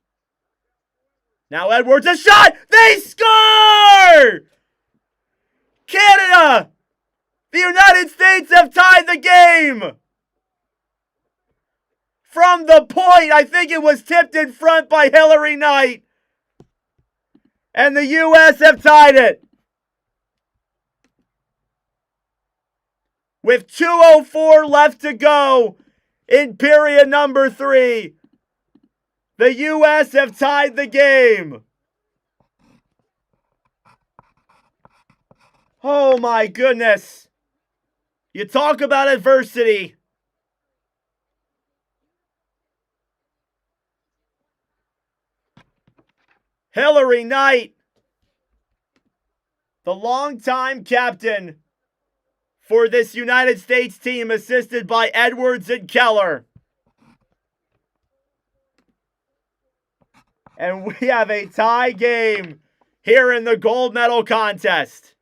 Now Edwards, a shot! They score! Canada! The United States have tied the game! from the point. I think it was tipped in front by Hillary Knight. And the U.S. have tied it. With 2:04 left to go in period number 3, the U.S. have tied the game. Oh my goodness. You talk about adversity. Hillary Knight, the longtime captain for this United States team, assisted by Edwards and Keller. And we have a tie game here in the gold medal contest.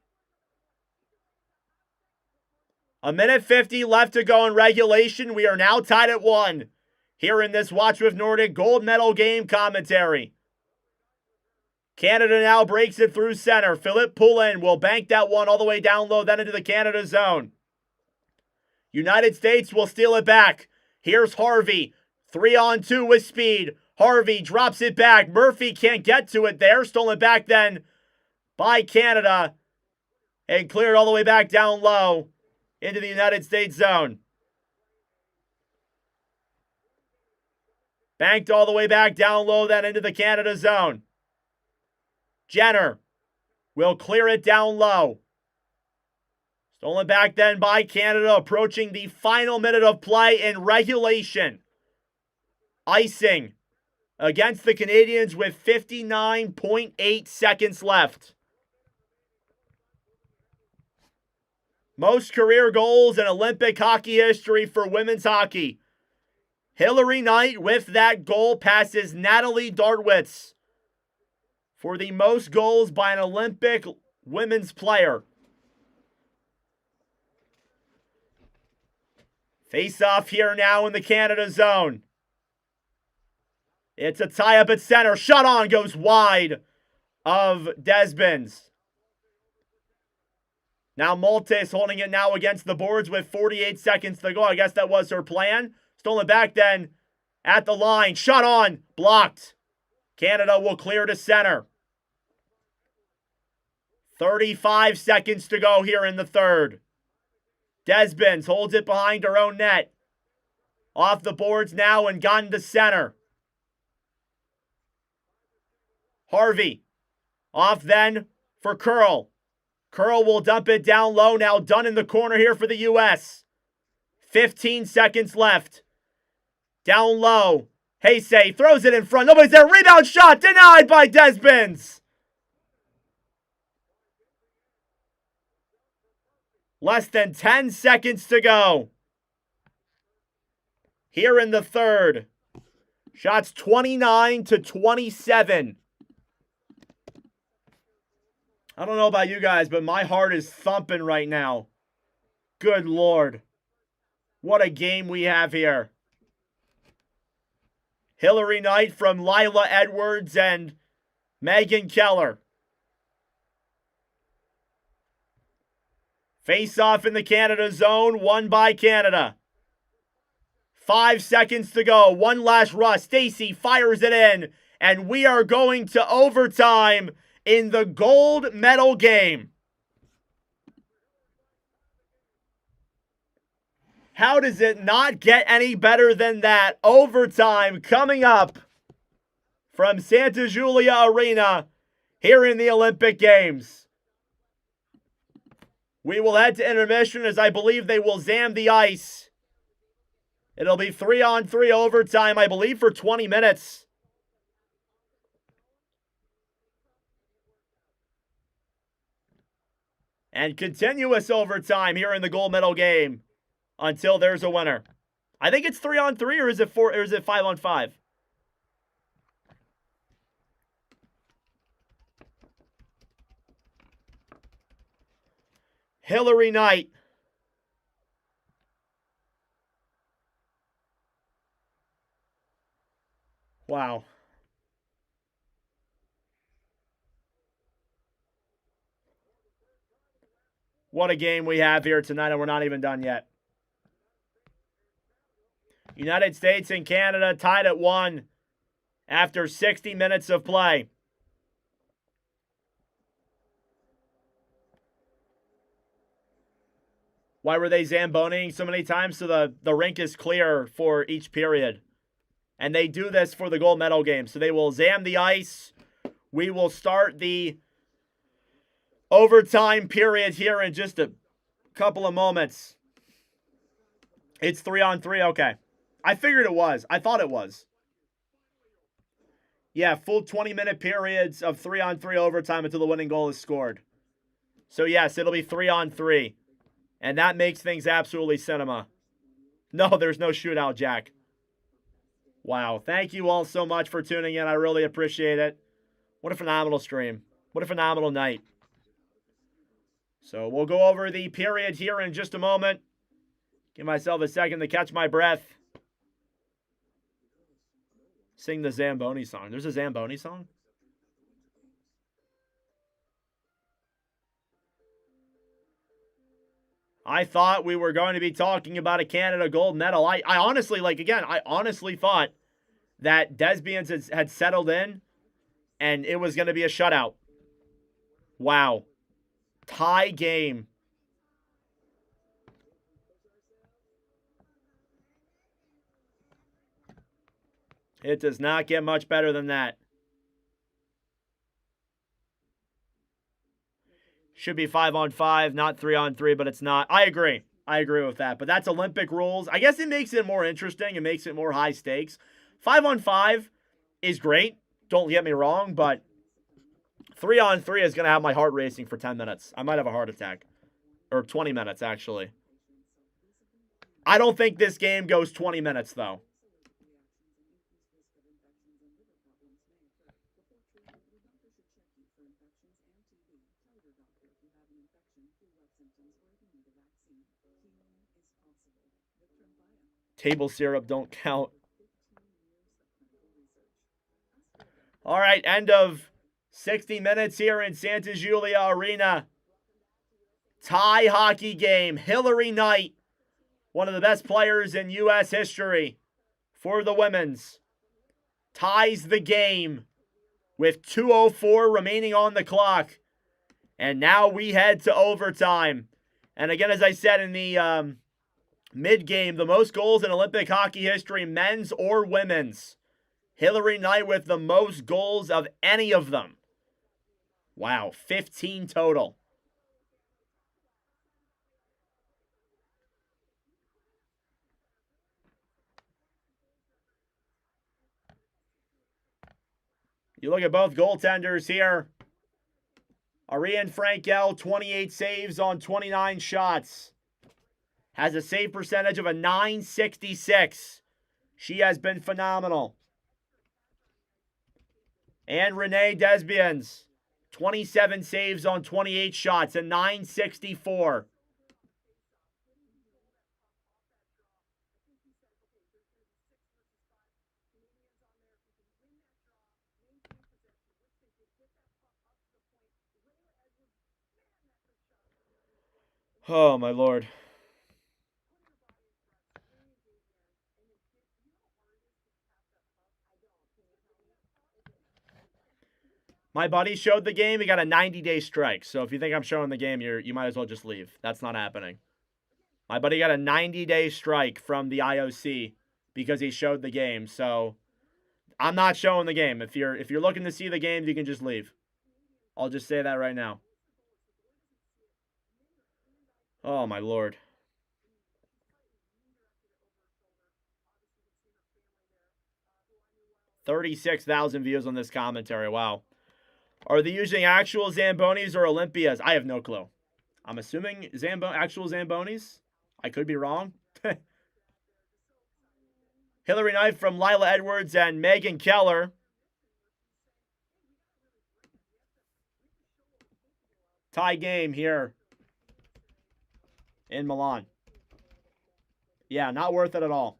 1:50 left to go in regulation. We are now tied at 1 here in this Watch with Nordic gold medal game commentary. Canada now breaks it through center. Philippe Poulin will bank that one all the way down low, then into the Canada zone. United States will steal it back. Here's Harvey. 3-on-2 with speed. Harvey drops it back. Murphy can't get to it there. Stolen back then by Canada. And cleared all the way back down low into the United States zone. Banked all the way back down low then into the Canada zone. Jenner will clear it down low. Stolen back then by Canada, approaching the final minute of play in regulation. Icing against the Canadians with 59.8 seconds left. Most career goals in Olympic hockey history for women's hockey. Hillary Knight with that goal passes Natalie Dartwitz for the most goals by an Olympic women's player. Face off here now in the Canada zone. It's a tie-up at center. Shot on goes wide of Desbens. Now Maltese holding it now against the boards with 48 seconds to go. I guess that was her plan. Stolen back then at the line. Shot on. Blocked. Canada will clear to center. 35 seconds to go here in the third. Desbens holds it behind her own net. Off the boards now and gone to center. Harvey. Off then for Curl. Curl will dump it down low. Now done in the corner here for the U.S. 15 seconds left. Down low. Heisei throws it in front. Nobody's there. Rebound shot denied by Desbens. Less than 10 seconds to go. Here in the third. Shots 29-27. I don't know about you guys, but my heart is thumping right now. Good Lord. What a game we have here. Hillary Knight from Lila Edwards and Megan Keller. Face off in the Canada zone, won by Canada. 5 seconds to go. One last rush. Stacy fires it in. And we are going to overtime in the gold medal game. How does it not get any better than that? Overtime coming up from Santa Julia Arena here in the Olympic Games. We will head to intermission as I believe they will zam the ice. It'll be 3-on-3 overtime, I believe, for 20 minutes. And continuous overtime here in the gold medal game until there's a winner. I think it's 3-on-3 or is it 5-on-5? Hillary Knight. Wow. What a game we have here tonight, and we're not even done yet. United States and Canada tied at 1 after 60 minutes of play. Why were they Zamboning so many times? So the rink is clear for each period. And they do this for the gold medal game. So they will zam the ice. We will start the overtime period here in just a couple of moments. It's 3-on-3. Okay. I figured it was. I thought it was. Yeah, full 20-minute periods of 3-on-3 overtime until the winning goal is scored. So, yes, it'll be 3-on-3. And that makes things absolutely cinema. No, there's no shootout, Jack. Wow. Thank you all so much for tuning in. I really appreciate it. What a phenomenal stream. What a phenomenal night. So we'll go over the period here in just a moment. Give myself a second to catch my breath. Sing the Zamboni song. There's a Zamboni song? I thought we were going to be talking about a Canada gold medal. I honestly, I honestly thought that Desbians had settled in and it was going to be a shutout. Wow. Tie game. It does not get much better than that. Should be 5-on-5, not 3-on-3, but it's not. I agree. I agree with that. But that's Olympic rules. I guess it makes it more interesting. It makes it more high stakes. 5-on-5 is great. Don't get me wrong, but 3-on-3 is going to have my heart racing for 10 minutes. I might have a heart attack. Or 20 minutes, actually. I don't think this game goes 20 minutes, though. Table syrup don't count. All right, end of 60 minutes here in Santa Julia Arena. Tie hockey game. Hillary Knight, one of the best players in U.S. history for the women's, ties the game with 2:04 remaining on the clock. And now we head to overtime. And again, as I said in the mid-game, the most goals in Olympic hockey history, men's or women's. Hillary Knight with the most goals of any of them. Wow, 15 total. You look at both goaltenders here. Ariane Frankel, 28 saves on 29 shots. Has a save percentage of a .966. She has been phenomenal. And Renee Desbiens, 27 saves on 28 shots, a .964. Oh, my Lord. My buddy showed the game. He got a 90-day strike. So if you think I'm showing the game, you might as well just leave. That's not happening. My buddy got a 90-day strike from the IOC because he showed the game. So I'm not showing the game. If you're looking to see the game, you can just leave. I'll just say that right now. Oh, my Lord. $36,000 views on this commentary. Wow. Are they using actual Zambonis or Olympias? I have no clue. I'm assuming actual Zambonis. I could be wrong. Hillary Knight from Lila Edwards and Megan Keller. Tie game here in Milan. Yeah, not worth it at all.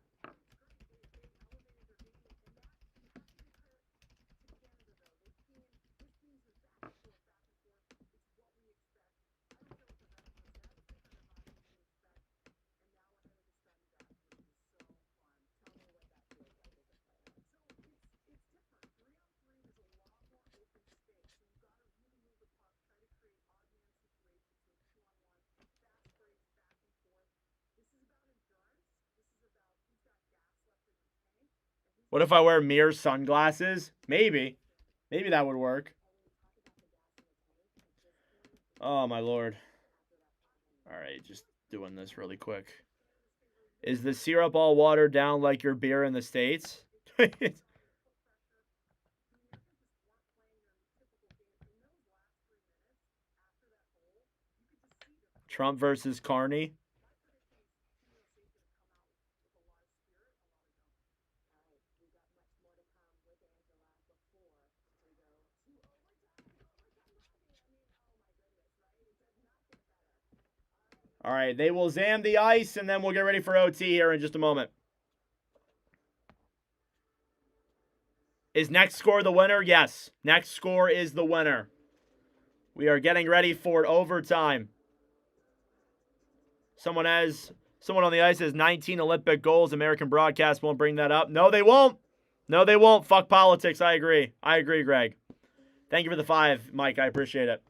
What if I wear mirror sunglasses? Maybe. Maybe that would work. Oh, my Lord. All right, just doing this really quick. Is the syrup all watered down like your beer in the States? Trump versus Carney. All right, they will zam the ice, and then we'll get ready for OT here in just a moment. Is next score the winner? Yes. Next score is the winner. We are getting ready for overtime. Someone on the ice has 19 Olympic goals. American broadcast won't bring that up. No, they won't. No, they won't. Fuck politics. I agree. I agree, Greg. Thank you for the 5, Mike. I appreciate it.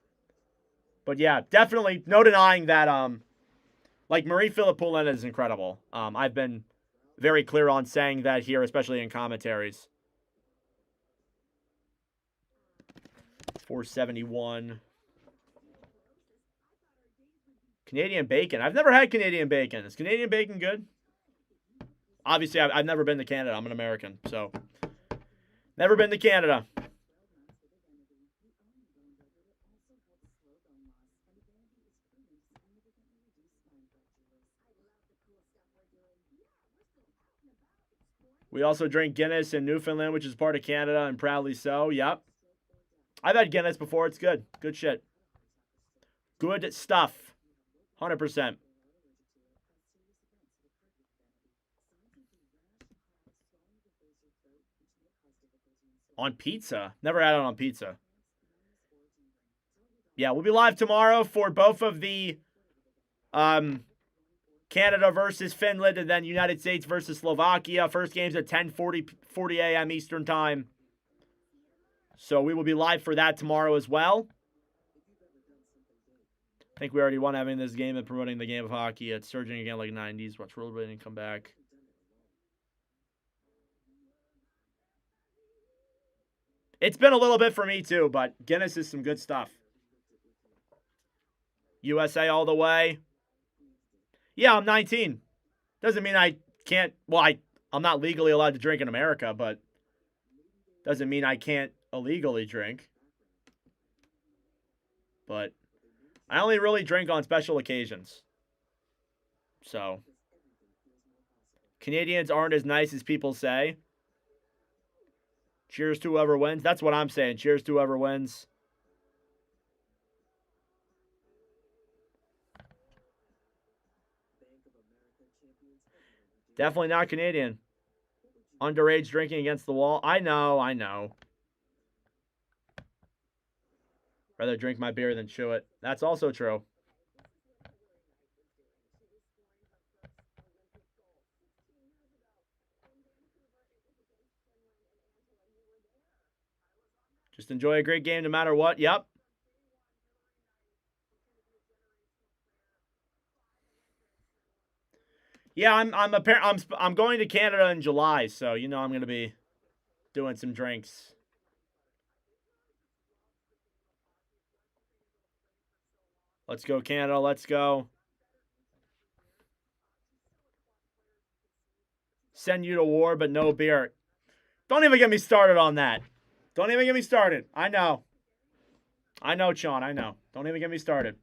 But yeah, definitely no denying that like Marie Filippulin is incredible. I've been very clear on saying that here, especially in commentaries. 471. Canadian bacon. I've never had Canadian bacon. Is Canadian bacon good? Obviously, I've never been to Canada. I'm an American, so never been to Canada. We also drink Guinness in Newfoundland, which is part of Canada, and proudly so. Yep. I've had Guinness before. It's good. Good shit. Good stuff. 100%. On pizza? Never had it on pizza. Yeah, we'll be live tomorrow for both of the Canada versus Finland, and then United States versus Slovakia. First game's at 10:40 a.m. Eastern Time. So we will be live for that tomorrow as well. I think we already won having this game and promoting the game of hockey. It's surging again like 90s. Watch rollerblading come back. It's been a little bit for me too, but Guinness is some good stuff. USA all the way. Yeah, I'm 19. Doesn't mean I can't. Well, I'm not legally allowed to drink in America, but doesn't mean I can't illegally drink. But I only really drink on special occasions. So Canadians aren't as nice as people say. Cheers to whoever wins. That's what I'm saying. Cheers to whoever wins. Definitely not Canadian. Underage drinking against the wall. I know. Rather drink my beer than chew it. That's also true. Just enjoy a great game no matter what. Yep. Yeah, I'm going to Canada in July, so you know I'm going to be doing some drinks. Let's go, Canada. Let's go. Send you to war, but no beer. Don't even get me started on that. Don't even get me started. I know, Sean. I know. Don't even get me started.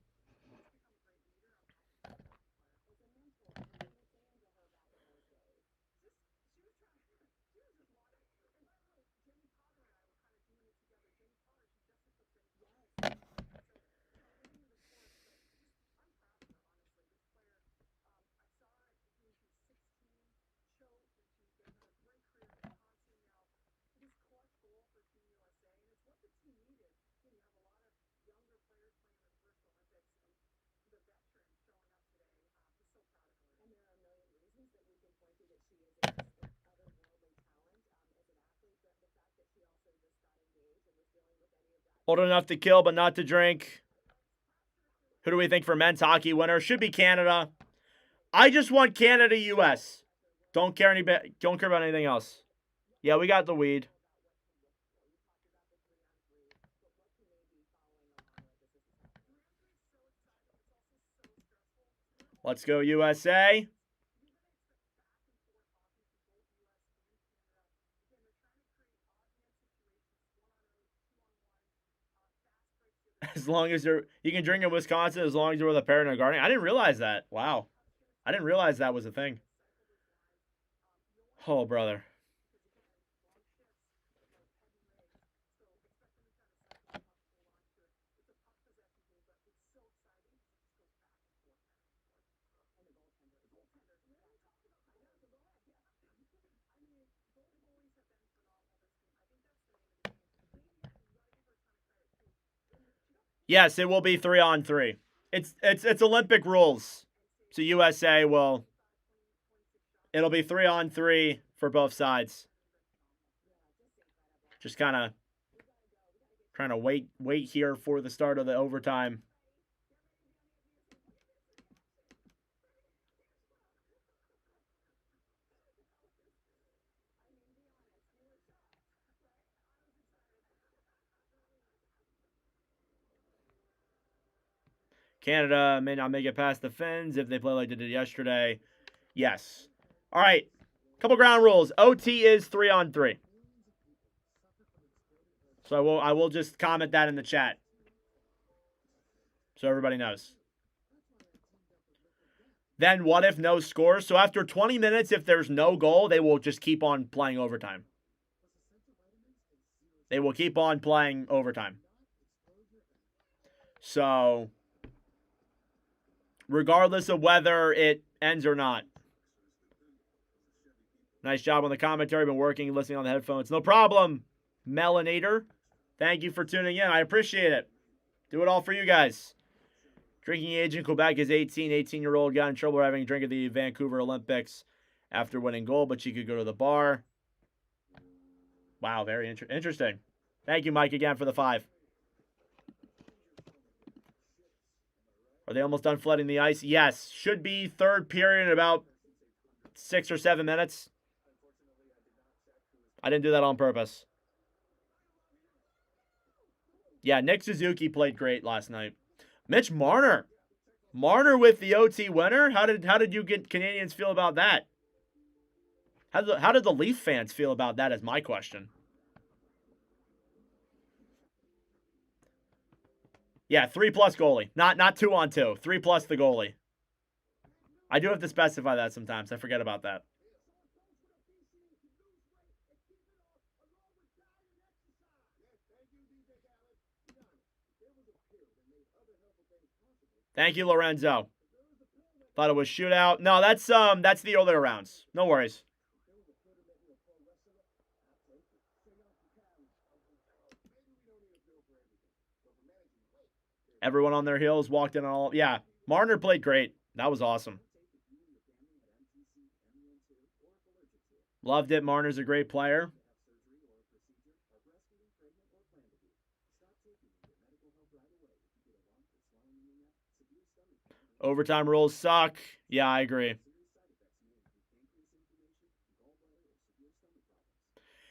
Old enough to kill, but not to drink. Who do we think for men's hockey winner? Should be Canada. I just want Canada, U.S. Don't care about anything else. Yeah, we got the weed. Let's go, USA. As long as you can drink in Wisconsin as long as you're with a parent and a guardian. I didn't realize that. Wow. I didn't realize that was a thing. Oh, brother. Yes, it will be 3-on-3. It's Olympic rules. So USA will it'll be 3-on-3 for both sides. Just kind of trying to wait here for the start of the overtime. Canada may not make it past the Finns if they play like they did yesterday. Yes. All right. Couple ground rules. OT is 3-on-3. So I will just comment that in the chat. So everybody knows. Then what if no scores? So after 20 minutes, if there's no goal, they will just keep on playing overtime. They will keep on playing overtime. So regardless of whether it ends or not. Nice job on the commentary. Been working, listening on the headphones. No problem, Melanator. Thank you for tuning in. I appreciate it. Do it all for you guys. Drinking age in Quebec is 18. 18-year-old got in trouble having a drink at the Vancouver Olympics after winning gold, but she could go to the bar. Wow, very interesting. Thank you, Mike, again for the 5. Are they almost done flooding the ice? Yes. Should be third period in about 6 or 7 minutes. I didn't do that on purpose. Yeah, Nick Suzuki played great last night. Mitch Marner. Marner with the OT winner? How did you get Canadians feel about that? How did the Leaf fans feel about that is my question. Yeah, 3+ goalie. Not 2-on-2. 3+ the goalie. I do have to specify that sometimes. I forget about that. Thank you, Lorenzo. Thought it was shootout. No, that's the earlier rounds. No worries. Everyone on their heels walked in on all. Yeah, Marner played great. That was awesome. Loved it. Marner's a great player. Overtime rules suck. Yeah, I agree.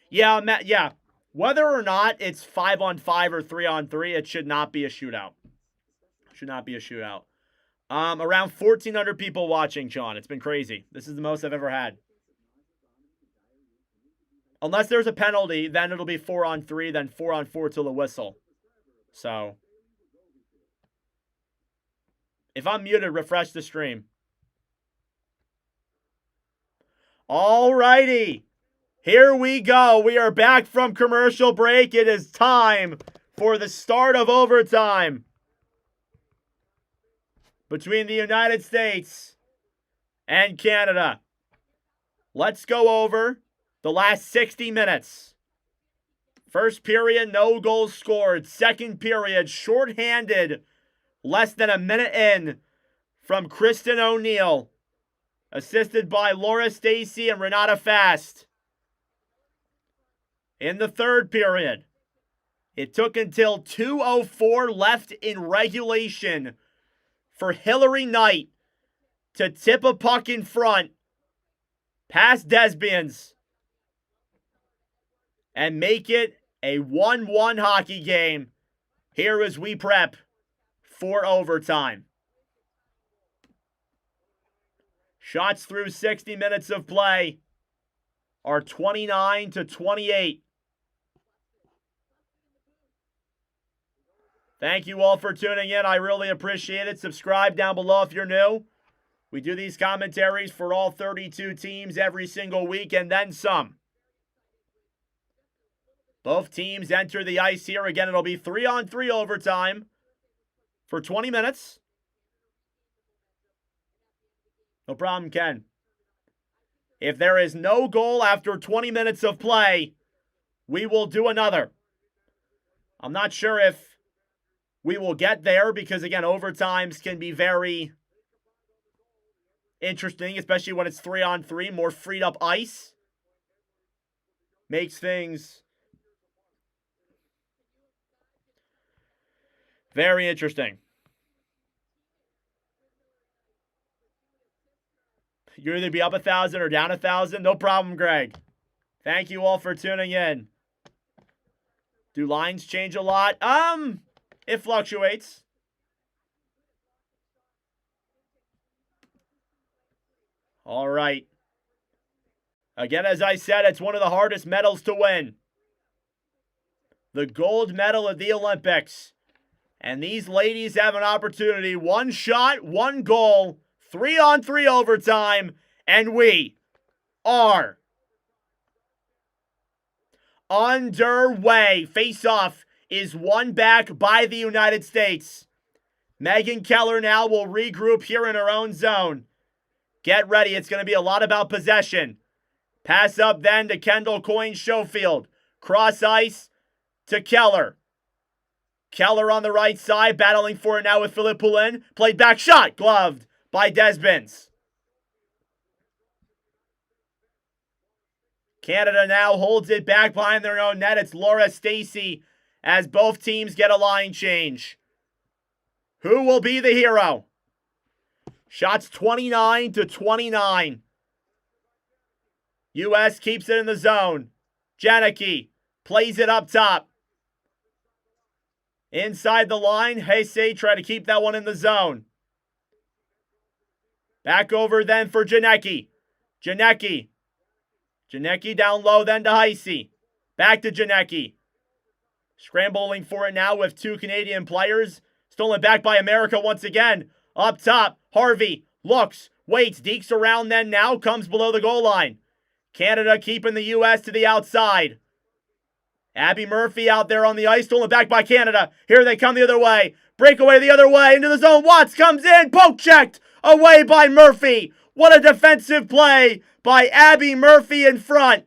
Yeah, Matt. Yeah, whether or not it's 5-on-5 or 3-on-3, it should not be a shootout. Should not be a shootout. Around 1,400 people watching, Sean. It's been crazy. This is the most I've ever had. Unless there's a penalty, then it'll be 4-on-3, then 4-on-4 till the whistle. So if I'm muted, refresh the stream. All righty. Here we go. We are back from commercial break. It is time for the start of overtime between the United States and Canada. Let's go over the last 60 minutes. First period, no goals scored. Second period, shorthanded, less than a minute in from Kristen O'Neill, assisted by Laura Stacey and Renata Fast. In the third period, it took until 2:04 left in regulation for Hillary Knight to tip a puck in front past Desbians and make it a 1-1 hockey game here as we prep for overtime. Shots through 60 minutes of play are 29-28. Thank you all for tuning in. I really appreciate it. Subscribe down below if you're new. We do these commentaries for all 32 teams every single week and then some. Both teams enter the ice here. Again, it'll be 3-on-3 overtime for 20 minutes. No problem, Ken. If there is no goal after 20 minutes of play, we will do another. I'm not sure if we will get there because, again, overtimes can be very interesting, especially when it's 3-on-3, more freed up ice. Makes things very interesting. You either be up 1,000 or down 1,000. No problem, Greg. Thank you all for tuning in. Do lines change a lot? It fluctuates. All right. Again, as I said, it's one of the hardest medals to win. The gold medal of the Olympics. And these ladies have an opportunity. One shot, one goal, 3-on-3 overtime, and we are underway. Face-off is won back by the United States. Megan Keller now will regroup here in her own zone. Get ready. It's going to be a lot about possession. Pass up then to Kendall Coyne-Schofield. Cross ice to Keller. Keller on the right side, battling for it now with Philippe Poulin. Played back shot, gloved by Desbins. Canada now holds it back behind their own net. It's Laura Stacey as both teams get a line change. Who will be the hero? Shots 29-29. U.S. keeps it in the zone. Janicki plays it up top. Inside the line, Heisei try to keep that one in the zone. Back over then for Janicki. Janicki down low then to Heisei. Back to Janicki. Scrambling for it now with two Canadian players. Stolen back by America once again. Up top, Harvey looks, waits, dekes around then now, comes below the goal line. Canada keeping the U.S. to the outside. Abby Murphy out there on the ice, stolen back by Canada. Here they come the other way. Breakaway the other way, into the zone. Watts comes in, poke checked away by Murphy. What a defensive play by Abby Murphy in front.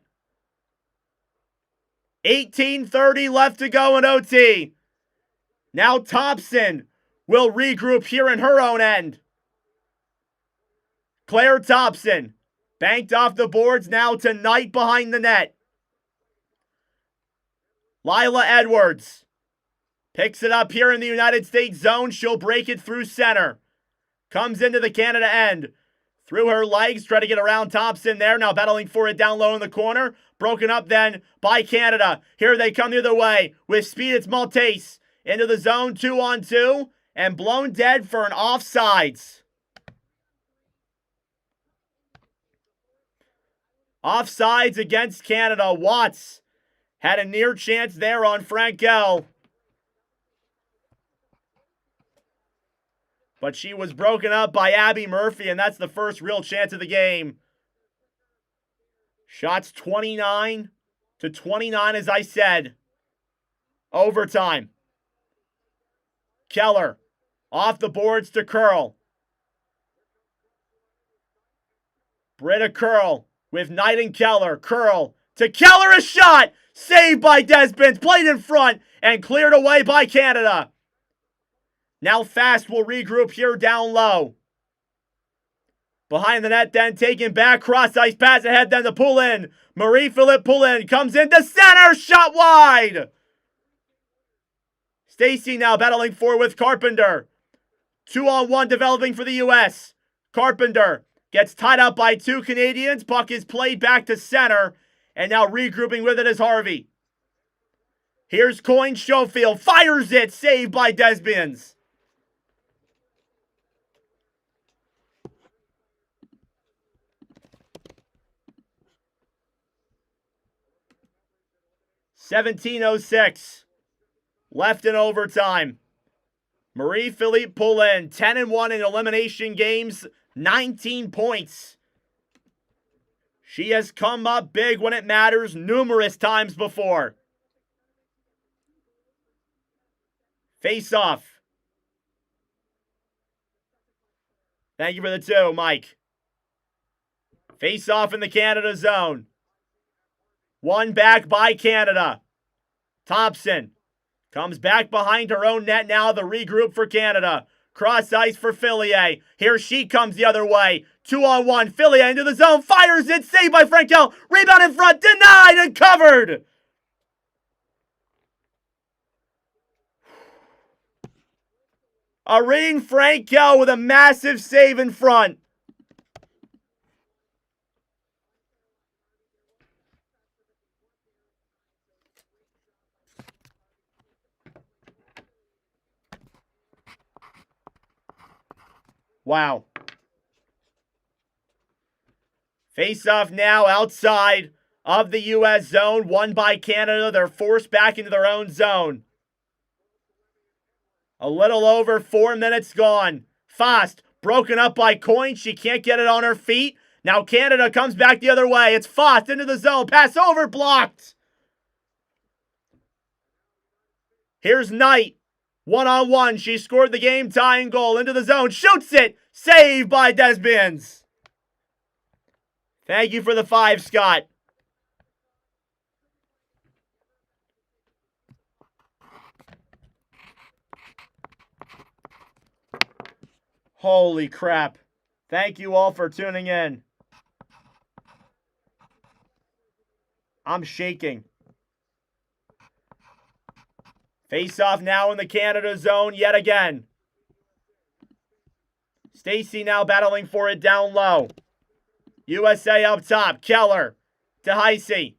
18:30 left to go in OT. Now Thompson will regroup here in her own end. Claire Thompson banked off the boards now to Knight behind the net. Lila Edwards picks it up here in the United States zone. She'll break it through center. Comes into the Canada end. Through her legs, try to get around Thompson there. Now battling for it down low in the corner. Broken up then by Canada. Here they come the other way. With speed, it's Maltese. Into the zone, 2-on-2. And blown dead for an offsides. Offsides against Canada. Watts had a near chance there on Frankel. But she was broken up by Abby Murphy, and that's the first real chance of the game. Shots 29-29, as I said. Overtime. Keller off the boards to Curl. Britta Curl with Knight and Keller. Curl to Keller, a shot! Saved by Desbins, played in front, and cleared away by Canada. Now Fast will regroup here down low. Behind the net then, taken back, cross ice pass ahead then to Poulin. Marie-Philippe Poulin comes into center, shot wide! Stacey now battling for with Carpenter. 2-on-1 developing for the U.S. Carpenter gets tied up by two Canadians. Puck is played back to center. And now regrouping with it is Harvey. Here's Coin Schofield. Fires it. Saved by Desbians. $17:06 left in overtime. Marie-Philippe Poulin, 10-1 in elimination games, 19 points. She has come up big when it matters numerous times before. Face off. Thank you for the 2, Mike. Face off in the Canada zone. One back by Canada. Thompson comes back behind her own net now, the regroup for Canada. Cross ice for Fillier. Here she comes the other way. 2-on-1. Fillier into the zone. Fires it. Saved by Frankel. Rebound in front. Denied and covered. Irene Frankel with a massive save in front. Wow. Face-off now outside of the U.S. zone. Won by Canada. They're forced back into their own zone. A little over 4 minutes gone. Fast. Broken up by Coin. She can't get it on her feet. Now Canada comes back the other way. It's Fost into the zone. Pass over. Blocked. Here's Knight. 1-on-1. She scored the game-tying goal into the zone. Shoots it. Saved by Desbians. Thank you for the 5, Scott. Holy crap. Thank you all for tuning in. I'm shaking. Face off now in the Canada zone yet again. Stacy now battling for it down low. USA up top. Keller to Heisey.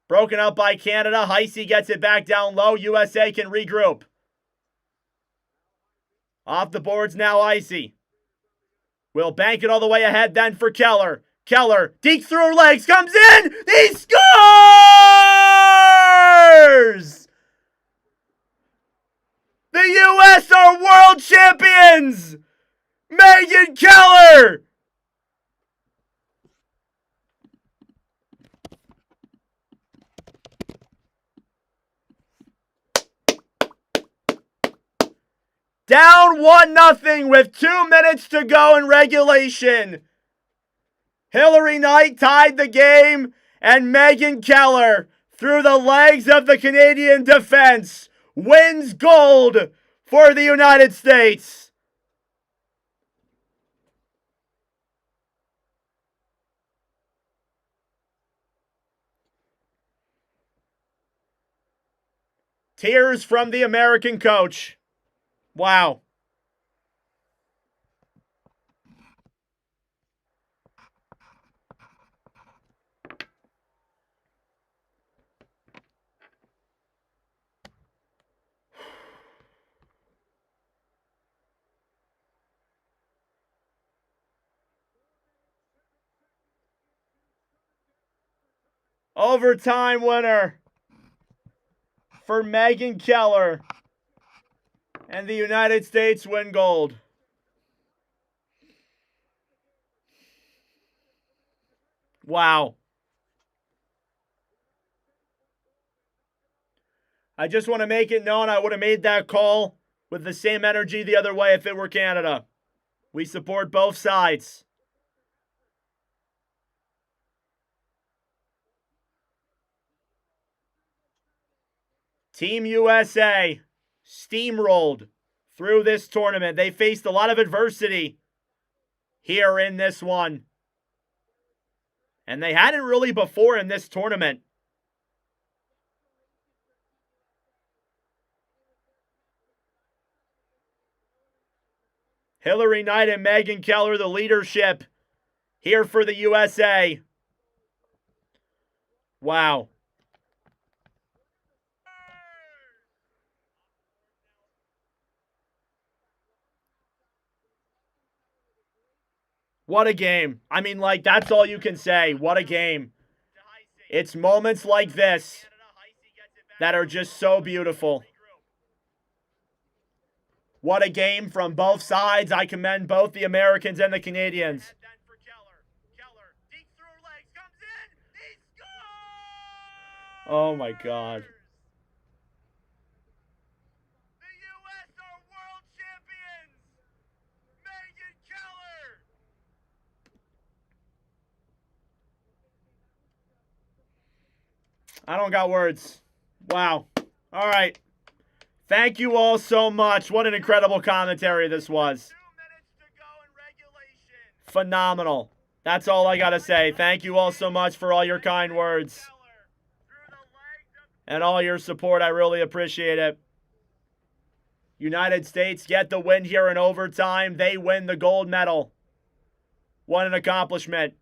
Broken up by Canada. Heisey gets it back down low. USA can regroup. Off the boards now, Heisey. Will bank it all the way ahead then for Keller. Keller, deep through her legs, comes in! He scores! The U.S. are world champions! Megan Keller! Down 1-0 with 2 minutes to go in regulation. Hillary Knight tied the game, and Megan Keller, through the legs of the Canadian defense, wins gold for the United States. Tears from the American coach. Wow. Overtime winner for Megan Keller. And the United States win gold. Wow. I just want to make it known I would have made that call with the same energy the other way if it were Canada. We support both sides. Team USA steamrolled through this tournament. They faced a lot of adversity here in this one. And they hadn't really before in this tournament. Hillary Knight and Megan Keller, the leadership here for the USA. Wow. What a game. I mean, like, that's all you can say. What a game. It's moments like this that are just so beautiful. What a game from both sides. I commend both the Americans and the Canadians. Oh my God. The U.S. are world champions! Megan Keller! I don't got words. Wow. All right. Thank you all so much. What an incredible commentary this was. 2 minutes to go in regulation. Phenomenal. That's all I got to say. Thank you all so much for all your kind words Keller through the legs of and all your support. I really appreciate it. United States get the win here in overtime. They win the gold medal. What an accomplishment.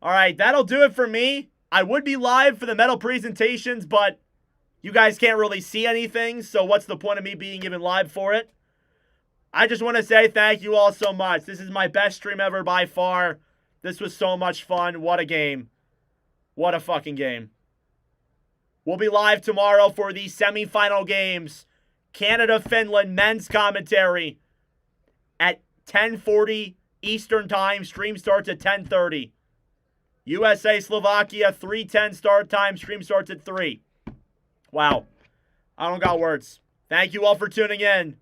All right, that'll do it for me. I would be live for the medal presentations, but you guys can't really see anything, so what's the point of me being even live for it? I just want to say thank you all so much. This is my best stream ever by far. This was so much fun. What a game. What a fucking game. We'll be live tomorrow for the semifinal games. Canada-Finland men's commentary at 10:40 Eastern Time. Stream starts at 10:30. USA-Slovakia, 3:10 start time. Stream starts at 3. Wow. I don't got words. Thank you all for tuning in.